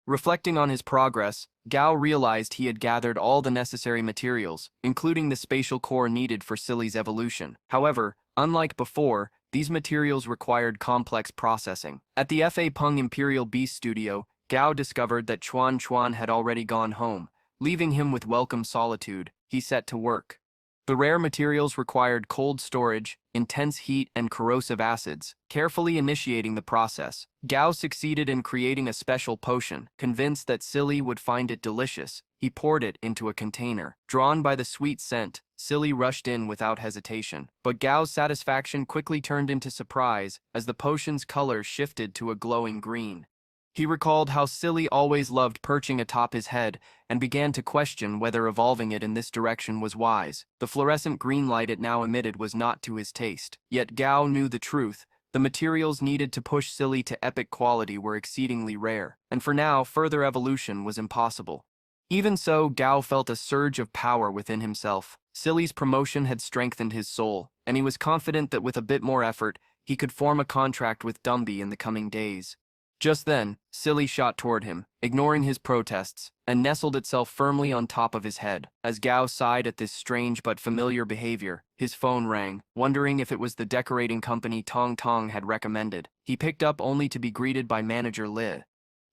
Reflecting on his progress, Gao realized he had gathered all the necessary materials, including the spatial core needed for Silly's evolution. However, unlike before, these materials required complex processing. At the Fa Peng Imperial Beast Studio, Gao discovered that Chuan Chuan had already gone home. Leaving him with welcome solitude, he set to work. The rare materials required cold storage, intense heat, and corrosive acids. Carefully initiating the process, Gao succeeded in creating a special potion. Convinced that Silly would find it delicious, he poured it into a container. Drawn by the sweet scent, Silly rushed in without hesitation. But Gao's satisfaction quickly turned into surprise as the potion's color shifted to a glowing green. He recalled how Silly always loved perching atop his head and began to question whether evolving it in this direction was wise. The fluorescent green light it now emitted was not to his taste. Yet Gao knew the truth. The materials needed to push Silly to epic quality were exceedingly rare, and for now, further evolution was impossible. Even so, Gao felt a surge of power within himself. Silly's promotion had strengthened his soul, and he was confident that with a bit more effort, he could form a contract with Dumby in the coming days. Just then, Silly shot toward him, ignoring his protests, and nestled itself firmly on top of his head. As Gao sighed at this strange but familiar behavior, his phone rang, wondering if it was the decorating company Tong Tong had recommended. He picked up only to be greeted by manager Li.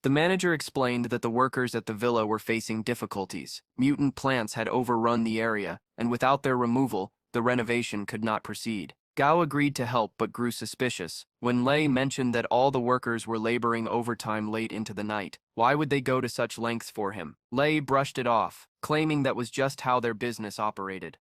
The manager explained that the workers at the villa were facing difficulties. Mutant plants had overrun the area, and without their removal, the renovation could not proceed. Gao agreed to help but grew suspicious. When Lei mentioned that all the workers were laboring overtime late into the night, why would they go to such lengths for him? Lei brushed it off, claiming that was just how their business operated.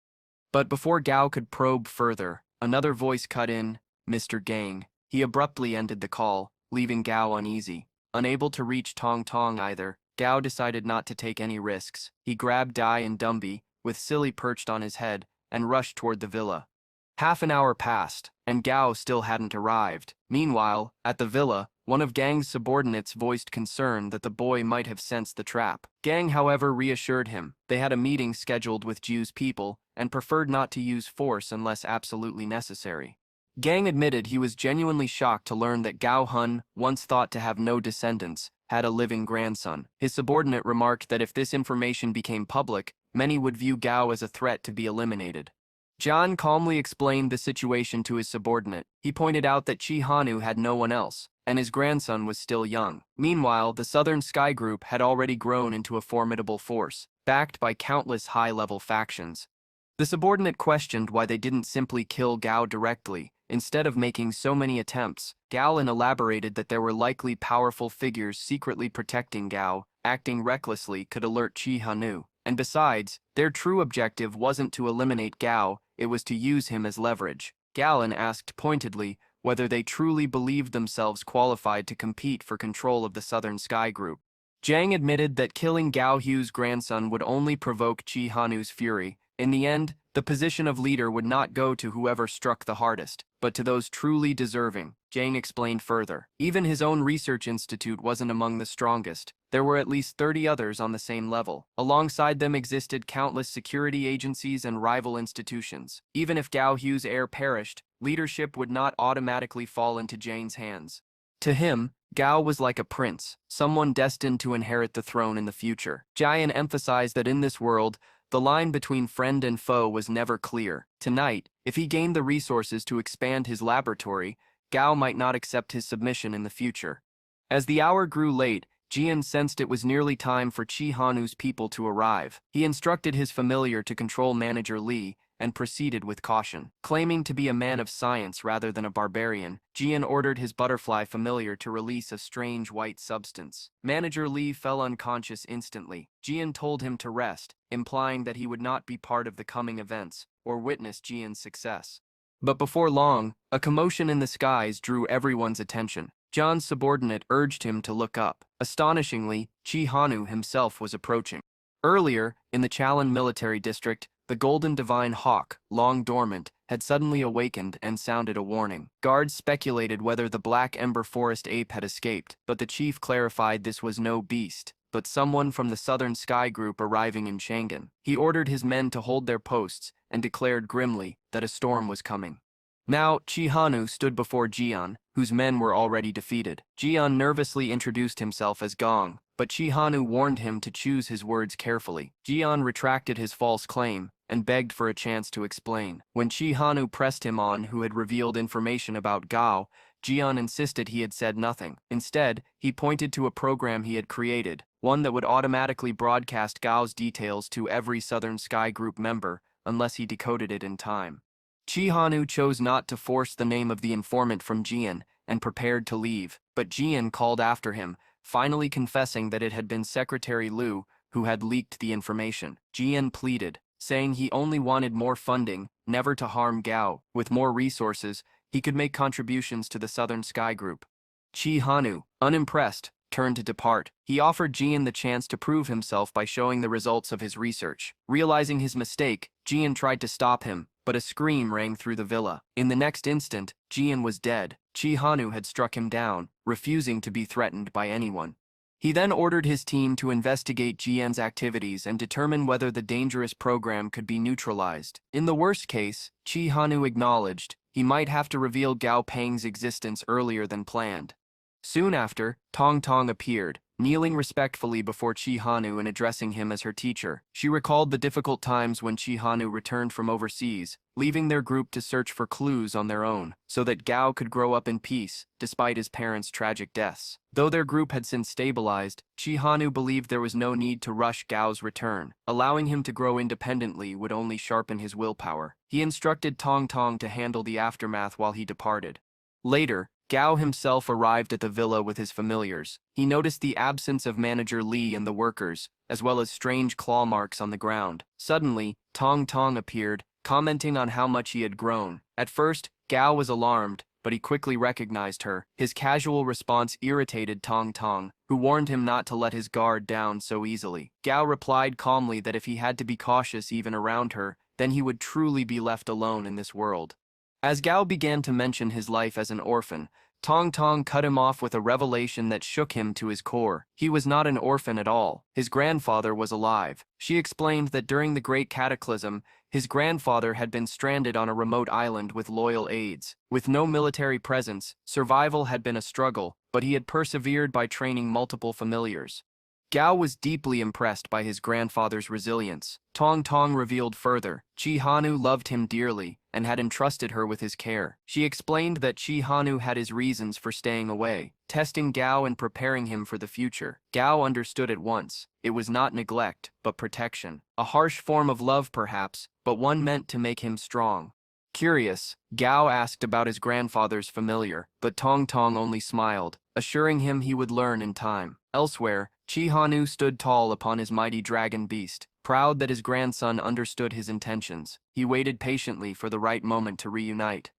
But before Gao could probe further, another voice cut in, "Mr. Gang." He abruptly ended the call, leaving Gao uneasy. Unable to reach Tong Tong either, Gao decided not to take any risks. He grabbed Dai and Dumby, with Silly perched on his head, and rushed toward the villa. Half an hour passed, and Gao still hadn't arrived. Meanwhile, at the villa, one of Gang's subordinates voiced concern that the boy might have sensed the trap. Gang, however, reassured him. They had a meeting scheduled with Jiu's people, and preferred not to use force unless absolutely necessary. Gang admitted he was genuinely shocked to learn that Gao Hun, once thought to have no descendants, had a living grandson. His subordinate remarked that if this information became public, many would view Gao as a threat to be eliminated. John calmly explained the situation to his subordinate. He pointed out that Chi Hanu had no one else, and his grandson was still young. Meanwhile, the Southern Sky Group had already grown into a formidable force, backed by countless high-level factions. The subordinate questioned why they didn't simply kill Gao directly, instead of making so many attempts. Galen elaborated that there were likely powerful figures secretly protecting Gao. Acting recklessly could alert Chi Hanu. And besides, their true objective wasn't to eliminate Gao, it was to use him as leverage. Galen asked pointedly whether they truly believed themselves qualified to compete for control of the Southern Sky Group. Zhang admitted that killing Gao Hu's grandson would only provoke Chi Hanu's fury. In the end, the position of leader would not go to whoever struck the hardest, but to those truly deserving. Zhang explained further. Even his own research institute wasn't among the strongest. There were at least 30 others on the same level. Alongside them existed countless security agencies and rival institutions. Even if Gao Hu's heir perished, leadership would not automatically fall into Zhang's hands. To him, Gao was like a prince, someone destined to inherit the throne in the future. Jian emphasized that in this world, the line between friend and foe was never clear. Tonight, if he gained the resources to expand his laboratory, Gao might not accept his submission in the future. As the hour grew late, Jian sensed it was nearly time for Chi Hanu's people to arrive. He instructed his familiar to control manager Li, and proceeded with caution. Claiming to be a man of science rather than a barbarian, Jian ordered his butterfly familiar to release a strange white substance. Manager Li fell unconscious instantly. Jian told him to rest, implying that he would not be part of the coming events, or witness Jian's success. But before long, a commotion in the skies drew everyone's attention. John's subordinate urged him to look up. Astonishingly, Chi Hanu himself was approaching. Earlier, in the Chalan military district, the Golden Divine Hawk, long dormant, had suddenly awakened and sounded a warning. Guards speculated whether the Black Ember Forest ape had escaped, but the chief clarified this was no beast, but someone from the Southern Sky Group arriving in Chang'an. He ordered his men to hold their posts and declared grimly that a storm was coming. Now, Chi Hanu stood before Jian, whose men were already defeated. Jian nervously introduced himself as Gong, but Chi Hanu warned him to choose his words carefully. Jian retracted his false claim and begged for a chance to explain. When Chi Hanu pressed him on who had revealed information about Gao, Jian insisted he had said nothing. Instead, he pointed to a program he had created, one that would automatically broadcast Gao's details to every Southern Sky Group member unless he decoded it in time. Chi Hanu chose not to force the name of the informant from Jian and prepared to leave, but Jian called after him, finally confessing that it had been Secretary Liu who had leaked the information. Jian pleaded, saying he only wanted more funding, never to harm Gao. With more resources, he could make contributions to the Southern Sky Group. Chi Hanu, unimpressed, turned to depart. He offered Jian the chance to prove himself by showing the results of his research. Realizing his mistake, Jian tried to stop him, but a scream rang through the villa. In the next instant, Jian was dead. Chi Hanu had struck him down, refusing to be threatened by anyone. He then ordered his team to investigate Jian's activities and determine whether the dangerous program could be neutralized. In the worst case, Chi Hanu acknowledged he might have to reveal Gao Peng's existence earlier than planned. Soon after, Tong Tong appeared, kneeling respectfully before Chi Hanu and addressing him as her teacher. She recalled the difficult times when Chi Hanu returned from overseas, leaving their group to search for clues on their own, so that Gao could grow up in peace, despite his parents' tragic deaths. Though their group had since stabilized, Chi Hanu believed there was no need to rush Gao's return. Allowing him to grow independently would only sharpen his willpower. He instructed Tong Tong to handle the aftermath while he departed. Later, Gao himself arrived at the villa with his familiars. He noticed the absence of Manager Li and the workers, as well as strange claw marks on the ground. Suddenly, Tong Tong appeared, commenting on how much he had grown. At first, Gao was alarmed, but he quickly recognized her. His casual response irritated Tong Tong, who warned him not to let his guard down so easily. Gao replied calmly that if he had to be cautious even around her, then he would truly be left alone in this world. As Gao began to mention his life as an orphan, Tong Tong cut him off with a revelation that shook him to his core. He was not an orphan at all. His grandfather was alive. She explained that during the Great Cataclysm, his grandfather had been stranded on a remote island with loyal aides. With no military presence, survival had been a struggle, but he had persevered by training multiple familiars. Gao was deeply impressed by his grandfather's resilience. Tong Tong revealed further, Chi Hanu loved him dearly and had entrusted her with his care. She explained that Chi Hanu had his reasons for staying away, testing Gao and preparing him for the future. Gao understood at once. It was not neglect, but protection. A harsh form of love perhaps, but one meant to make him strong. Curious, Gao asked about his grandfather's familiar, but Tong Tong only smiled, assuring him he would learn in time. Elsewhere, Chi Hanu stood tall upon his mighty dragon beast, proud that his grandson understood his intentions. He waited patiently for the right moment to reunite.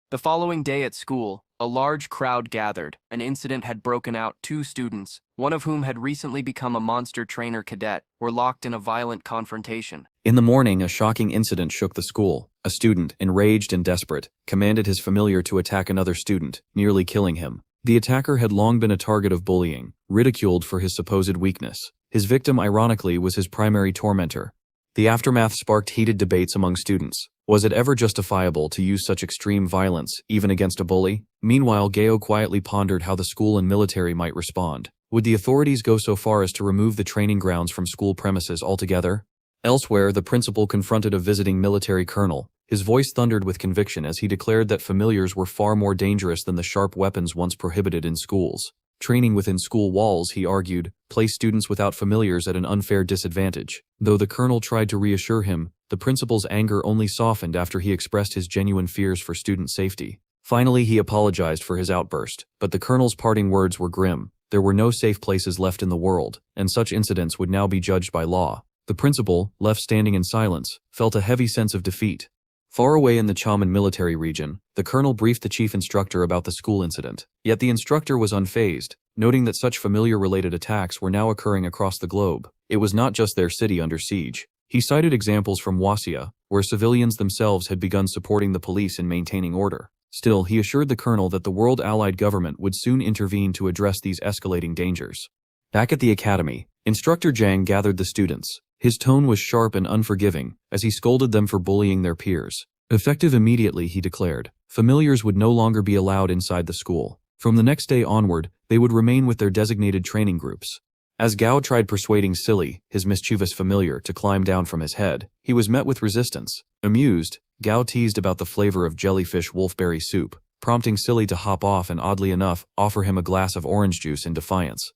The following day at school, a large crowd gathered. An incident had broken out. 2 students, one of whom had recently become a monster trainer cadet, were locked in a violent confrontation. In the morning, a shocking incident shook the school. A student, enraged and desperate, commanded his familiar to attack another student, nearly killing him. The attacker had long been a target of bullying, ridiculed for his supposed weakness. His victim, ironically, was his primary tormentor. The aftermath sparked heated debates among students. Was it ever justifiable to use such extreme violence, even against a bully? Meanwhile, Gao quietly pondered how the school and military might respond. Would the authorities go so far as to remove the training grounds from school premises altogether? Elsewhere, the principal confronted a visiting military colonel. His voice thundered with conviction as he declared that familiars were far more dangerous than the sharp weapons once prohibited in schools. Training within school walls, he argued, placed students without familiars at an unfair disadvantage. Though the colonel tried to reassure him, the principal's anger only softened after he expressed his genuine fears for student safety. Finally, he apologized for his outburst, but the colonel's parting words were grim. There were no safe places left in the world, and such incidents would now be judged by law. The principal, left standing in silence, felt a heavy sense of defeat. Far away in the Chaman military region, the colonel briefed the chief instructor about the school incident. Yet the instructor was unfazed, noting that such familiar-related attacks were now occurring across the globe. It was not just their city under siege. He cited examples from Wasia, where civilians themselves had begun supporting the police in maintaining order. Still, he assured the colonel that the World Allied government would soon intervene to address these escalating dangers. Back at the academy, Instructor Zhang gathered the students. His tone was sharp and unforgiving, as he scolded them for bullying their peers. Effective immediately, he declared, familiars would no longer be allowed inside the school. From the next day onward, they would remain with their designated training groups. As Gao tried persuading Silly, his mischievous familiar, to climb down from his head, he was met with resistance. Amused, Gao teased about the flavor of jellyfish wolfberry soup, prompting Silly to hop off and, oddly enough, offer him a glass of orange juice in defiance.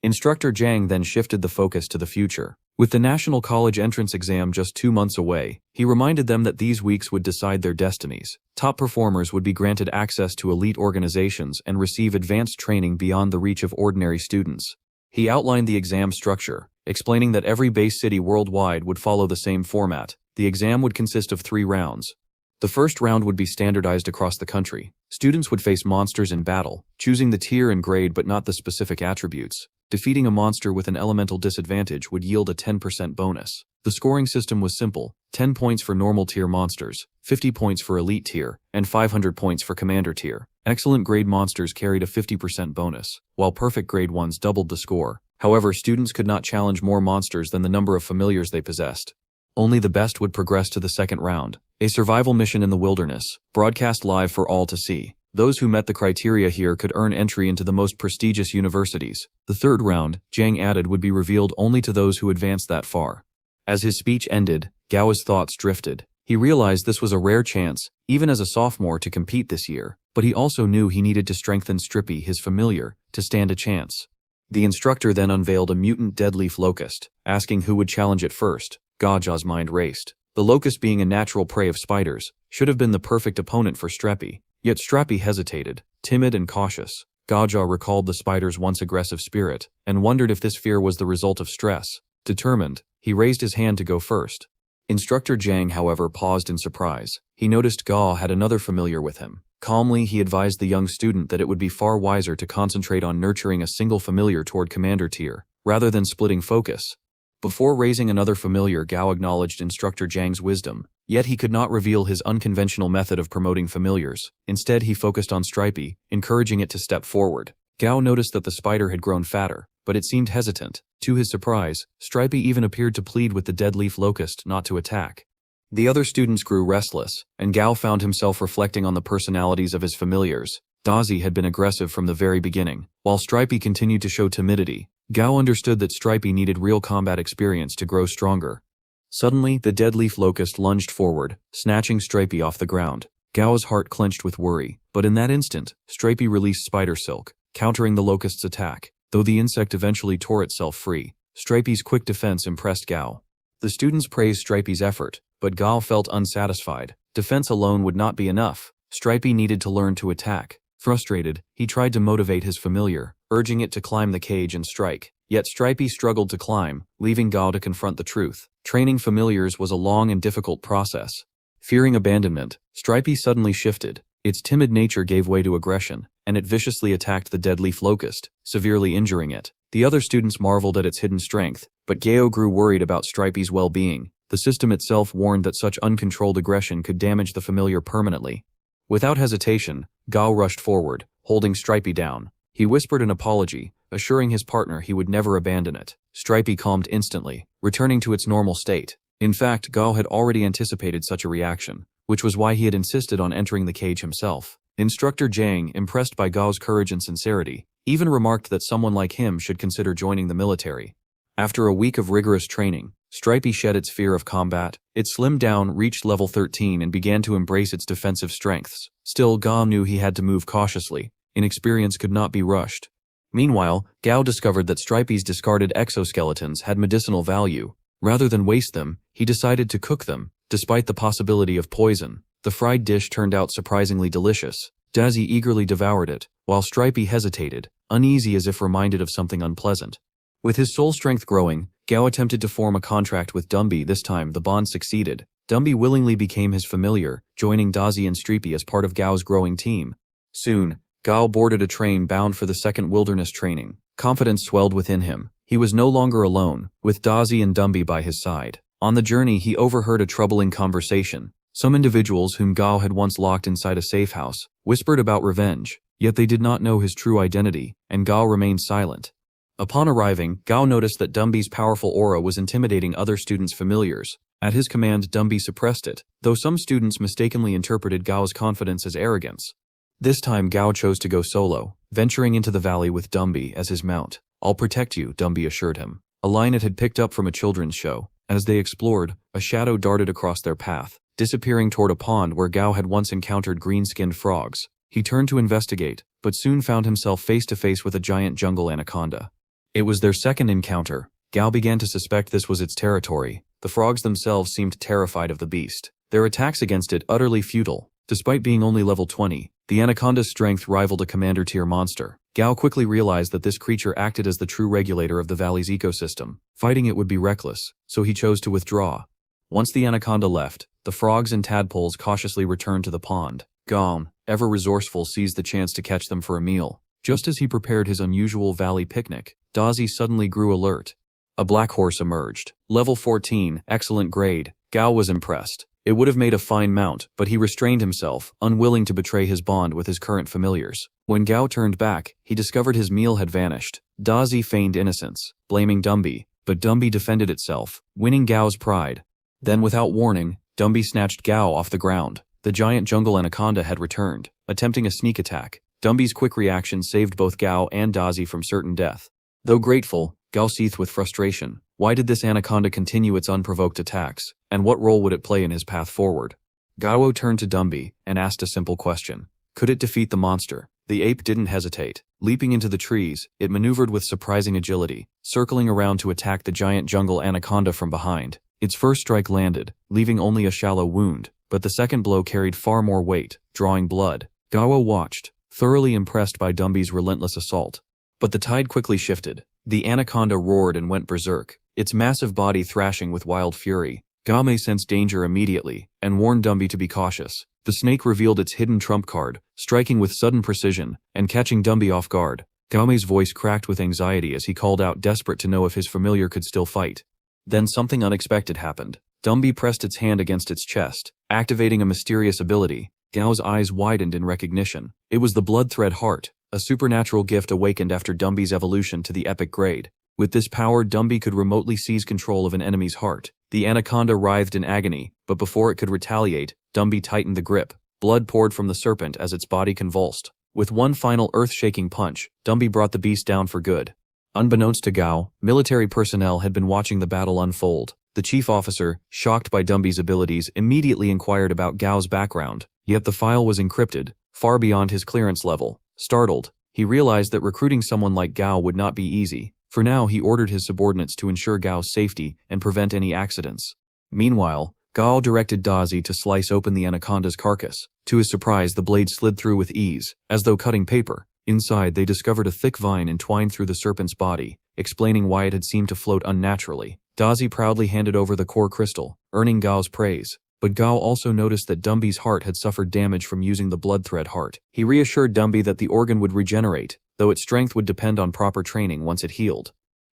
Instructor Zhang then shifted the focus to the future. With the National College entrance exam just 2 months away, he reminded them that these weeks would decide their destinies. Top performers would be granted access to elite organizations and receive advanced training beyond the reach of ordinary students. He outlined the exam structure, explaining that every base city worldwide would follow the same format. The exam would consist of 3 rounds. The first round would be standardized across the country. Students would face monsters in battle, choosing the tier and grade but not the specific attributes. Defeating a monster with an elemental disadvantage would yield a 10% bonus. The scoring system was simple: 10 points for normal tier monsters, 50 points for elite tier, and 500 points for commander tier. Excellent grade monsters carried a 50% bonus, while perfect grade ones doubled the score. However, students could not challenge more monsters than the number of familiars they possessed. Only the best would progress to the second round, a survival mission in the wilderness, broadcast live for all to see. Those who met the criteria here could earn entry into the most prestigious universities. The third round, Jang added, would be revealed only to those who advanced that far. As his speech ended, Gao's thoughts drifted. He realized this was a rare chance, even as a sophomore, to compete this year, but he also knew he needed to strengthen Strippy, his familiar, to stand a chance. The instructor then unveiled a mutant deadleaf locust, asking who would challenge it first. Gaja's mind raced. The locust, being a natural prey of spiders, should have been the perfect opponent for Streppy. Yet Streppy hesitated, timid and cautious. Gaja recalled the spider's once aggressive spirit, and wondered if this fear was the result of stress. Determined, he raised his hand to go first. Instructor Jang, however, paused in surprise. He noticed Ga had another familiar with him. Calmly, he advised the young student that it would be far wiser to concentrate on nurturing a single familiar toward commander tier, rather than splitting focus. Before raising another familiar, Gao acknowledged Instructor Jang's wisdom, yet he could not reveal his unconventional method of promoting familiars. Instead, he focused on Stripey, encouraging it to step forward. Gao noticed that the spider had grown fatter, but it seemed hesitant. To his surprise, Stripey even appeared to plead with the deadleaf locust not to attack. The other students grew restless, and Gao found himself reflecting on the personalities of his familiars. Dazi had been aggressive from the very beginning, while Stripey continued to show timidity. Gao understood that Stripey needed real combat experience to grow stronger. Suddenly, the deadleaf locust lunged forward, snatching Stripey off the ground. Gao's heart clenched with worry, but in that instant, Stripey released spider silk, countering the locust's attack. Though the insect eventually tore itself free, Stripey's quick defense impressed Gao. The students praised Stripey's effort, but Gao felt unsatisfied. Defense alone would not be enough. Stripey needed to learn to attack. Frustrated, he tried to motivate his familiar, urging it to climb the cage and strike. Yet Stripey struggled to climb, leaving Gao to confront the truth. Training familiars was a long and difficult process. Fearing abandonment, Stripey suddenly shifted. Its timid nature gave way to aggression, and it viciously attacked the deadleaf locust, severely injuring it. The other students marveled at its hidden strength, but Gao grew worried about Stripey's well-being. The system itself warned that such uncontrolled aggression could damage the familiar permanently. Without hesitation, Gao rushed forward, holding Stripey down. He whispered an apology, assuring his partner he would never abandon it. Stripey calmed instantly, returning to its normal state. In fact, Gao had already anticipated such a reaction, which was why he had insisted on entering the cage himself. Instructor Jang, impressed by Gao's courage and sincerity, even remarked that someone like him should consider joining the military. After a week of rigorous training, Stripey shed its fear of combat. It slimmed down, reached level 13, and began to embrace its defensive strengths. Still, Gao knew he had to move cautiously. Inexperience could not be rushed. Meanwhile, Gao discovered that Stripey's discarded exoskeletons had medicinal value. Rather than waste them, he decided to cook them, despite the possibility of poison. The fried dish turned out surprisingly delicious. Dazi eagerly devoured it, while Stripey hesitated, uneasy as if reminded of something unpleasant. With his soul strength growing, Gao attempted to form a contract with Dumby. This time, the bond succeeded. Dumby willingly became his familiar, joining Dazi and Stripey as part of Gao's growing team. Soon, Gao boarded a train bound for the second wilderness training. Confidence swelled within him. He was no longer alone, with Dazi and Dumby by his side. On the journey, he overheard a troubling conversation. Some individuals whom Gao had once locked inside a safe house whispered about revenge, yet they did not know his true identity, and Gao remained silent. Upon arriving, Gao noticed that Dumby's powerful aura was intimidating other students' familiars. At his command, Dumby suppressed it, though some students mistakenly interpreted Gao's confidence as arrogance. This time, Gao chose to go solo, venturing into the valley with Dumby as his mount. "I'll protect you," Dumby assured him, a line it had picked up from a children's show. As they explored, a shadow darted across their path, disappearing toward a pond where Gao had once encountered green-skinned frogs. He turned to investigate, but soon found himself face-to-face with a giant jungle anaconda. It was their second encounter. Gao began to suspect this was its territory. The frogs themselves seemed terrified of the beast, their attacks against it utterly futile. Despite being only level 20, the anaconda's strength rivaled a commander-tier monster. Gao quickly realized that this creature acted as the true regulator of the valley's ecosystem. Fighting it would be reckless, so he chose to withdraw. Once the anaconda left, the frogs and tadpoles cautiously returned to the pond. Gao, ever resourceful, seized the chance to catch them for a meal. Just as he prepared his unusual valley picnic, Dazi suddenly grew alert. A black horse emerged. Level 14, excellent grade. Gao was impressed. It would have made a fine mount, but he restrained himself, unwilling to betray his bond with his current familiars. When Gao turned back, he discovered his meal had vanished. Dazi feigned innocence, blaming Dumby, but Dumby defended itself, winning Gao's pride. Then without warning, Dumby snatched Gao off the ground. The giant jungle anaconda had returned, attempting a sneak attack. Dumby's quick reaction saved both Gao and Dazi from certain death. Though grateful, Gao seethed with frustration. Why did this anaconda continue its unprovoked attacks, and what role would it play in his path forward? Gao turned to Dumby and asked a simple question. Could it defeat the monster? The ape didn't hesitate. Leaping into the trees, it maneuvered with surprising agility, circling around to attack the giant jungle anaconda from behind. Its first strike landed, leaving only a shallow wound, but the second blow carried far more weight, drawing blood. Gao watched, thoroughly impressed by Dumby's relentless assault. But the tide quickly shifted. The anaconda roared and went berserk, its massive body thrashing with wild fury. Game sensed danger immediately, and warned Dumby to be cautious. The snake revealed its hidden trump card, striking with sudden precision, and catching Dumby off guard. Game's voice cracked with anxiety as he called out, desperate to know if his familiar could still fight. Then something unexpected happened. Dumby pressed its hand against its chest, activating a mysterious ability. Gao's eyes widened in recognition. It was the blood thread heart, a supernatural gift awakened after Dumby's evolution to the epic grade. With this power, Dumby could remotely seize control of an enemy's heart. The anaconda writhed in agony, but before it could retaliate, Dumby tightened the grip. Blood poured from the serpent as its body convulsed. With one final earth-shaking punch, Dumby brought the beast down for good. Unbeknownst to Gao, military personnel had been watching the battle unfold. The chief officer, shocked by Dumby's abilities, immediately inquired about Gao's background, yet the file was encrypted, far beyond his clearance level. Startled, he realized that recruiting someone like Gao would not be easy. For now, he ordered his subordinates to ensure Gao's safety and prevent any accidents. Meanwhile, Gao directed Dazi to slice open the anaconda's carcass. To his surprise, the blade slid through with ease, as though cutting paper. Inside, they discovered a thick vine entwined through the serpent's body, explaining why it had seemed to float unnaturally. Dazi proudly handed over the core crystal, earning Gao's praise. But Gao also noticed that Dumby's heart had suffered damage from using the blood thread heart. He reassured Dumby that the organ would regenerate, though its strength would depend on proper training once it healed.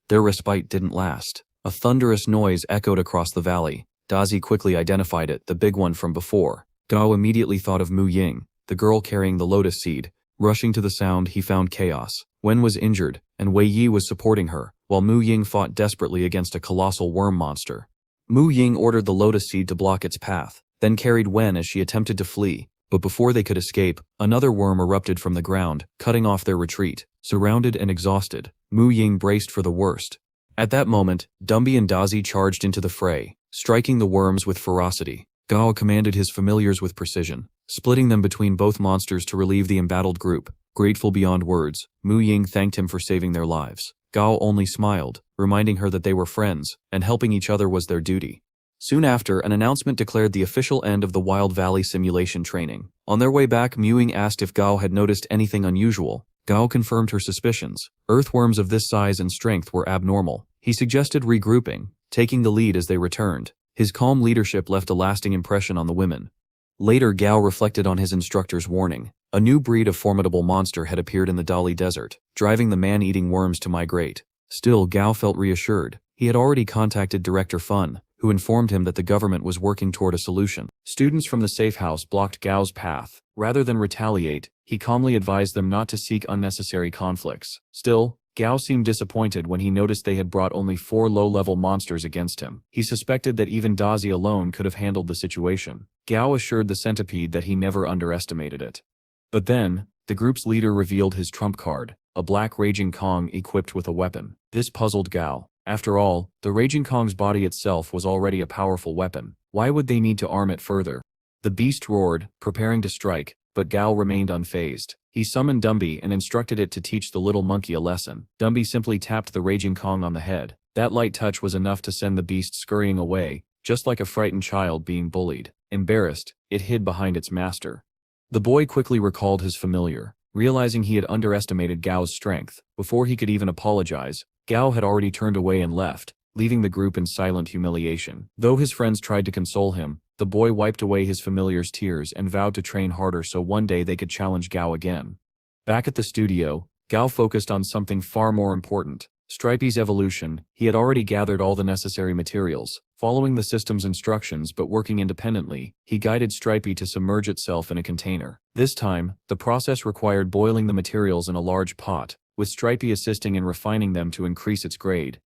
Their respite didn't last. A thunderous noise echoed across the valley. Dazi quickly identified it, the big one from before. Gao immediately thought of Mu Ying, the girl carrying the lotus seed. Rushing to the sound, he found chaos. Wen was injured, and Wei Yi was supporting her, while Mu Ying fought desperately against a colossal worm monster. Mu Ying ordered the lotus seed to block its path, then carried Wen as she attempted to flee. But before they could escape, another worm erupted from the ground, cutting off their retreat. Surrounded and exhausted, Mu Ying braced for the worst. At that moment, Dumby and Dazi charged into the fray, striking the worms with ferocity. Gao commanded his familiars with precision, splitting them between both monsters to relieve the embattled group. Grateful beyond words, Mu Ying thanked him for saving their lives. Gao only smiled, reminding her that they were friends, and helping each other was their duty. Soon after, an announcement declared the official end of the Wild Valley simulation training. On their way back, Mu Ying asked if Gao had noticed anything unusual. Gao confirmed her suspicions. Earthworms of this size and strength were abnormal. He suggested regrouping, taking the lead as they returned. His calm leadership left a lasting impression on the women. Later, Gao reflected on his instructor's warning. A new breed of formidable monster had appeared in the Dali Desert, driving the man-eating worms to migrate. Still, Gao felt reassured. He had already contacted Director Fun, who informed him that the government was working toward a solution. Students from the safe house blocked Gao's path. Rather than retaliate, he calmly advised them not to seek unnecessary conflicts. Still, Gao seemed disappointed when he noticed they had brought only 4 low-level monsters against him. He suspected that even Dazi alone could have handled the situation. Gao assured the centipede that he never underestimated it. But then, the group's leader revealed his trump card, a black Raging Kong equipped with a weapon. This puzzled Gao. After all, the Raging Kong's body itself was already a powerful weapon. Why would they need to arm it further? The beast roared, preparing to strike, but Gao remained unfazed. He summoned Dumby and instructed it to teach the little monkey a lesson. Dumby simply tapped the Raging Kong on the head. That light touch was enough to send the beast scurrying away, just like a frightened child being bullied. Embarrassed, it hid behind its master. The boy quickly recalled his familiar. Realizing he had underestimated Gao's strength, before he could even apologize, Gao had already turned away and left, leaving the group in silent humiliation. Though his friends tried to console him, the boy wiped away his familiar's tears and vowed to train harder so one day they could challenge Gao again. Back at the studio, Gao focused on something far more important, Stripey's evolution. He had already gathered all the necessary materials, Following the system's instructions but working independently, he guided Stripey to submerge itself in a container. This time, the process required boiling the materials in a large pot, with Stripey assisting in refining them to increase its grade.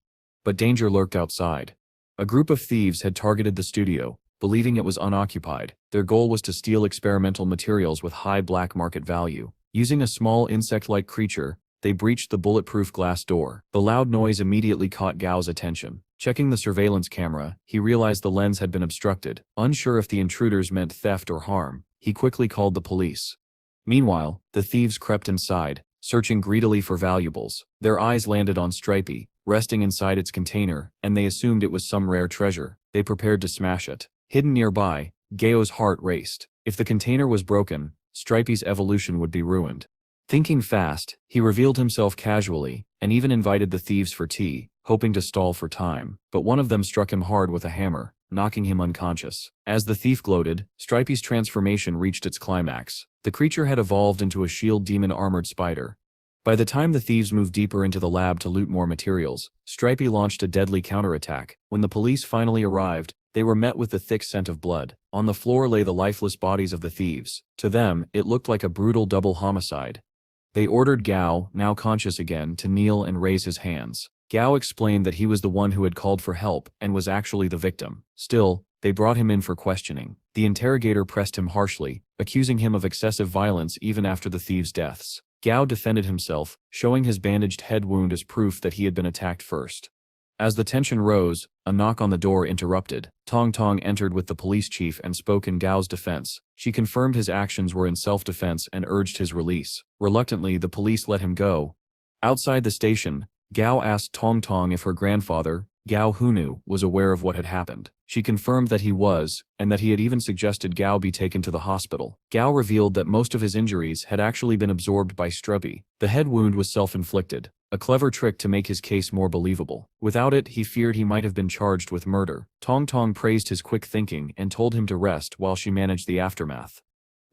But danger lurked outside. A group of thieves had targeted the studio, believing it was unoccupied. Their goal was to steal experimental materials with high black market value. Using a small insect-like creature, they breached the bulletproof glass door. The loud noise immediately caught Gao's attention. Checking the surveillance camera, he realized the lens had been obstructed. Unsure if the intruders meant theft or harm, he quickly called the police. Meanwhile, the thieves crept inside, searching greedily for valuables. Their eyes landed on Stripey, resting inside its container, and they assumed it was some rare treasure. They prepared to smash it. Hidden nearby, Gao's heart raced. If the container was broken, Stripey's evolution would be ruined. Thinking fast, he revealed himself casually, and even invited the thieves for tea, hoping to stall for time. But one of them struck him hard with a hammer, knocking him unconscious. As the thief gloated, Stripey's transformation reached its climax. The creature had evolved into a shield demon armored spider. By the time the thieves moved deeper into the lab to loot more materials, Stripey launched a deadly counterattack. When the police finally arrived, they were met with the thick scent of blood. On the floor lay the lifeless bodies of the thieves. To them, it looked like a brutal double homicide. They ordered Gao, now conscious again, to kneel and raise his hands. Gao explained that he was the one who had called for help and was actually the victim. Still, they brought him in for questioning. The interrogator pressed him harshly, accusing him of excessive violence even after the thieves' deaths. Gao defended himself, showing his bandaged head wound as proof that he had been attacked first. As the tension rose, a knock on the door interrupted. Tong Tong entered with the police chief and spoke in Gao's defense. She confirmed his actions were in self-defense and urged his release. Reluctantly, the police let him go. Outside the station, Gao asked Tong Tong if her grandfather, Gao Hunu, was aware of what had happened. She confirmed that he was, and that he had even suggested Gao be taken to the hospital. Gao revealed that most of his injuries had actually been absorbed by Stripey. The head wound was self-inflicted, a clever trick to make his case more believable. Without it, he feared he might have been charged with murder. Tong Tong praised his quick thinking and told him to rest while she managed the aftermath.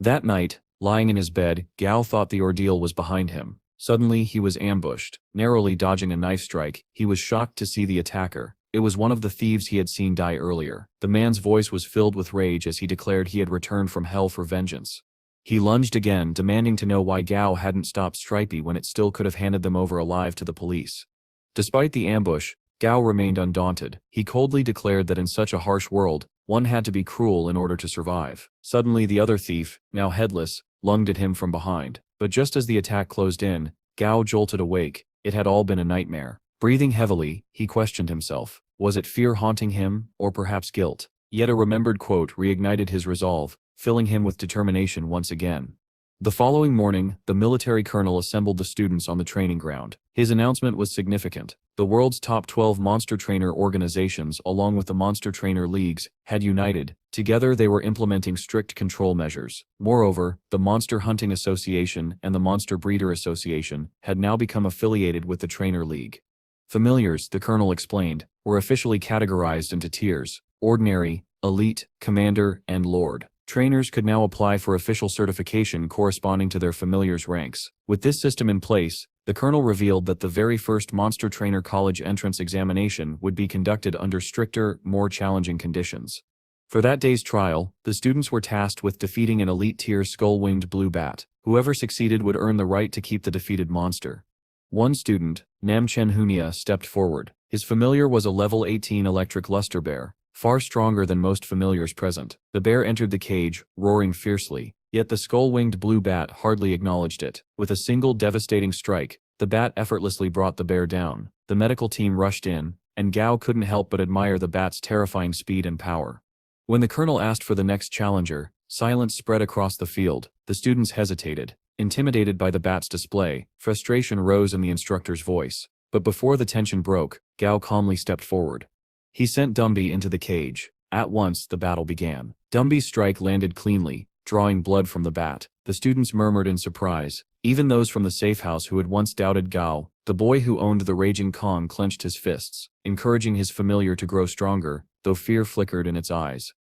That night, lying in his bed, Gao thought the ordeal was behind him. Suddenly, he was ambushed. Narrowly dodging a knife strike, he was shocked to see the attacker. It was one of the thieves he had seen die earlier. The man's voice was filled with rage as he declared he had returned from hell for vengeance. He lunged again, demanding to know why Gao hadn't stopped Stripey when it still could have handed them over alive to the police. Despite the ambush, Gao remained undaunted. He coldly declared that in such a harsh world, one had to be cruel in order to survive. Suddenly the other thief, now headless, lunged at him from behind. But just as the attack closed in, Gao jolted awake. It had all been a nightmare. Breathing heavily, he questioned himself. Was it fear haunting him, or perhaps guilt? Yet a remembered quote reignited his resolve, filling him with determination once again. The following morning, the military colonel assembled the students on the training ground. His announcement was significant. The world's top 12 monster trainer organizations, along with the monster trainer leagues, had united. Together they were implementing strict control measures. Moreover, the Monster Hunting Association and the Monster Breeder Association had now become affiliated with the Trainer League. Familiars, the colonel explained, were officially categorized into tiers: ordinary, elite, commander, and lord. Trainers could now apply for official certification corresponding to their familiars' ranks. With this system in place, the colonel revealed that the very first Monster Trainer College entrance examination would be conducted under stricter, more challenging conditions. For that day's trial, the students were tasked with defeating an elite-tier skull-winged blue bat. Whoever succeeded would earn the right to keep the defeated monster. One student, Nam Chen Hunia, stepped forward. His familiar was a level 18 electric luster bear, far stronger than most familiars present. The bear entered the cage, roaring fiercely, yet the skull-winged blue bat hardly acknowledged it. With a single devastating strike, the bat effortlessly brought the bear down. The medical team rushed in, and Gao couldn't help but admire the bat's terrifying speed and power. When the colonel asked for the next challenger, silence spread across the field. The students hesitated, intimidated by the bat's display. Frustration rose in the instructor's voice. But before the tension broke, Gao calmly stepped forward. He sent Dumby into the cage. At once, the battle began. Dumby's strike landed cleanly, drawing blood from the bat. The students murmured in surprise. Even those from the safe house who had once doubted Gao. The boy who owned the raging Kong clenched his fists, encouraging his familiar to grow stronger, though fear flickered in its eyes.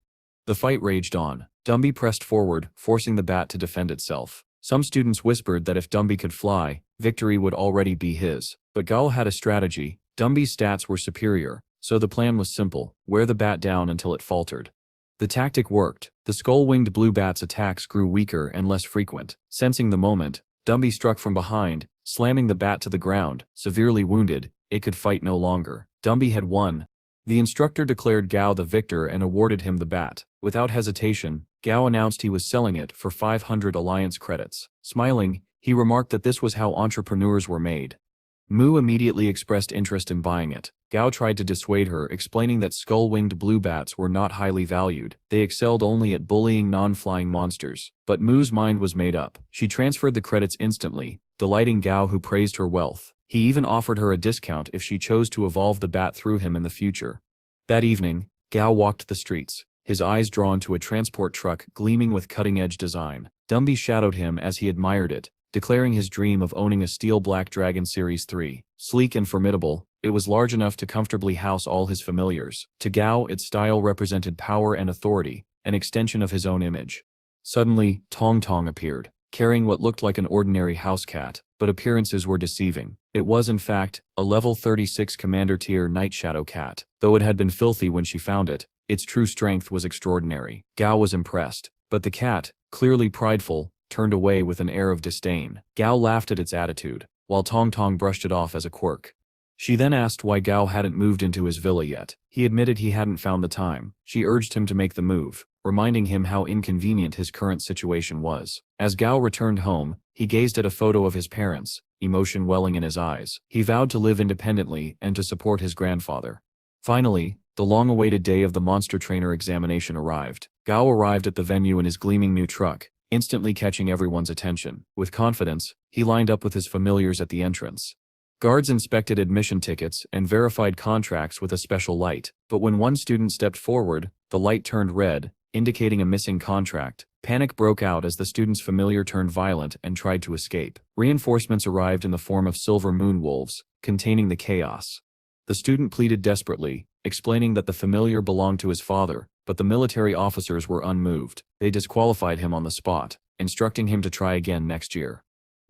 The fight raged on. Dumby pressed forward, forcing the bat to defend itself. Some students whispered that if Dumby could fly, victory would already be his. But Gao had a strategy. Dumby's stats were superior, So the plan was simple: wear the bat down until it faltered. The tactic worked. The skull-winged blue bat's attacks grew weaker and less frequent. Sensing the moment, Dumby struck from behind, slamming the bat to the ground. Severely wounded, it could fight no longer. Dumby had won. The instructor declared Gao the victor and awarded him the bat. Without hesitation, Gao announced he was selling it for 500 alliance credits. Smiling, he remarked that this was how entrepreneurs were made. Mu immediately expressed interest in buying it. Gao tried to dissuade her, explaining that skull-winged blue bats were not highly valued. They excelled only at bullying non-flying monsters. But Mu's mind was made up. She transferred the credits instantly, delighting Gao, who praised her wealth. He even offered her a discount if she chose to evolve the bat through him in the future. That evening, Gao walked the streets, his eyes drawn to a transport truck gleaming with cutting-edge design. Dumby shadowed him as he admired it, declaring his dream of owning a steel Black Dragon Series 3. Sleek and formidable, it was large enough to comfortably house all his familiars. To Gao, its style represented power and authority, an extension of his own image. Suddenly, Tong Tong appeared, carrying what looked like an ordinary house cat, but appearances were deceiving. It was in fact a level 36 Commander tier Night Shadow cat. Though it had been filthy when she found it, its true strength was extraordinary. Gao was impressed, but the cat, clearly prideful, turned away with an air of disdain. Gao laughed at its attitude, while Tong Tong brushed it off as a quirk. She then asked why Gao hadn't moved into his villa yet. He admitted he hadn't found the time. She urged him to make the move, reminding him how inconvenient his current situation was. As Gao returned home, he gazed at a photo of his parents, emotion welling in his eyes. He vowed to live independently and to support his grandfather. Finally, the long-awaited day of the monster trainer examination arrived. Gao arrived at the venue in his gleaming new truck, instantly catching everyone's attention. With confidence, he lined up with his familiars at the entrance. Guards inspected admission tickets and verified contracts with a special light, but when one student stepped forward, the light turned red, indicating a missing contract. Panic broke out as the student's familiar turned violent and tried to escape. Reinforcements arrived in the form of silver moon wolves, containing the chaos. The student pleaded desperately, explaining that the familiar belonged to his father, but the military officers were unmoved. They disqualified him on the spot, instructing him to try again next year.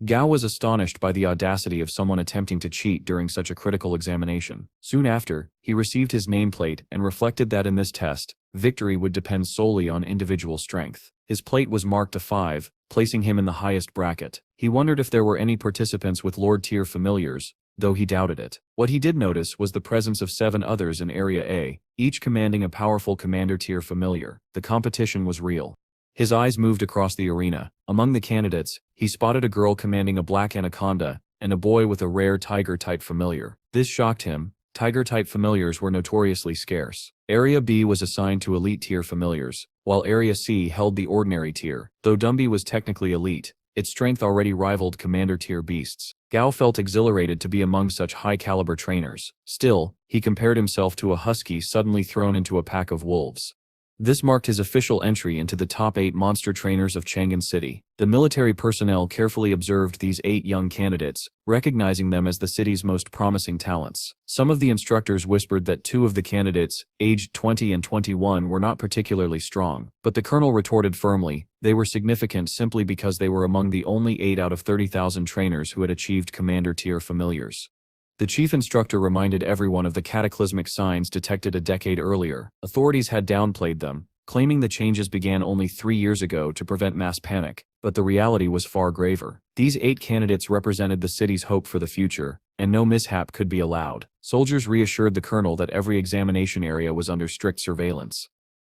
Gao was astonished by the audacity of someone attempting to cheat during such a critical examination. Soon after, he received his nameplate and reflected that in this test, victory would depend solely on individual strength. His plate was marked a 5, placing him in the highest bracket. He wondered if there were any participants with Lord-tier familiars, though he doubted it. What he did notice was the presence of 7 others in Area A, each commanding a powerful Commander-tier familiar. The competition was real. His eyes moved across the arena. Among the candidates, he spotted a girl commanding a black anaconda, and a boy with a rare tiger-type familiar. This shocked him. Tiger-type familiars were notoriously scarce. Area B was assigned to elite-tier familiars, while Area C held the ordinary tier. Though Dumby was technically elite, its strength already rivaled Commander-tier beasts. Gao felt exhilarated to be among such high-caliber trainers. Still, he compared himself to a husky suddenly thrown into a pack of wolves. This marked his official entry into the top 8 monster trainers of Chang'an City. The military personnel carefully observed these 8 young candidates, recognizing them as the city's most promising talents. Some of the instructors whispered that 2 of the candidates, aged 20 and 21, were not particularly strong, but the colonel retorted firmly, they were significant simply because they were among the only 8 out of 30,000 trainers who had achieved commander-tier familiars. The chief instructor reminded everyone of the cataclysmic signs detected a decade earlier. Authorities had downplayed them, claiming the changes began only 3 years ago to prevent mass panic, but the reality was far graver. These 8 candidates represented the city's hope for the future, and no mishap could be allowed. Soldiers reassured the colonel that every examination area was under strict surveillance.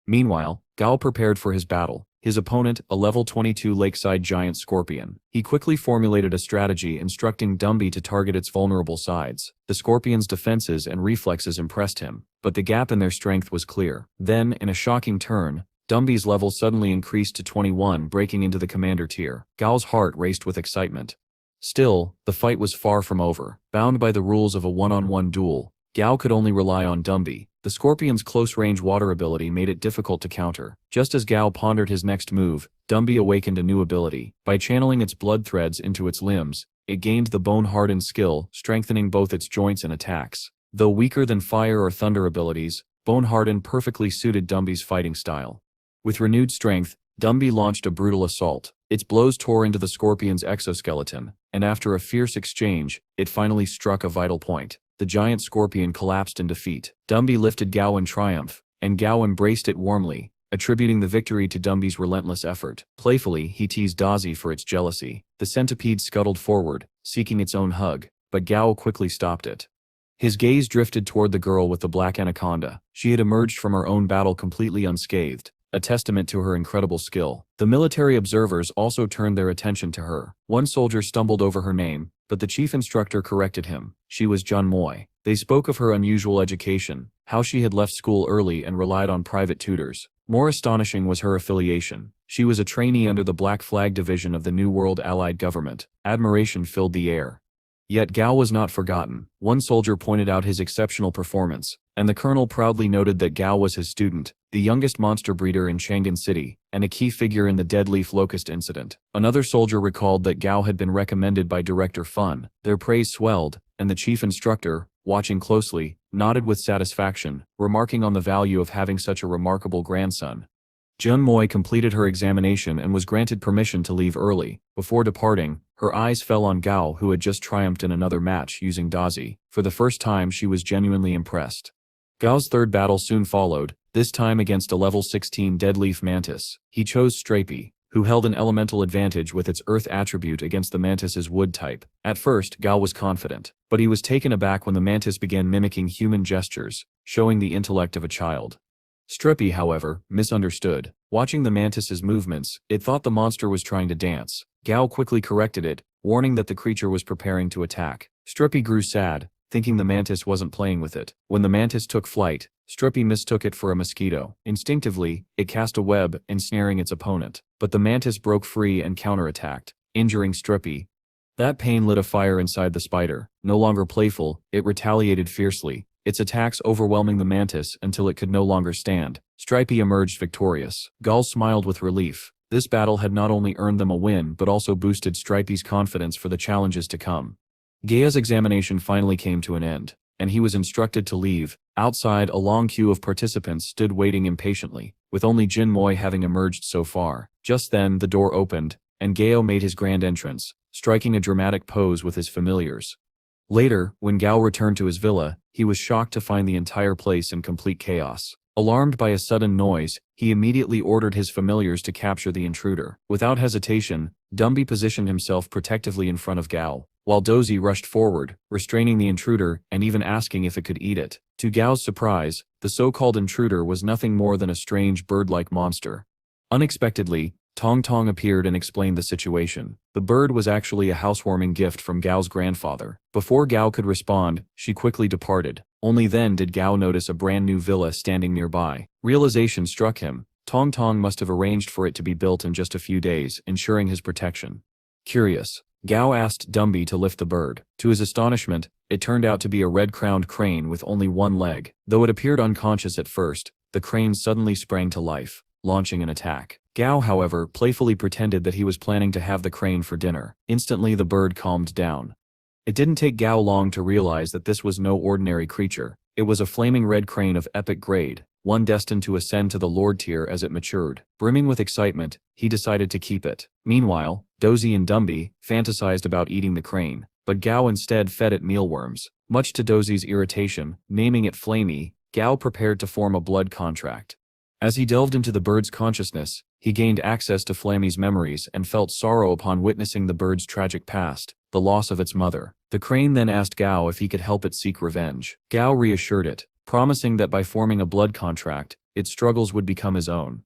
Meanwhile, Gao prepared for his battle. His opponent, a level 22 lakeside giant scorpion. He quickly formulated a strategy instructing Dumby to target its vulnerable sides. The scorpion's defenses and reflexes impressed him, but the gap in their strength was clear. Then, in a shocking turn, Dumby's level suddenly increased to 21, breaking into the commander tier. Gao's heart raced with excitement. Still, the fight was far from over. Bound by the rules of a one-on-one duel, Gao could only rely on Dumby. The scorpion's close-range water ability made it difficult to counter. Just as Gao pondered his next move, Dumby awakened a new ability. By channeling its blood threads into its limbs, it gained the bone-hardened skill, strengthening both its joints and attacks. Though weaker than fire or thunder abilities, bone-hardened perfectly suited Dumby's fighting style. With renewed strength, Dumby launched a brutal assault. Its blows tore into the scorpion's exoskeleton, and after a fierce exchange, it finally struck a vital point. the giant scorpion collapsed in defeat. Dumby lifted Gao in triumph, and Gao embraced it warmly, attributing the victory to Dumby's relentless effort. Playfully, he teased Dazi for its jealousy. The centipede scuttled forward, seeking its own hug, but Gao quickly stopped it. His gaze drifted toward the girl with the black anaconda. She had emerged from her own battle completely unscathed, a testament to her incredible skill. The military observers also turned their attention to her. One soldier stumbled over her name, but the chief instructor corrected him. She was Jun Moy. They spoke of her unusual education, how she had left school early and relied on private tutors. More astonishing was her affiliation. She was a trainee under the Black Flag Division of the New World Allied Government. Admiration filled the air. Yet Gao was not forgotten. One soldier pointed out his exceptional performance, and the colonel proudly noted that Gao was his student, the youngest monster breeder in Chang'an City, and a key figure in the Dead Leaf Locust incident. Another soldier recalled that Gao had been recommended by Director Fun. Their praise swelled, and the chief instructor, watching closely, nodded with satisfaction, remarking on the value of having such a remarkable grandson. Jun Moy completed her examination and was granted permission to leave early. Before departing, her eyes fell on Gao, who had just triumphed in another match using Dazi. For the first time, she was genuinely impressed. Gao's third battle soon followed, this time against a level 16 Deadleaf Mantis. He chose Supreame, who held an elemental advantage with its earth attribute against the mantis's wood type. At first, Gao was confident, but he was taken aback when the mantis began mimicking human gestures, showing the intellect of a child. Supreame, however, misunderstood. Watching the mantis's movements, it thought the monster was trying to dance. Gao quickly corrected it, warning that the creature was preparing to attack. Supreame grew sad, thinking the mantis wasn't playing with it. When the mantis took flight, Supreame mistook it for a mosquito. Instinctively, it cast a web, ensnaring its opponent. But the mantis broke free and counterattacked, injuring Supreame. That pain lit a fire inside the spider. No longer playful, it retaliated fiercely, its attacks overwhelming the mantis until it could no longer stand. Supreame emerged victorious. Gao smiled with relief. This battle had not only earned them a win but also boosted Supreame's confidence for the challenges to come. Gao's examination finally came to an end, and he was instructed to leave. Outside, a long queue of participants stood waiting impatiently, with only Jun Moy having emerged so far. Just then, the door opened, and Gao made his grand entrance, striking a dramatic pose with his familiars. Later, when Gao returned to his villa, he was shocked to find the entire place in complete chaos. Alarmed by a sudden noise, he immediately ordered his familiars to capture the intruder. Without hesitation, Dumby positioned himself protectively in front of Gao, while Dozy rushed forward, restraining the intruder and even asking if it could eat it. To Gao's surprise, the so-called intruder was nothing more than a strange bird-like monster. Unexpectedly, Tong Tong appeared and explained the situation. The bird was actually a housewarming gift from Gao's grandfather. Before Gao could respond, she quickly departed. Only then did Gao notice a brand new villa standing nearby. Realization struck him. Tong Tong must have arranged for it to be built in just a few days, ensuring his protection. Curious, Gao asked Dumby to lift the bird. To his astonishment, it turned out to be a red-crowned crane with only one leg. Though it appeared unconscious at first, the crane suddenly sprang to life, launching an attack. Gao, however, playfully pretended that he was planning to have the crane for dinner. Instantly, the bird calmed down. It didn't take Gao long to realize that this was no ordinary creature. It was a flaming red crane of epic grade, one destined to ascend to the Lord tier as it matured. Brimming with excitement, he decided to keep it. Meanwhile, Dozy and Dumby fantasized about eating the crane, but Gao instead fed it mealworms. Much to Dozy's irritation, naming it Flamey, Gao prepared to form a blood contract. As he delved into the bird's consciousness, he gained access to Flamey's memories and felt sorrow upon witnessing the bird's tragic past, the loss of its mother. The crane then asked Gao if he could help it seek revenge. Gao reassured it, promising that by forming a blood contract, its struggles would become his own.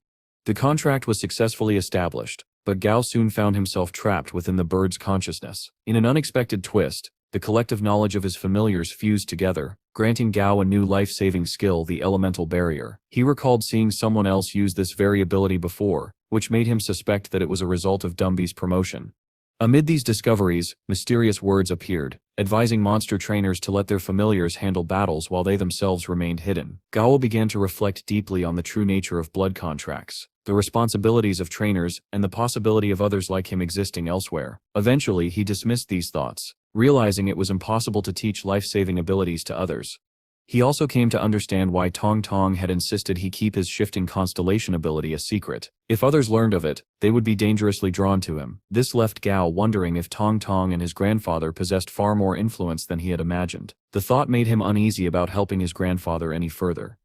The contract was successfully established, but Gao soon found himself trapped within the bird's consciousness. In an unexpected twist, the collective knowledge of his familiars fused together, granting Gao a new life-saving skill, the elemental barrier. He recalled seeing someone else use this very ability before, which made him suspect that it was a result of Dumby's promotion. Amid these discoveries, mysterious words appeared, advising monster trainers to let their familiars handle battles while they themselves remained hidden. Gao began to reflect deeply on the true nature of blood contracts, the responsibilities of trainers, and the possibility of others like him existing elsewhere. Eventually, he dismissed these thoughts, realizing it was impossible to teach life-saving abilities to others. He also came to understand why Tong Tong had insisted he keep his shifting constellation ability a secret. If others learned of it, they would be dangerously drawn to him. This left Gao wondering if Tong Tong and his grandfather possessed far more influence than he had imagined. The thought made him uneasy about helping his grandfather any further.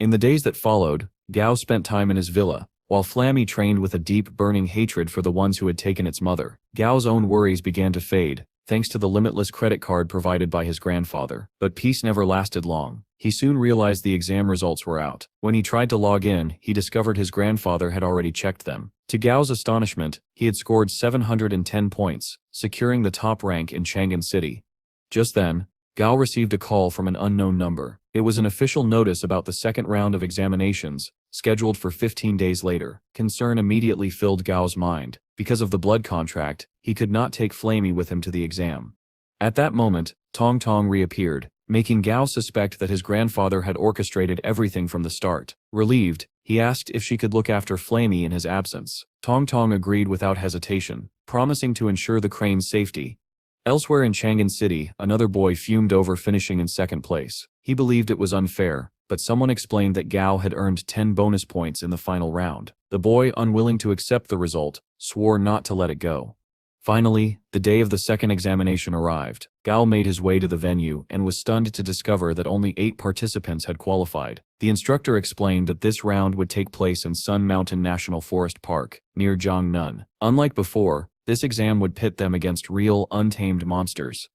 In the days that followed, Gao spent time in his villa, while Flammy trained with a deep, burning hatred for the ones who had taken its mother. Gao's own worries began to fade, thanks to the limitless credit card provided by his grandfather. But peace never lasted long. He soon realized the exam results were out. When he tried to log in, he discovered his grandfather had already checked them. To Gao's astonishment, he had scored 710 points, securing the top rank in Chang'an City. Just then, Gao received a call from an unknown number. It was an official notice about the second round of examinations, scheduled for 15 days later. Concern immediately filled Gao's mind. Because of the blood contract, he could not take Flammy with him to the exam. At that moment, Tong Tong reappeared, making Gao suspect that his grandfather had orchestrated everything from the start. Relieved, he asked if she could look after Flammy in his absence. Tong Tong agreed without hesitation, promising to ensure the crane's safety. Elsewhere in Chang'an City, another boy fumed over finishing in second place. He believed it was unfair, but someone explained that Gao had earned 10 bonus points in the final round. The boy, unwilling to accept the result, swore not to let it go. Finally, the day of the second examination arrived. Gao made his way to the venue and was stunned to discover that only 8 participants had qualified. The instructor explained that this round would take place in Sun Mountain National Forest Park, near Jiangnan. Unlike before, this exam would pit them against real, untamed monsters.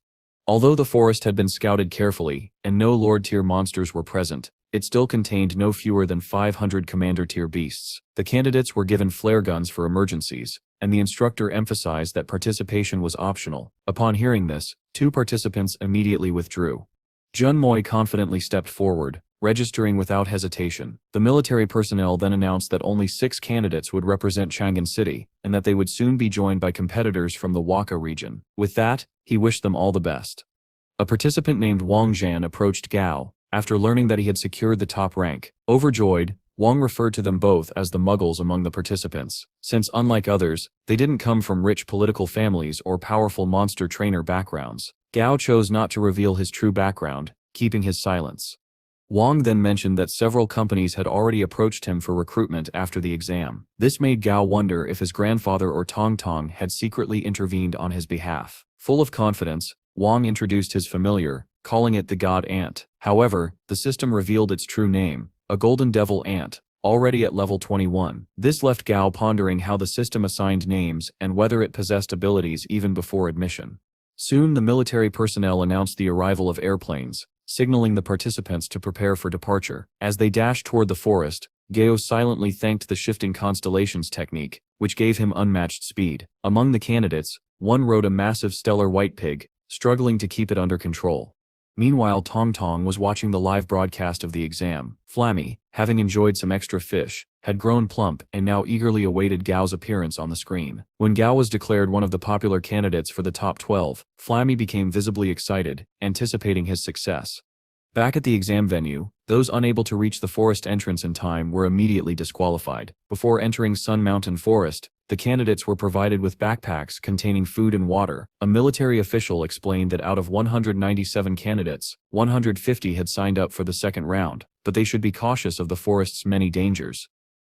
Although the forest had been scouted carefully, and no Lord-tier monsters were present, it still contained no fewer than 500 Commander-tier beasts. The candidates were given flare guns for emergencies, and the instructor emphasized that participation was optional. Upon hearing this, 2 participants immediately withdrew. Jun Moi confidently stepped forward, registering without hesitation. The military personnel then announced that only 6 candidates would represent Chang'an City, and that they would soon be joined by competitors from the Waka region. With that, he wished them all the best. A participant named Wang Zhan approached Gao, after learning that he had secured the top rank. Overjoyed, Wang referred to them both as the Muggles among the participants, since unlike others, they didn't come from rich political families or powerful monster trainer backgrounds. Gao chose not to reveal his true background, keeping his silence. Wang then mentioned that several companies had already approached him for recruitment after the exam. This made Gao wonder if his grandfather or Tong Tong had secretly intervened on his behalf. Full of confidence, Wang introduced his familiar, calling it the God Ant. However, the system revealed its true name, a Golden Devil Ant, already at level 21. This left Gao pondering how the system assigned names and whether it possessed abilities even before admission. Soon the military personnel announced the arrival of airplanes, signaling the participants to prepare for departure. As they dashed toward the forest, Gao silently thanked the shifting constellations technique, which gave him unmatched speed. Among the candidates, one rode a massive stellar white pig, struggling to keep it under control. Meanwhile, Tong Tong was watching the live broadcast of the exam. Flammy, having enjoyed some extra fish, had grown plump and now eagerly awaited Gao's appearance on the screen. When Gao was declared one of the popular candidates for the top 12, Flammy became visibly excited, anticipating his success. Back at the exam venue, those unable to reach the forest entrance in time were immediately disqualified. Before entering Sun Mountain Forest, the candidates were provided with backpacks containing food and water. A military official explained that out of 197 candidates, 150 had signed up for the second round, but they should be cautious of the forest's many dangers.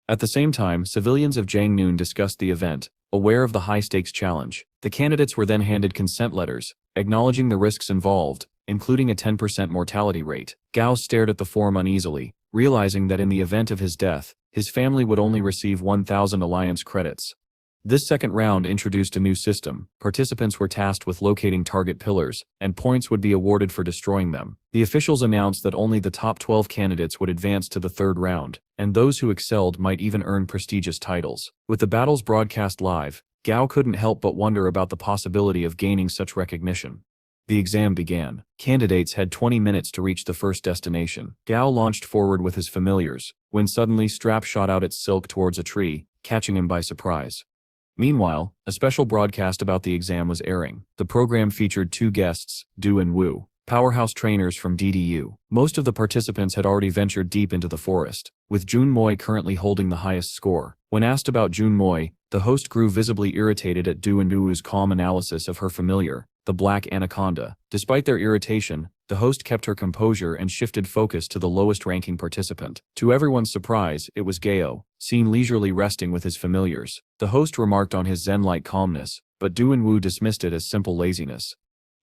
At the same time, civilians of Jiangnan discussed the event, aware of the high-stakes challenge. The candidates were then handed consent letters, acknowledging the risks involved, including a 10% mortality rate. Gao stared at the form uneasily, realizing that in the event of his death, his family would only receive 1,000 alliance credits. This second round introduced a new system. Participants were tasked with locating target pillars, and points would be awarded for destroying them. The officials announced that only the top 12 candidates would advance to the third round, and those who excelled might even earn prestigious titles. With the battles broadcast live, Gao couldn't help but wonder about the possibility of gaining such recognition. The exam began. Candidates had 20 minutes to reach the first destination. Gao launched forward with his familiars, when suddenly Strap shot out its silk towards a tree, catching him by surprise. Meanwhile, a special broadcast about the exam was airing. The program featured 2 guests, Du and Wu, powerhouse trainers from DDU. Most of the participants had already ventured deep into the forest, with Jun Moi currently holding the highest score. When asked about Jun Moi, the host grew visibly irritated at Du and Wu's calm analysis of her familiar. the black anaconda. Despite their irritation, the host kept her composure and shifted focus to the lowest-ranking participant. To everyone's surprise, it was Gao, seen leisurely resting with his familiars. The host remarked on his zen-like calmness, but Du and Wu dismissed it as simple laziness.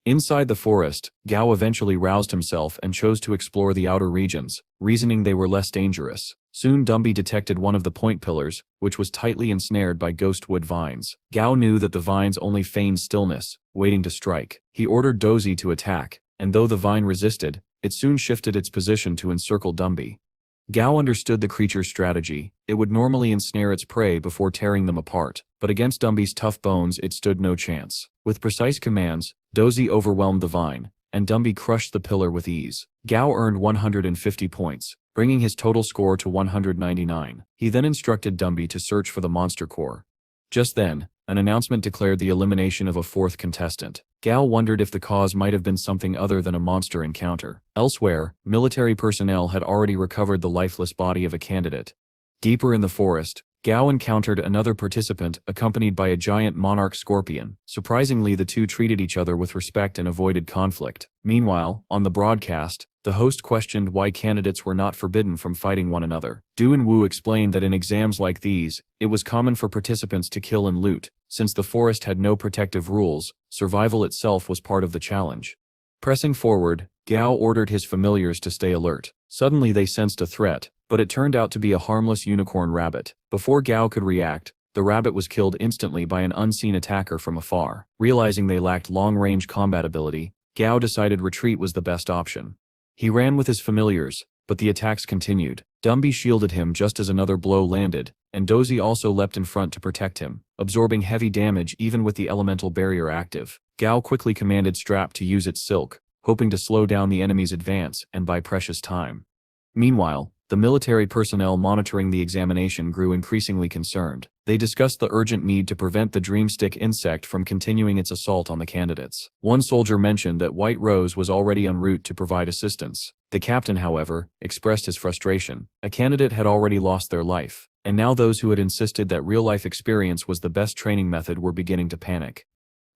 Inside the forest, Gao eventually roused himself and chose to explore the outer regions, reasoning they were less dangerous. Soon Dumby detected one of the point pillars, which was tightly ensnared by ghostwood vines. Gao knew that the vines only feigned stillness, waiting to strike. He ordered Dozy to attack, and though the vine resisted, it soon shifted its position to encircle Dumby. Gao understood the creature's strategy. It would normally ensnare its prey before tearing them apart, but against Dumby's tough bones it stood no chance. With precise commands, Dozy overwhelmed the vine, and Dumby crushed the pillar with ease. Gao earned 150 points, bringing his total score to 199. He then instructed Dumby to search for the monster core. Just then, an announcement declared the elimination of a fourth contestant. Gao wondered if the cause might have been something other than a monster encounter. Elsewhere, military personnel had already recovered the lifeless body of a candidate. Deeper in the forest, Gao encountered another participant accompanied by a giant monarch scorpion. Surprisingly, the two treated each other with respect and avoided conflict. Meanwhile, on the broadcast, the host questioned why candidates were not forbidden from fighting one another. Du and Wu explained that in exams like these, it was common for participants to kill and loot. Since the forest had no protective rules, survival itself was part of the challenge. Pressing forward, Gao ordered his familiars to stay alert. Suddenly they sensed a threat, but it turned out to be a harmless unicorn rabbit. Before Gao could react, the rabbit was killed instantly by an unseen attacker from afar. Realizing they lacked long-range combat ability, Gao decided retreat was the best option. He ran with his familiars, but the attacks continued. Dumby shielded him just as another blow landed, and Dozy also leapt in front to protect him, absorbing heavy damage even with the elemental barrier active. Gao quickly commanded Strap to use its silk, hoping to slow down the enemy's advance and buy precious time. Meanwhile, the military personnel monitoring the examination grew increasingly concerned. They discussed the urgent need to prevent the dreamstick insect from continuing its assault on the candidates. One soldier mentioned that White Rose was already en route to provide assistance. The captain, however, expressed his frustration. A candidate had already lost their life, and now those who had insisted that real-life experience was the best training method were beginning to panic.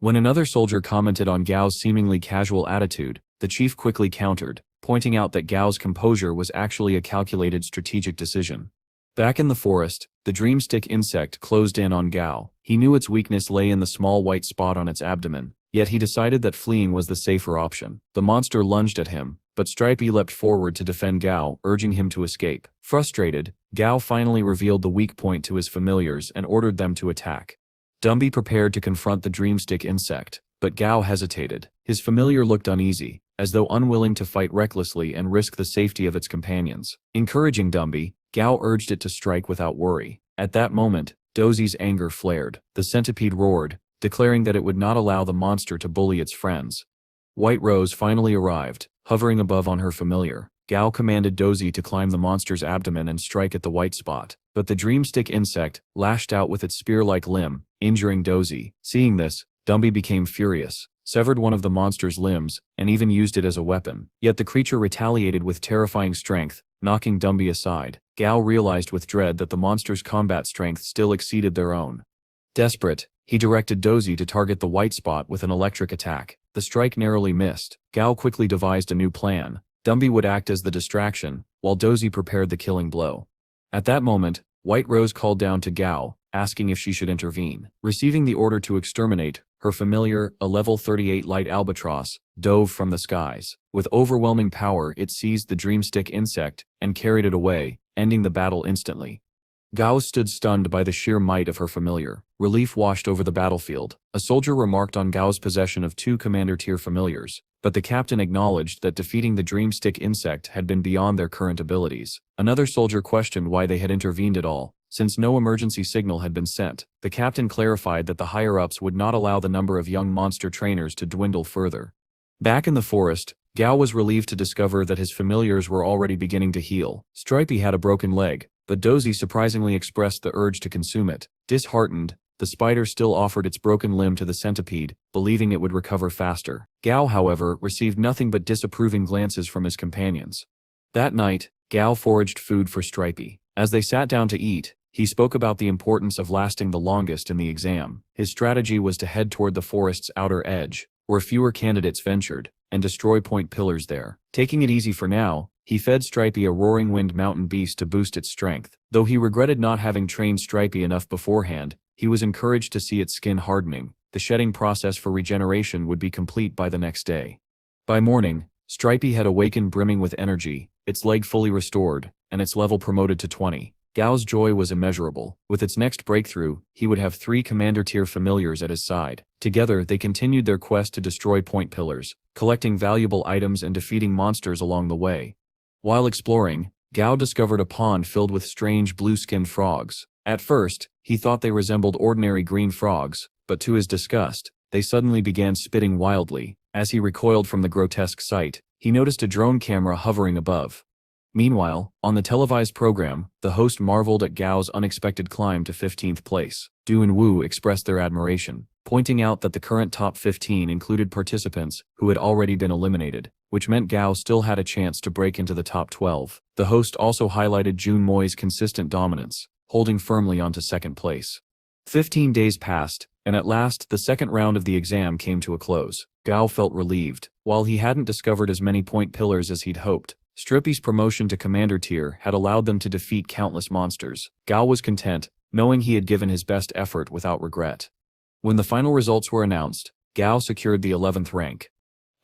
When another soldier commented on Gao's seemingly casual attitude, the chief quickly countered, pointing out that Gao's composure was actually a calculated strategic decision. Back in the forest, the dreamstick insect closed in on Gao. He knew its weakness lay in the small white spot on its abdomen, yet he decided that fleeing was the safer option. The monster lunged at him, but Stripey leapt forward to defend Gao, urging him to escape. Frustrated, Gao finally revealed the weak point to his familiars and ordered them to attack. Dumby prepared to confront the dreamstick insect, but Gao hesitated. His familiar looked uneasy, as though unwilling to fight recklessly and risk the safety of its companions. Encouraging Dumby, Gao urged it to strike without worry. At that moment, Dozy's anger flared. The centipede roared, declaring that it would not allow the monster to bully its friends. White Rose finally arrived, hovering above on her familiar. Gao commanded Dozy to climb the monster's abdomen and strike at the white spot, but the dreamstick insect lashed out with its spear-like limb, injuring Dozy. Seeing this, Dumby became furious, severed one of the monster's limbs, and even used it as a weapon. Yet the creature retaliated with terrifying strength, knocking Dumby aside. Gao realized with dread that the monster's combat strength still exceeded their own. Desperate, he directed Dozy to target the white spot with an electric attack. The strike narrowly missed. Gao quickly devised a new plan. Dumby would act as the distraction, while Dozy prepared the killing blow. At that moment, White Rose called down to Gao, asking if she should intervene. Receiving the order to exterminate, her familiar, a level 38 light albatross, dove from the skies. With overwhelming power, it seized the dreamstick insect and carried it away, ending the battle instantly. Gao stood stunned by the sheer might of her familiar. Relief washed over the battlefield. A soldier remarked on Gao's possession of 2 commander-tier familiars, but the captain acknowledged that defeating the dreamstick insect had been beyond their current abilities. Another soldier questioned why they had intervened at all, since no emergency signal had been sent. The captain clarified that the higher-ups would not allow the number of young monster trainers to dwindle further. Back in the forest, Gao was relieved to discover that his familiars were already beginning to heal. Stripey had a broken leg, but Dozy surprisingly expressed the urge to consume it. Disheartened, the spider still offered its broken limb to the centipede, believing it would recover faster. Gao, however, received nothing but disapproving glances from his companions. That night, Gao foraged food for Stripey. As they sat down to eat, he spoke about the importance of lasting the longest in the exam. His strategy was to head toward the forest's outer edge, where fewer candidates ventured, and destroy point pillars there. Taking it easy for now, he fed Stripey a roaring wind mountain beast to boost its strength. Though he regretted not having trained Stripey enough beforehand, he was encouraged to see its skin hardening. The shedding process for regeneration would be complete by the next day. By morning, Stripey had awakened brimming with energy, its leg fully restored, and its level promoted to 20. Gao's joy was immeasurable. With its next breakthrough, he would have 3 commander-tier familiars at his side. Together, they continued their quest to destroy point pillars, collecting valuable items and defeating monsters along the way. While exploring, Gao discovered a pond filled with strange blue-skinned frogs. At first, he thought they resembled ordinary green frogs, but to his disgust, they suddenly began spitting wildly. As he recoiled from the grotesque sight, he noticed a drone camera hovering above. Meanwhile, on the televised program, the host marveled at Gao's unexpected climb to 15th place. Du and Wu expressed their admiration, pointing out that the current top 15 included participants who had already been eliminated, which meant Gao still had a chance to break into the top 12. The host also highlighted Jun Moi's consistent dominance, holding firmly onto second place. 15 days passed, and at last the second round of the exam came to a close. Gao felt relieved. While he hadn't discovered as many point pillars as he'd hoped, Stripey's promotion to commander tier had allowed them to defeat countless monsters. Gao was content, knowing he had given his best effort without regret. When the final results were announced, Gao secured the 11th rank.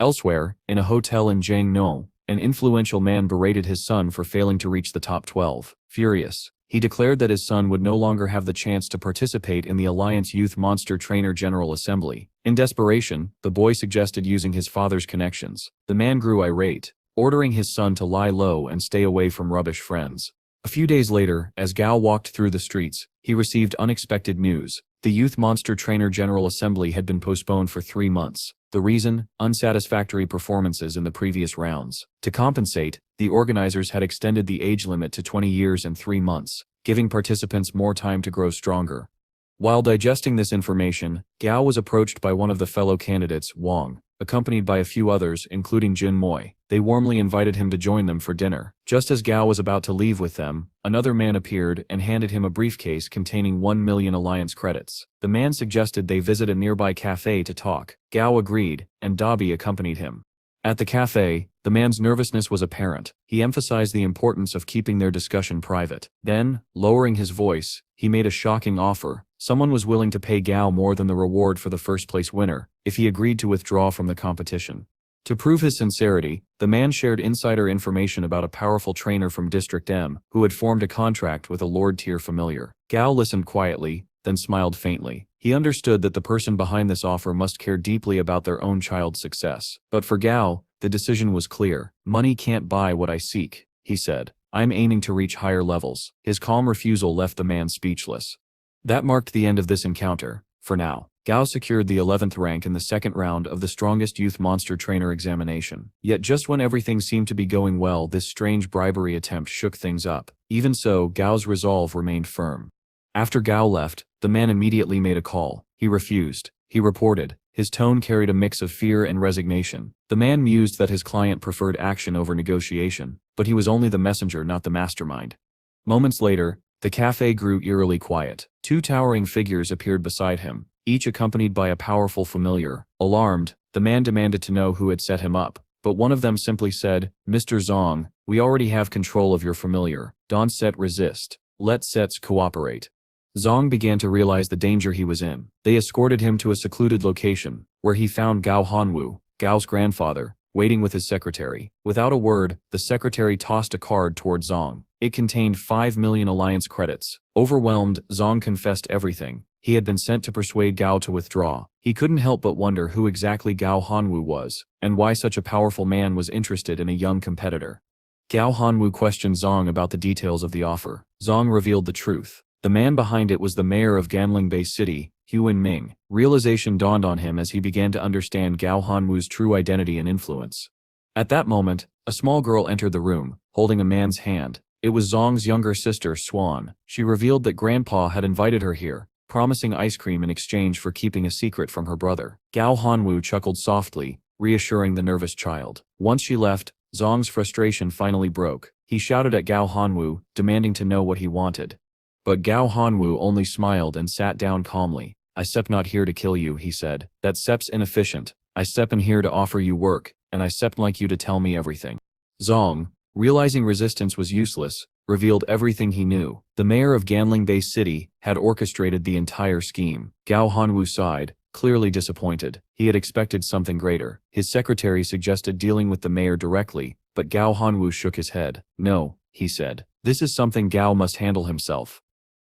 Elsewhere, in a hotel in Jiangnou, an influential man berated his son for failing to reach the top 12. Furious, he declared that his son would no longer have the chance to participate in the Alliance Youth Monster Trainer General Assembly. In desperation, the boy suggested using his father's connections. The man grew irate, ordering his son to lie low and stay away from rubbish friends. A few days later, as Gao walked through the streets, he received unexpected news. The Youth Monster Trainer General Assembly had been postponed for 3 months. The reason? Unsatisfactory performances in the previous rounds. To compensate, the organizers had extended the age limit to 20 years and 3 months, giving participants more time to grow stronger. While digesting this information, Gao was approached by one of the fellow candidates, Wang, accompanied by a few others, including Jin Moi. They warmly invited him to join them for dinner. Just as Gao was about to leave with them, another man appeared and handed him a briefcase containing 1 million Alliance credits. The man suggested they visit a nearby cafe to talk. Gao agreed, and Dabi accompanied him. At the cafe, the man's nervousness was apparent. He emphasized the importance of keeping their discussion private. Then, lowering his voice, he made a shocking offer. Someone was willing to pay Gao more than the reward for the first-place winner, if he agreed to withdraw from the competition. To prove his sincerity, the man shared insider information about a powerful trainer from District M, who had formed a contract with a Lord-tier familiar. Gao listened quietly, then smiled faintly. He understood that the person behind this offer must care deeply about their own child's success. But for Gao, the decision was clear. Money can't buy what I seek, he said. I'm aiming to reach higher levels. His calm refusal left the man speechless. That marked the end of this encounter, for now. Gao secured the 11th rank in the second round of the strongest youth monster trainer examination. Yet just when everything seemed to be going well, this strange bribery attempt shook things up. Even so, Gao's resolve remained firm. After Gao left, the man immediately made a call. He refused. He reported. His tone carried a mix of fear and resignation. The man mused that his client preferred action over negotiation, but he was only the messenger, not the mastermind. Moments later, the cafe grew eerily quiet. 2 towering figures appeared beside him, each accompanied by a powerful familiar. Alarmed, the man demanded to know who had set him up, but one of them simply said, "Mr. Zong, we already have control of your familiar. Don't set resist. Let sets cooperate." Zong began to realize the danger he was in. They escorted him to a secluded location, where he found Gao Hanwu, Gao's grandfather, waiting with his secretary. Without a word, the secretary tossed a card toward Zong. It contained 5 million Alliance credits. Overwhelmed, Zong confessed everything. He had been sent to persuade Gao to withdraw. He couldn't help but wonder who exactly Gao Hanwu was, and why such a powerful man was interested in a young competitor. Gao Hanwu questioned Zong about the details of the offer. Zong revealed the truth. The man behind it was the mayor of Ganling Bay City, Huan Ming. Realization dawned on him as he began to understand Gao Hanwu's true identity and influence. At that moment, a small girl entered the room, holding a man's hand. It was Zong's younger sister, Swan. She revealed that Grandpa had invited her here, promising ice cream in exchange for keeping a secret from her brother. Gao Hanwu chuckled softly, reassuring the nervous child. Once she left, Zong's frustration finally broke. He shouted at Gao Hanwu, demanding to know what he wanted. But Gao Hanwu only smiled and sat down calmly. "I sep not here to kill you," he said. "That sep's inefficient. I step in here to offer you work, and I step like you to tell me everything. Zong, realizing resistance was useless, revealed everything he knew. The mayor of Ganling Bay City had orchestrated the entire scheme. Gao Hanwu sighed, clearly disappointed. He had expected something greater. His secretary suggested dealing with the mayor directly, but Gao Hanwu shook his head. No, he said. This is something Gao must handle himself.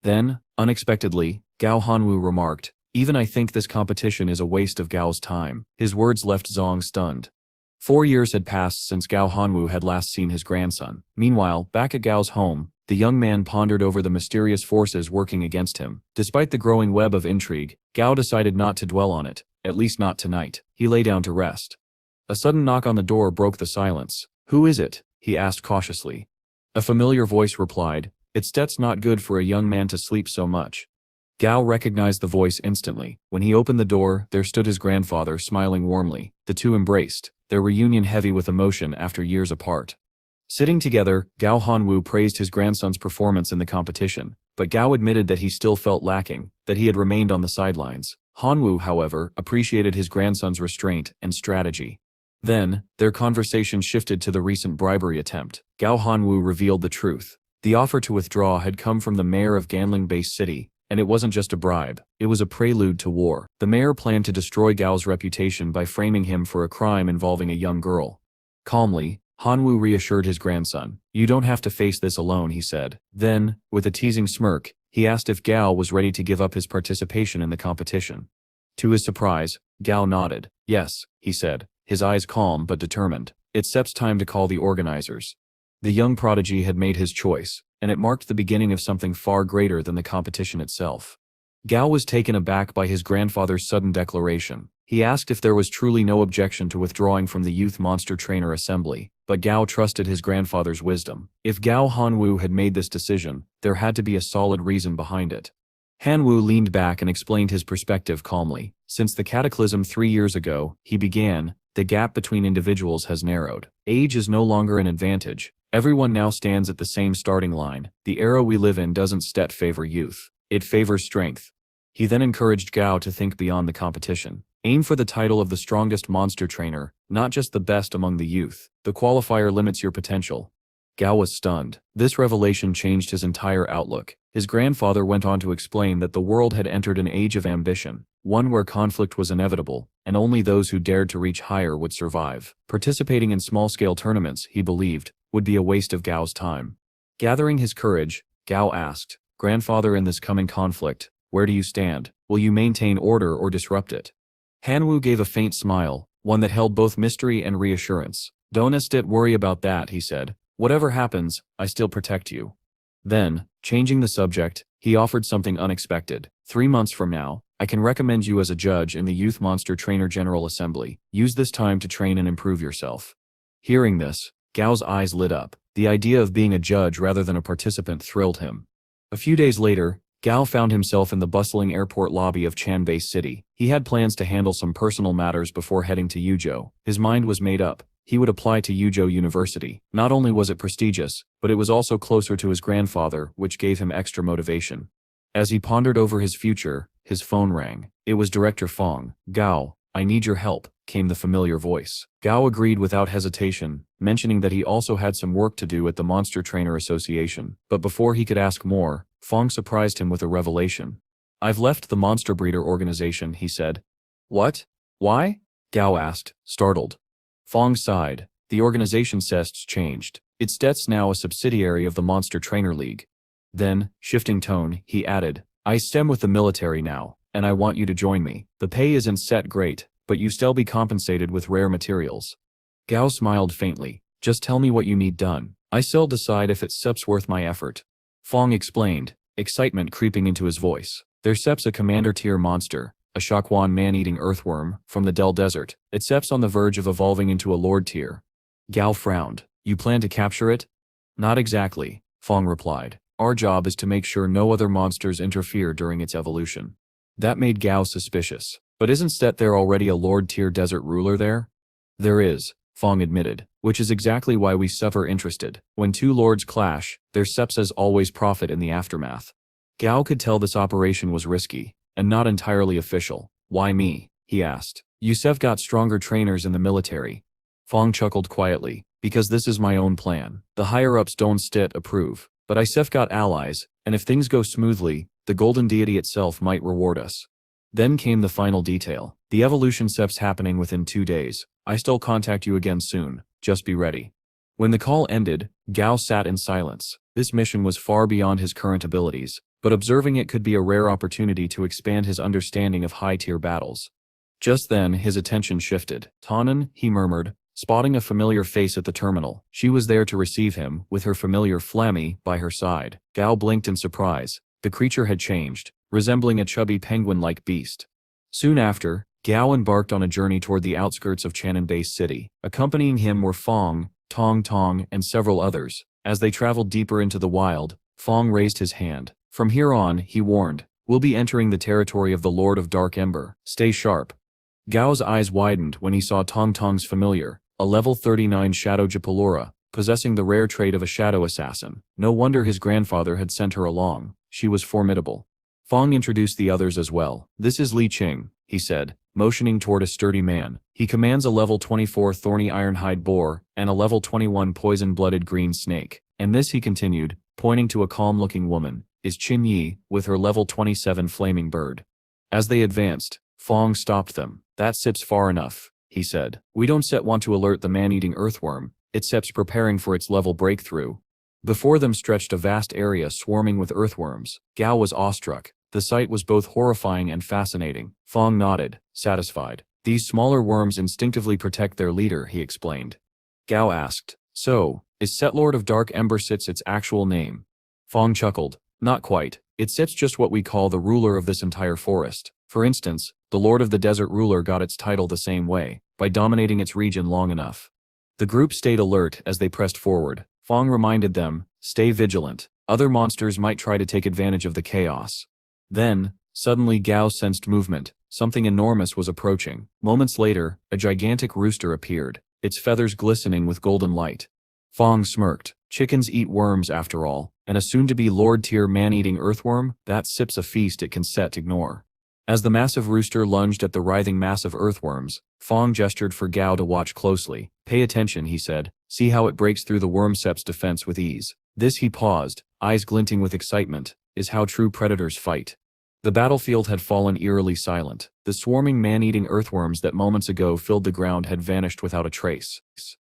Then, unexpectedly, Gao Hanwu remarked, even I think this competition is a waste of Gao's time. His words left Zong stunned. 4 years had passed since Gao Hanwu had last seen his grandson. Meanwhile, back at Gao's home, the young man pondered over the mysterious forces working against him. Despite the growing web of intrigue, Gao decided not to dwell on it, at least not tonight. He lay down to rest. A sudden knock on the door broke the silence. Who is it? He asked cautiously. A familiar voice replied, That's not good for a young man to sleep so much. Gao recognized the voice instantly. When he opened the door, there stood his grandfather, smiling warmly. The two embraced, their reunion heavy with emotion after years apart. Sitting together, Gao Hanwu praised his grandson's performance in the competition, but Gao admitted that he still felt lacking, that he had remained on the sidelines. Hanwu, however, appreciated his grandson's restraint and strategy. Then, their conversation shifted to the recent bribery attempt. Gao Hanwu revealed the truth. The offer to withdraw had come from the mayor of Ganling Bay City, and it wasn't just a bribe, it was a prelude to war. The mayor planned to destroy Gao's reputation by framing him for a crime involving a young girl. Calmly, Hanwu reassured his grandson. You don't have to face this alone, he said. Then, with a teasing smirk, he asked if Gao was ready to give up his participation in the competition. To his surprise, Gao nodded. Yes, he said, his eyes calm but determined. It's time to call the organizers. The young prodigy had made his choice, and it marked the beginning of something far greater than the competition itself. Gao was taken aback by his grandfather's sudden declaration. He asked if there was truly no objection to withdrawing from the Youth Monster Trainer Assembly, but Gao trusted his grandfather's wisdom. If Gao Hanwu had made this decision, there had to be a solid reason behind it. Hanwu leaned back and explained his perspective calmly. Since the cataclysm 3 years ago, he began, the gap between individuals has narrowed. Age is no longer an advantage. Everyone now stands at the same starting line. The era we live in doesn't favor youth. It favors strength. He then encouraged Gao to think beyond the competition. Aim for the title of the strongest monster trainer, not just the best among the youth. The qualifier limits your potential. Gao was stunned. This revelation changed his entire outlook. His grandfather went on to explain that the world had entered an age of ambition, one where conflict was inevitable, and only those who dared to reach higher would survive. Participating in small-scale tournaments, he believed, would be a waste of Gao's time. Gathering his courage, Gao asked, Grandfather, in this coming conflict, where do you stand? Will you maintain order or disrupt it? Hanwu gave a faint smile, one that held both mystery and reassurance. Don't worry about that, he said. Whatever happens, I still protect you. Then, changing the subject, he offered something unexpected. 3 months from now, I can recommend you as a judge in the Youth Monster Trainer General Assembly. Use this time to train and improve yourself. Hearing this, Gao's eyes lit up. The idea of being a judge rather than a participant thrilled him. A few days later, Gao found himself in the bustling airport lobby of Chanbei City. He had plans to handle some personal matters before heading to Yuzhou. His mind was made up. He would apply to Yuzhou University. Not only was it prestigious, but it was also closer to his grandfather, which gave him extra motivation. As he pondered over his future, his phone rang. It was Director Fong. Gao, I need your help, came the familiar voice. Gao agreed without hesitation, mentioning that he also had some work to do at the Monster Trainer Association. But before he could ask more, Fong surprised him with a revelation. I've left the Monster Breeder organization, he said. What? Why? Gao asked, startled. Fong sighed. The organization's tests changed. It's now a subsidiary of the Monster Trainer League. Then, shifting tone, he added, I stem with the military now, and I want you to join me. The pay isn't great, but you still be compensated with rare materials. Gao smiled faintly. Just tell me what you need done. I still decide if it's worth my effort. Fong explained, excitement creeping into his voice. There's a commander-tier monster, a Shaquan man-eating earthworm, from the Del Desert. It's on the verge of evolving into a lord tier. Gao frowned. You plan to capture it? Not exactly, Fong replied. Our job is to make sure no other monsters interfere during its evolution. That made Gao suspicious. But isn't there already a lord-tier desert ruler there? There is, Fong admitted, which is exactly why we suffer interested. When two lords clash, their sepses always profit in the aftermath. Gao could tell this operation was risky, and not entirely official. Why me? He asked. Yusef got stronger trainers in the military. Fong chuckled quietly, because this is my own plan. The higher-ups don't stit approve, but Yusef got allies, and if things go smoothly, the golden deity itself might reward us. Then came the final detail. The evolution step's happening within 2 days. I still contact you again soon, just be ready. When the call ended, Gao sat in silence. This mission was far beyond his current abilities, but observing it could be a rare opportunity to expand his understanding of high-tier battles. Just then, his attention shifted. Tannen, he murmured, spotting a familiar face at the terminal. She was there to receive him, with her familiar Flammy by her side. Gao blinked in surprise. The creature had changed, resembling a chubby penguin-like beast. Soon after, Gao embarked on a journey toward the outskirts of Chanan-Base City. Accompanying him were Fong, Tong Tong, and several others. As they traveled deeper into the wild, Fong raised his hand. From here on, he warned, we'll be entering the territory of the Lord of Dark Ember. Stay sharp. Gao's eyes widened when he saw Tong Tong's familiar, a level 39 Shadow Japalura, possessing the rare trait of a shadow assassin. No wonder his grandfather had sent her along. She was formidable. Fong introduced the others as well. This is Li Qing, he said, motioning toward a sturdy man. He commands a level 24 thorny ironhide boar and a level 21 poison-blooded green snake. And this, he continued, pointing to a calm-looking woman, is Qin Yi, with her level 27 flaming bird. As they advanced, Fong stopped them. That sips far enough, he said. We don't want to alert the man-eating earthworm, it sips preparing for its level breakthrough. Before them stretched a vast area swarming with earthworms. Gao was awestruck. The sight was both horrifying and fascinating. Fong nodded, satisfied. These smaller worms instinctively protect their leader, he explained. Gao asked, so, is Setlord of Dark Ember Sits its actual name? Fong chuckled. Not quite. It sits just what we call the ruler of this entire forest. For instance, the Lord of the Desert Ruler got its title the same way, by dominating its region long enough. The group stayed alert as they pressed forward. Fong reminded them, stay vigilant. Other monsters might try to take advantage of the chaos. Then, suddenly Gao sensed movement. Something enormous was approaching. Moments later, a gigantic rooster appeared, its feathers glistening with golden light. Fong smirked. Chickens eat worms after all, and a soon-to-be Lord-tier man-eating earthworm, that sips a feast it can ignore. As the massive rooster lunged at the writhing mass of earthworms, Fong gestured for Gao to watch closely. Pay attention, he said. See how it breaks through the worm-sep's defense with ease. This, he paused, eyes glinting with excitement, is how true predators fight. The battlefield had fallen eerily silent. The swarming man-eating earthworms that moments ago filled the ground had vanished without a trace.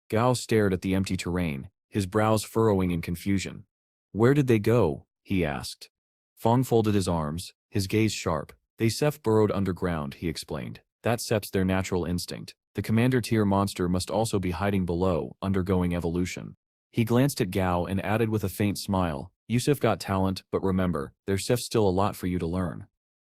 Gao stared at the empty terrain, his brows furrowing in confusion. Where did they go? He asked. Fong folded his arms, his gaze sharp. They burrowed underground, he explained. That's their natural instinct. The commander-tier monster must also be hiding below, undergoing evolution. He glanced at Gao and added with a faint smile, Yusuf got talent, but remember, there's still a lot for you to learn.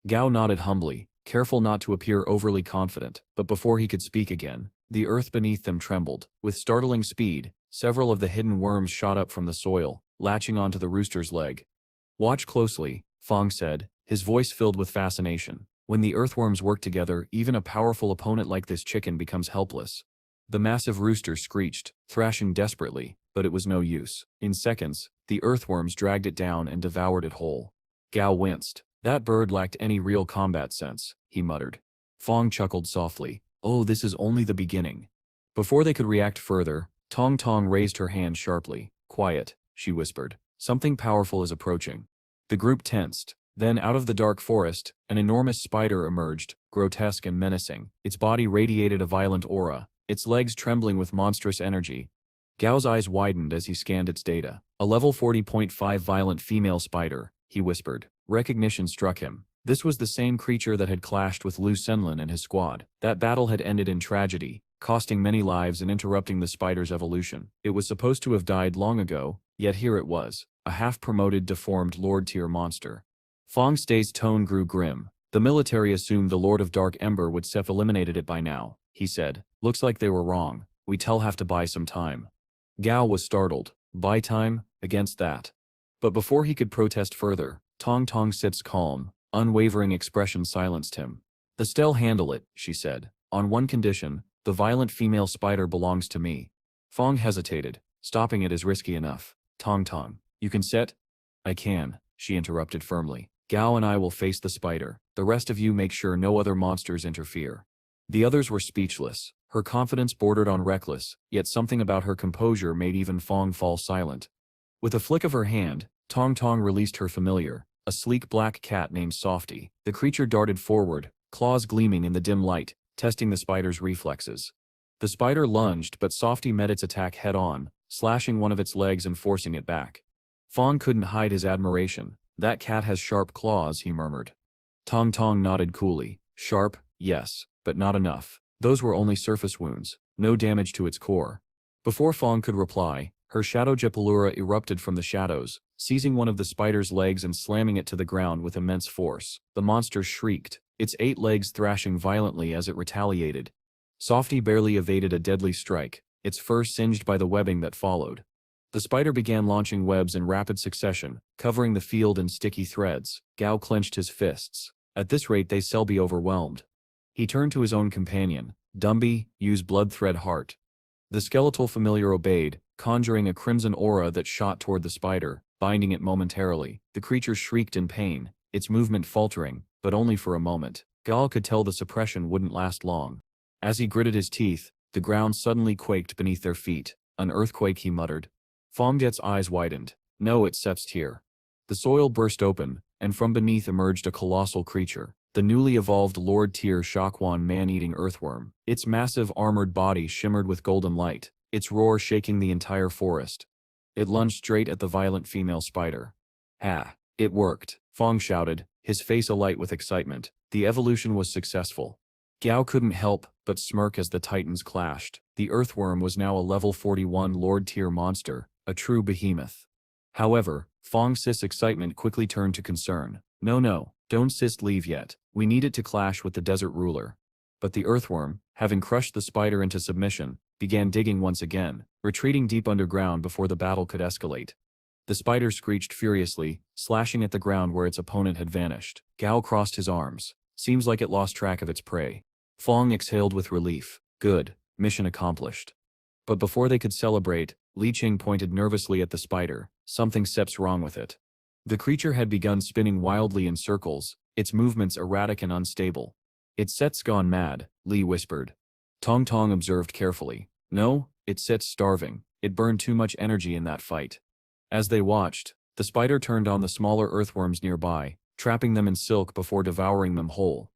Gao nodded humbly, careful not to appear overly confident, but before he could speak again, the earth beneath them trembled. With startling speed, several of the hidden worms shot up from the soil, latching onto the rooster's leg. Watch closely, Fong said, his voice filled with fascination. When the earthworms work together, even a powerful opponent like this chicken becomes helpless. The massive rooster screeched, thrashing desperately, but it was no use. In seconds, the earthworms dragged it down and devoured it whole. Gao winced. That bird lacked any real combat sense, he muttered. Fong chuckled softly. Oh, this is only the beginning. Before they could react further, Tong Tong raised her hand sharply. Quiet, she whispered. Something powerful is approaching. The group tensed. Then out of the dark forest, an enormous spider emerged, grotesque and menacing. Its body radiated a violent aura, its legs trembling with monstrous energy. Gao's eyes widened as he scanned its data. A level 40.5 violent female spider, he whispered. Recognition struck him. This was the same creature that had clashed with Lu Senlin and his squad. That battle had ended in tragedy, costing many lives and interrupting the spider's evolution. It was supposed to have died long ago, yet here it was, a half-promoted deformed Lord-tier monster. Fong Stay's tone grew grim. The military assumed the Lord of Dark Ember would have eliminated it by now, he said. Looks like they were wrong. We'll have to buy some time. Gao was startled. Buy time? Against that. But before he could protest further, Tong Tong Sit's calm, unwavering expression silenced him. They'll handle it, she said. On one condition, the violent female spider belongs to me. Fong hesitated. Stopping it is risky enough. Tong Tong, you can sit? I can, she interrupted firmly. Gao and I will face the spider. The rest of you make sure no other monsters interfere. The others were speechless. Her confidence bordered on reckless, yet something about her composure made even Fong fall silent. With a flick of her hand, Tong Tong released her familiar, a sleek black cat named Softy. The creature darted forward, claws gleaming in the dim light, testing the spider's reflexes. The spider lunged, but Softy met its attack head-on, slashing one of its legs and forcing it back. Fong couldn't hide his admiration. "That cat has sharp claws," he murmured. Tong Tong nodded coolly. "Sharp, yes, but not enough. Those were only surface wounds, no damage to its core." Before Fong could reply, her shadow Japalura erupted from the shadows, seizing one of the spider's legs and slamming it to the ground with immense force. The monster shrieked, its 8 legs thrashing violently as it retaliated. Softy barely evaded a deadly strike, its fur singed by the webbing that followed. The spider began launching webs in rapid succession, covering the field in sticky threads. Gao clenched his fists. At this rate they'll be overwhelmed. He turned to his own companion. "Dumby, use blood thread heart." The skeletal familiar obeyed, conjuring a crimson aura that shot toward the spider, binding it momentarily. The creature shrieked in pain, its movement faltering, but only for a moment. Gao could tell the suppression wouldn't last long. As he gritted his teeth, the ground suddenly quaked beneath their feet. "An earthquake," he muttered. Fongjet's eyes widened. "No, it sepsed here." The soil burst open, and from beneath emerged a colossal creature. The newly evolved Lord-tier Shakwan man-eating earthworm. Its massive armored body shimmered with golden light, its roar shaking the entire forest. It lunged straight at the violent female spider. "Ha! It worked," Fong shouted, his face alight with excitement. The evolution was successful. Gao couldn't help but smirk as the titans clashed. The earthworm was now a level 41 Lord-tier monster, a true behemoth. However, Fong Sis's excitement quickly turned to concern. No, don't Sis leave yet. We need it to clash with the desert ruler." But the earthworm, having crushed the spider into submission, began digging once again, retreating deep underground before the battle could escalate. The spider screeched furiously, slashing at the ground where its opponent had vanished. Gao crossed his arms. Seems like it lost track of its prey. Fong exhaled with relief. Good, mission accomplished. But before they could celebrate, Li Qing pointed nervously at the spider. Something's wrong with it. The creature had begun spinning wildly in circles, its movements erratic and unstable. "Its set's gone mad," Li whispered. Tong Tong observed carefully. "No, its set's starving. It burned too much energy in that fight." As they watched, the spider turned on the smaller earthworms nearby, trapping them in silk before devouring them whole.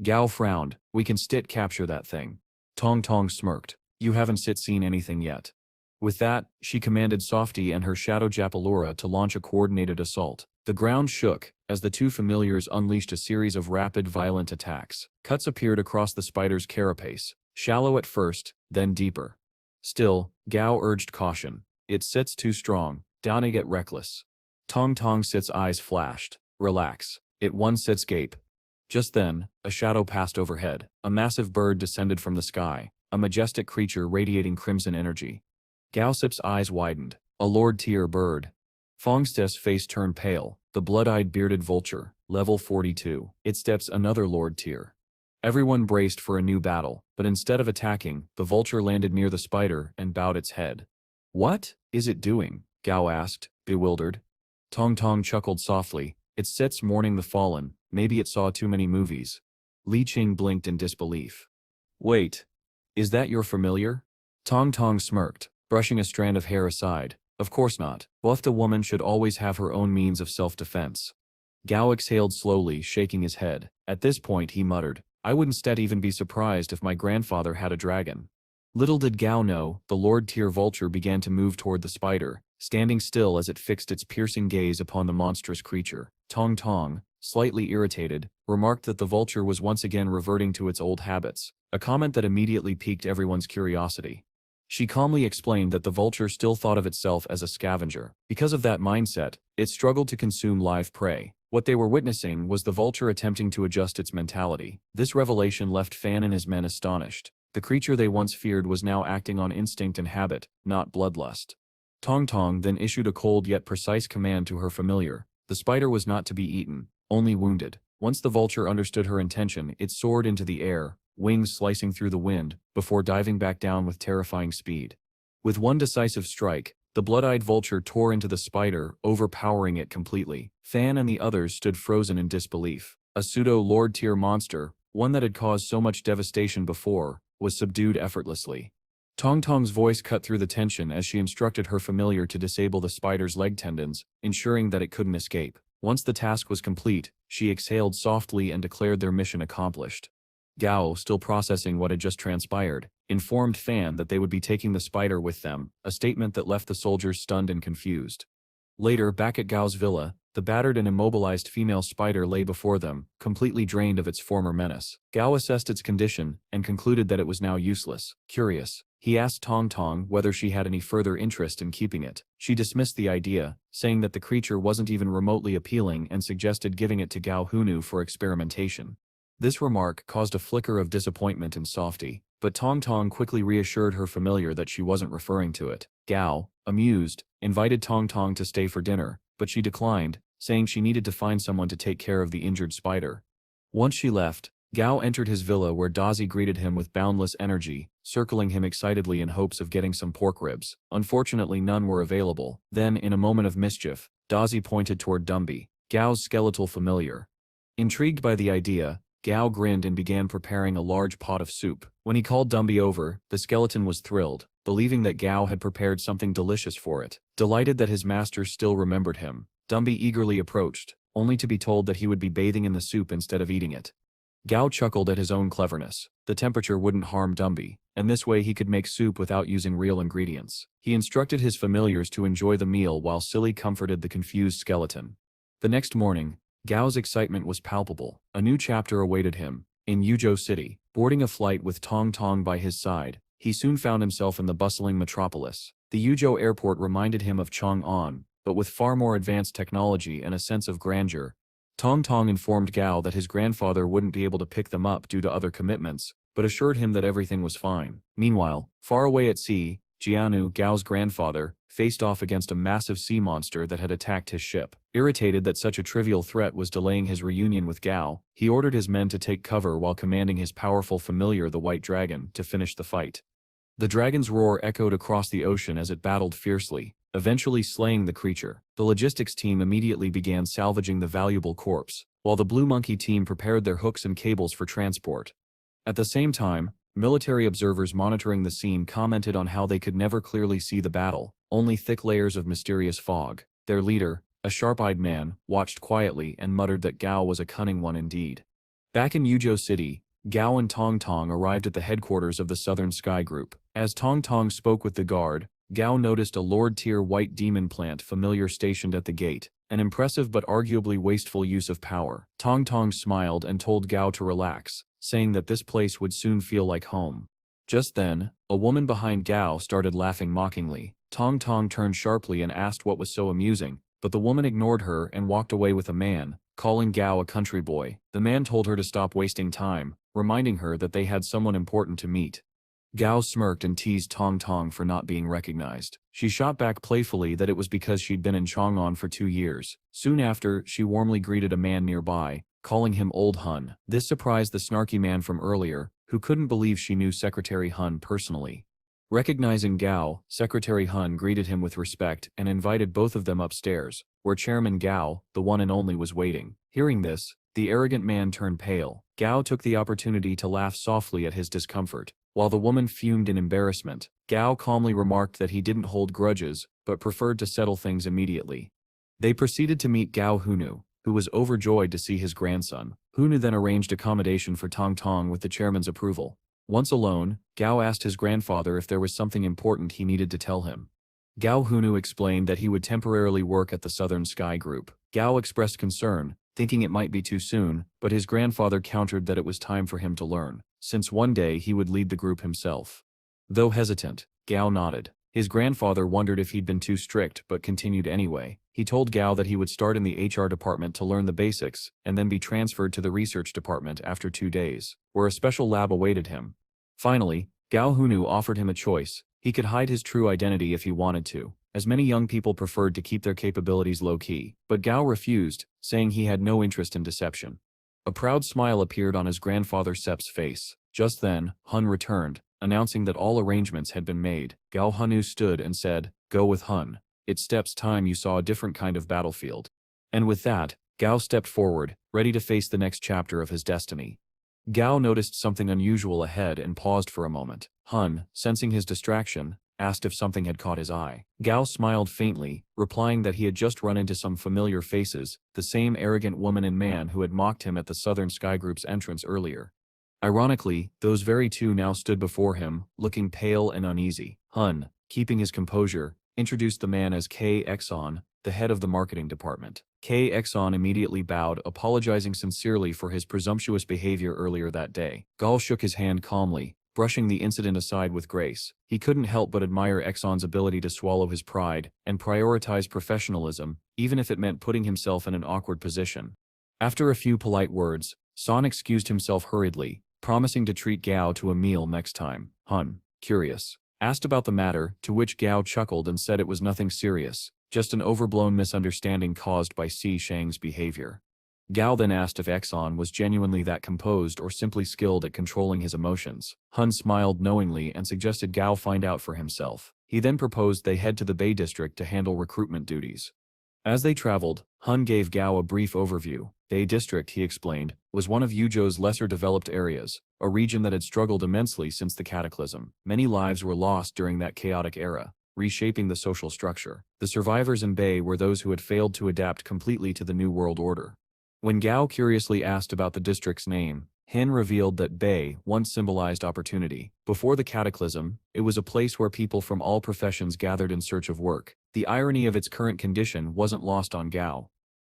Gao frowned. "We can capture that thing." Tong Tong smirked. "You haven't seen anything yet." With that, she commanded Softy and her shadow Japalura to launch a coordinated assault. The ground shook, as the two familiars unleashed a series of rapid, violent attacks. Cuts appeared across the spider's carapace, shallow at first, then deeper. Still, Gao urged caution. "Its set's too strong, don't get reckless." Tong Tong Sit's eyes flashed. "Relax. It won Sit's gape." Just then, a shadow passed overhead. A massive bird descended from the sky, a majestic creature radiating crimson energy. Gao Sip's eyes widened. A Lord-tier bird. Fong Stis' face turned pale. The blood-eyed bearded vulture, level 42. It steps another Lord-tier. Everyone braced for a new battle, but instead of attacking, the vulture landed near the spider and bowed its head. "What is it doing?" Gao asked, bewildered. Tong Tong chuckled softly. "It sits mourning the fallen. Maybe it saw too many movies." Li Qing blinked in disbelief. "Wait. Is that your familiar?" Tong Tong smirked, brushing a strand of hair aside. "Of course not. Both a woman should always have her own means of self-defense." Gao exhaled slowly, shaking his head. At this point he muttered, "I wouldn't even be surprised if my grandfather had a dragon." Little did Gao know, the Lord-tier vulture began to move toward the spider, standing still as it fixed its piercing gaze upon the monstrous creature. Tong Tong, slightly irritated, remarked that the vulture was once again reverting to its old habits, a comment that immediately piqued everyone's curiosity. She calmly explained that the vulture still thought of itself as a scavenger. Because of that mindset, it struggled to consume live prey. What they were witnessing was the vulture attempting to adjust its mentality. This revelation left Fan and his men astonished. The creature they once feared was now acting on instinct and habit, not bloodlust. Tong Tong then issued a cold yet precise command to her familiar. The spider was not to be eaten, only wounded. Once the vulture understood her intention, it soared into the air, wings slicing through the wind, before diving back down with terrifying speed. With one decisive strike, the blood-eyed vulture tore into the spider, overpowering it completely. Fan and the others stood frozen in disbelief. A pseudo-Lord-tier monster, one that had caused so much devastation before, was subdued effortlessly. Tong Tong's voice cut through the tension as she instructed her familiar to disable the spider's leg tendons, ensuring that it couldn't escape. Once the task was complete, she exhaled softly and declared their mission accomplished. Gao, still processing what had just transpired, informed Fan that they would be taking the spider with them, a statement that left the soldiers stunned and confused. Later, back at Gao's villa, the battered and immobilized female spider lay before them, completely drained of its former menace. Gao assessed its condition and concluded that it was now useless. Curious, he asked Tong Tong whether she had any further interest in keeping it. She dismissed the idea, saying that the creature wasn't even remotely appealing and suggested giving it to Gao Hunu for experimentation. This remark caused a flicker of disappointment in Softy, but Tong Tong quickly reassured her familiar that she wasn't referring to it. Gao, amused, invited Tong Tong to stay for dinner, but she declined, saying she needed to find someone to take care of the injured spider. Once she left, Gao entered his villa where Dazi greeted him with boundless energy, circling him excitedly in hopes of getting some pork ribs. Unfortunately, none were available. Then, in a moment of mischief, Dazi pointed toward Dumby, Gao's skeletal familiar. Intrigued by the idea, Gao grinned and began preparing a large pot of soup. When he called Dumby over, the skeleton was thrilled, believing that Gao had prepared something delicious for it. Delighted that his master still remembered him, Dumby eagerly approached, only to be told that he would be bathing in the soup instead of eating it. Gao chuckled at his own cleverness. The temperature wouldn't harm Dumby, and this way he could make soup without using real ingredients. He instructed his familiars to enjoy the meal while Silly comforted the confused skeleton. The next morning, Gao's excitement was palpable. A new chapter awaited him. In Yuzhou City, boarding a flight with Tong Tong by his side, he soon found himself in the bustling metropolis. The Yuzhou airport reminded him of Chang'an, but with far more advanced technology and a sense of grandeur. Tong Tong informed Gao that his grandfather wouldn't be able to pick them up due to other commitments, but assured him that everything was fine. Meanwhile, far away at sea, Jianu, Gao's grandfather, faced off against a massive sea monster that had attacked his ship. Irritated that such a trivial threat was delaying his reunion with Gao, he ordered his men to take cover while commanding his powerful familiar the White Dragon to finish the fight. The dragon's roar echoed across the ocean as it battled fiercely, eventually slaying the creature. The logistics team immediately began salvaging the valuable corpse, while the Blue Monkey team prepared their hooks and cables for transport. At the same time, military observers monitoring the scene commented on how they could never clearly see the battle, only thick layers of mysterious fog. Their leader, a sharp-eyed man, watched quietly and muttered that Gao was a cunning one indeed. Back in Yuzhou City, Gao and Tong Tong arrived at the headquarters of the Southern Sky Group. As Tong Tong spoke with the guard, Gao noticed a Lord-tier white demon plant familiar stationed at the gate, an impressive but arguably wasteful use of power. Tong Tong smiled and told Gao to relax, saying that this place would soon feel like home. Just then, a woman behind Gao started laughing mockingly. Tong Tong turned sharply and asked what was so amusing, but the woman ignored her and walked away with a man, calling Gao a country boy. The man told her to stop wasting time, reminding her that they had someone important to meet. Gao smirked and teased Tong Tong for not being recognized. She shot back playfully that it was because she'd been in Chang'an for 2 years. Soon after, she warmly greeted a man nearby, calling him Old Hun. This surprised the snarky man from earlier, who couldn't believe she knew Secretary Hun personally. Recognizing Gao, Secretary Hun greeted him with respect and invited both of them upstairs, where Chairman Gao, the one and only, was waiting. Hearing this, the arrogant man turned pale. Gao took the opportunity to laugh softly at his discomfort. While the woman fumed in embarrassment, Gao calmly remarked that he didn't hold grudges, but preferred to settle things immediately. They proceeded to meet Gao Hunu, who was overjoyed to see his grandson. Hunu then arranged accommodation for Tong Tong with the chairman's approval. Once alone, Gao asked his grandfather if there was something important he needed to tell him. Gao Hunu explained that he would temporarily work at the Southern Sky Group. Gao expressed concern, thinking it might be too soon, but his grandfather countered that it was time for him to learn, since one day he would lead the group himself. Though hesitant, Gao nodded. His grandfather wondered if he'd been too strict but continued anyway. He told Gao that he would start in the HR department to learn the basics, and then be transferred to the research department after 2 days, where a special lab awaited him. Finally, Gao Hunu offered him a choice. He could hide his true identity if he wanted to, as many young people preferred to keep their capabilities low-key, but Gao refused, saying he had no interest in deception. A proud smile appeared on his grandfather Sep's face. Just then, Hun returned, announcing that all arrangements had been made. Gao Hunu stood and said, "Go with Hun. It's Step's time you saw a different kind of battlefield." And with that, Gao stepped forward, ready to face the next chapter of his destiny. Gao noticed something unusual ahead and paused for a moment. Hun, sensing his distraction, asked if something had caught his eye. Gao smiled faintly, replying that he had just run into some familiar faces, the same arrogant woman and man who had mocked him at the Southern Sky Group's entrance earlier. Ironically, those very two now stood before him, looking pale and uneasy. Hun, keeping his composure, introduced the man as K. Exon, the head of the marketing department. K. Exon immediately bowed, apologizing sincerely for his presumptuous behavior earlier that day. Gao shook his hand calmly, brushing the incident aside with grace. He couldn't help but admire Exon's ability to swallow his pride and prioritize professionalism, even if it meant putting himself in an awkward position. After a few polite words, Son excused himself hurriedly, promising to treat Gao to a meal next time. Hun, curious, asked about the matter, to which Gao chuckled and said it was nothing serious, just an overblown misunderstanding caused by Si Shang's behavior. Gao then asked if Exon was genuinely that composed or simply skilled at controlling his emotions. Hun smiled knowingly and suggested Gao find out for himself. He then proposed they head to the Bay District to handle recruitment duties. As they traveled, Hun gave Gao a brief overview. Bay District, he explained, was one of Yuzhou's lesser-developed areas, a region that had struggled immensely since the cataclysm. Many lives were lost during that chaotic era, reshaping the social structure. The survivors in Bay were those who had failed to adapt completely to the New World Order. When Gao curiously asked about the district's name, Hin revealed that Bay once symbolized opportunity. Before the cataclysm, it was a place where people from all professions gathered in search of work. The irony of its current condition wasn't lost on Gao.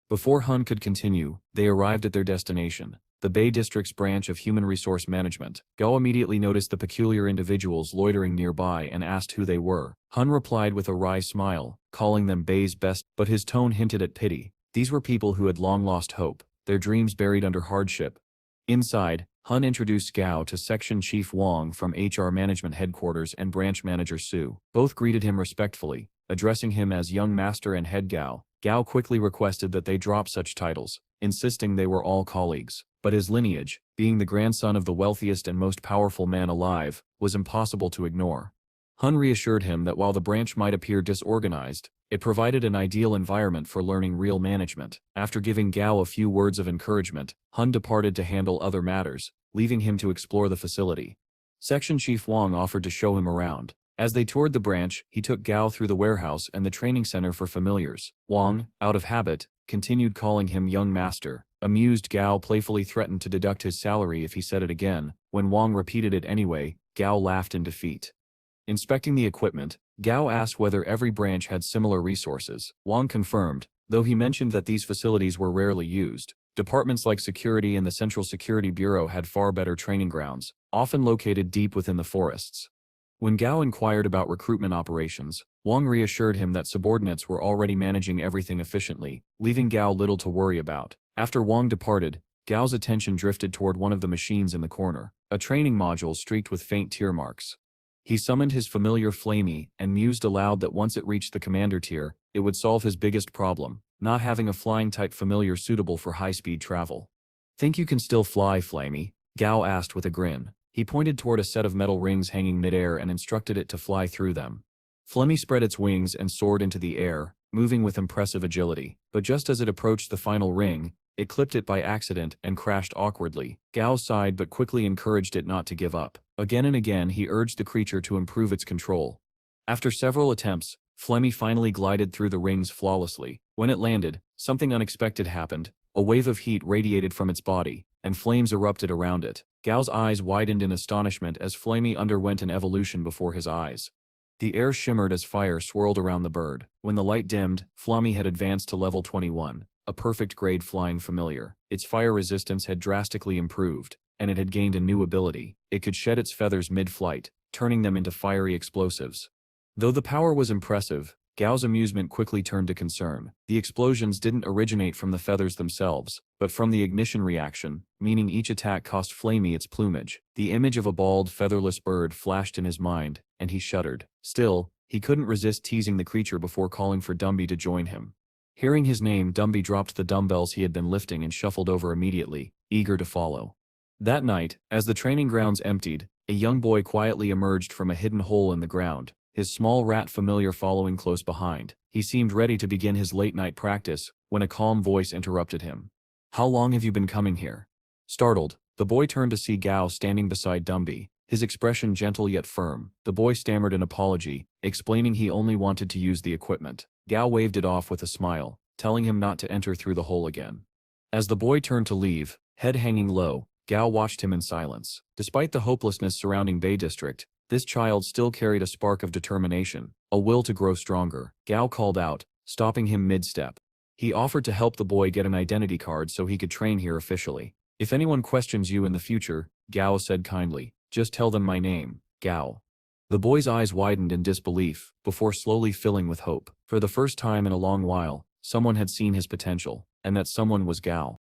Before Hun could continue, they arrived at their destination, the Bay District's branch of Human Resource Management. Gao immediately noticed the peculiar individuals loitering nearby and asked who they were. Hun replied with a wry smile, calling them Bay's best, but his tone hinted at pity. These were people who had long lost hope, their dreams buried under hardship. Inside, Hun introduced Gao to Section Chief Wang from HR Management Headquarters and Branch Manager Su. Both greeted him respectfully, addressing him as Young Master and Head Gao. Gao quickly requested that they drop such titles, insisting they were all colleagues. But his lineage, being the grandson of the wealthiest and most powerful man alive, was impossible to ignore. Hun reassured him that while the branch might appear disorganized, it provided an ideal environment for learning real management. After giving Gao a few words of encouragement, Hun departed to handle other matters, leaving him to explore the facility. Section Chief Wang offered to show him around. As they toured the branch, he took Gao through the warehouse and the training center for familiars. Wang, out of habit, continued calling him Young Master. Amused, Gao playfully threatened to deduct his salary if he said it again. When Wang repeated it anyway, Gao laughed in defeat. Inspecting the equipment, Gao asked whether every branch had similar resources. Wang confirmed, though he mentioned that these facilities were rarely used. Departments like Security and the Central Security Bureau had far better training grounds, often located deep within the forests. When Gao inquired about recruitment operations, Wang reassured him that subordinates were already managing everything efficiently, leaving Gao little to worry about. After Wang departed, Gao's attention drifted toward one of the machines in the corner, a training module streaked with faint tear marks. He summoned his familiar Flamey and mused aloud that once it reached the commander tier, it would solve his biggest problem, not having a flying-type familiar suitable for high-speed travel. "Think you can still fly, Flamey?" Gao asked with a grin. He pointed toward a set of metal rings hanging midair and instructed it to fly through them. Flemmy spread its wings and soared into the air, moving with impressive agility. But just as it approached the final ring, it clipped it by accident and crashed awkwardly. Gao sighed but quickly encouraged it not to give up. Again and again he urged the creature to improve its control. After several attempts, Flemmy finally glided through the rings flawlessly. When it landed, something unexpected happened. A wave of heat radiated from its body, and flames erupted around it. Gao's eyes widened in astonishment as Flamey underwent an evolution before his eyes. The air shimmered as fire swirled around the bird. When the light dimmed, Flamey had advanced to level 21, a perfect grade flying familiar. Its fire resistance had drastically improved, and it had gained a new ability. It could shed its feathers mid-flight, turning them into fiery explosives. Though the power was impressive, Gao's amusement quickly turned to concern. The explosions didn't originate from the feathers themselves, but from the ignition reaction, meaning each attack cost Flamey its plumage. The image of a bald, featherless bird flashed in his mind, and he shuddered. Still, he couldn't resist teasing the creature before calling for Dumby to join him. Hearing his name, Dumby dropped the dumbbells he had been lifting and shuffled over immediately, eager to follow. That night, as the training grounds emptied, a young boy quietly emerged from a hidden hole in the ground, his small rat familiar following close behind. He seemed ready to begin his late-night practice, when a calm voice interrupted him. "How long have you been coming here?" Startled, The boy turned to see Gao standing beside Dumby, his expression gentle yet firm. The boy stammered an apology, explaining he only wanted to use the equipment. Gao waved it off with a smile, telling him not to enter through the hole again. As the boy turned to leave, head hanging low, Gao watched him in silence. Despite the hopelessness surrounding Bay District, this child still carried a spark of determination, a will to grow stronger. Gao called out, stopping him mid-step. He offered to help the boy get an identity card so he could train here officially. If anyone questions you in the future, Gao said kindly, just tell them my name, Gao. The boy's eyes widened in disbelief, before slowly filling with hope. For the first time in a long while, someone had seen his potential, and that someone was Gao.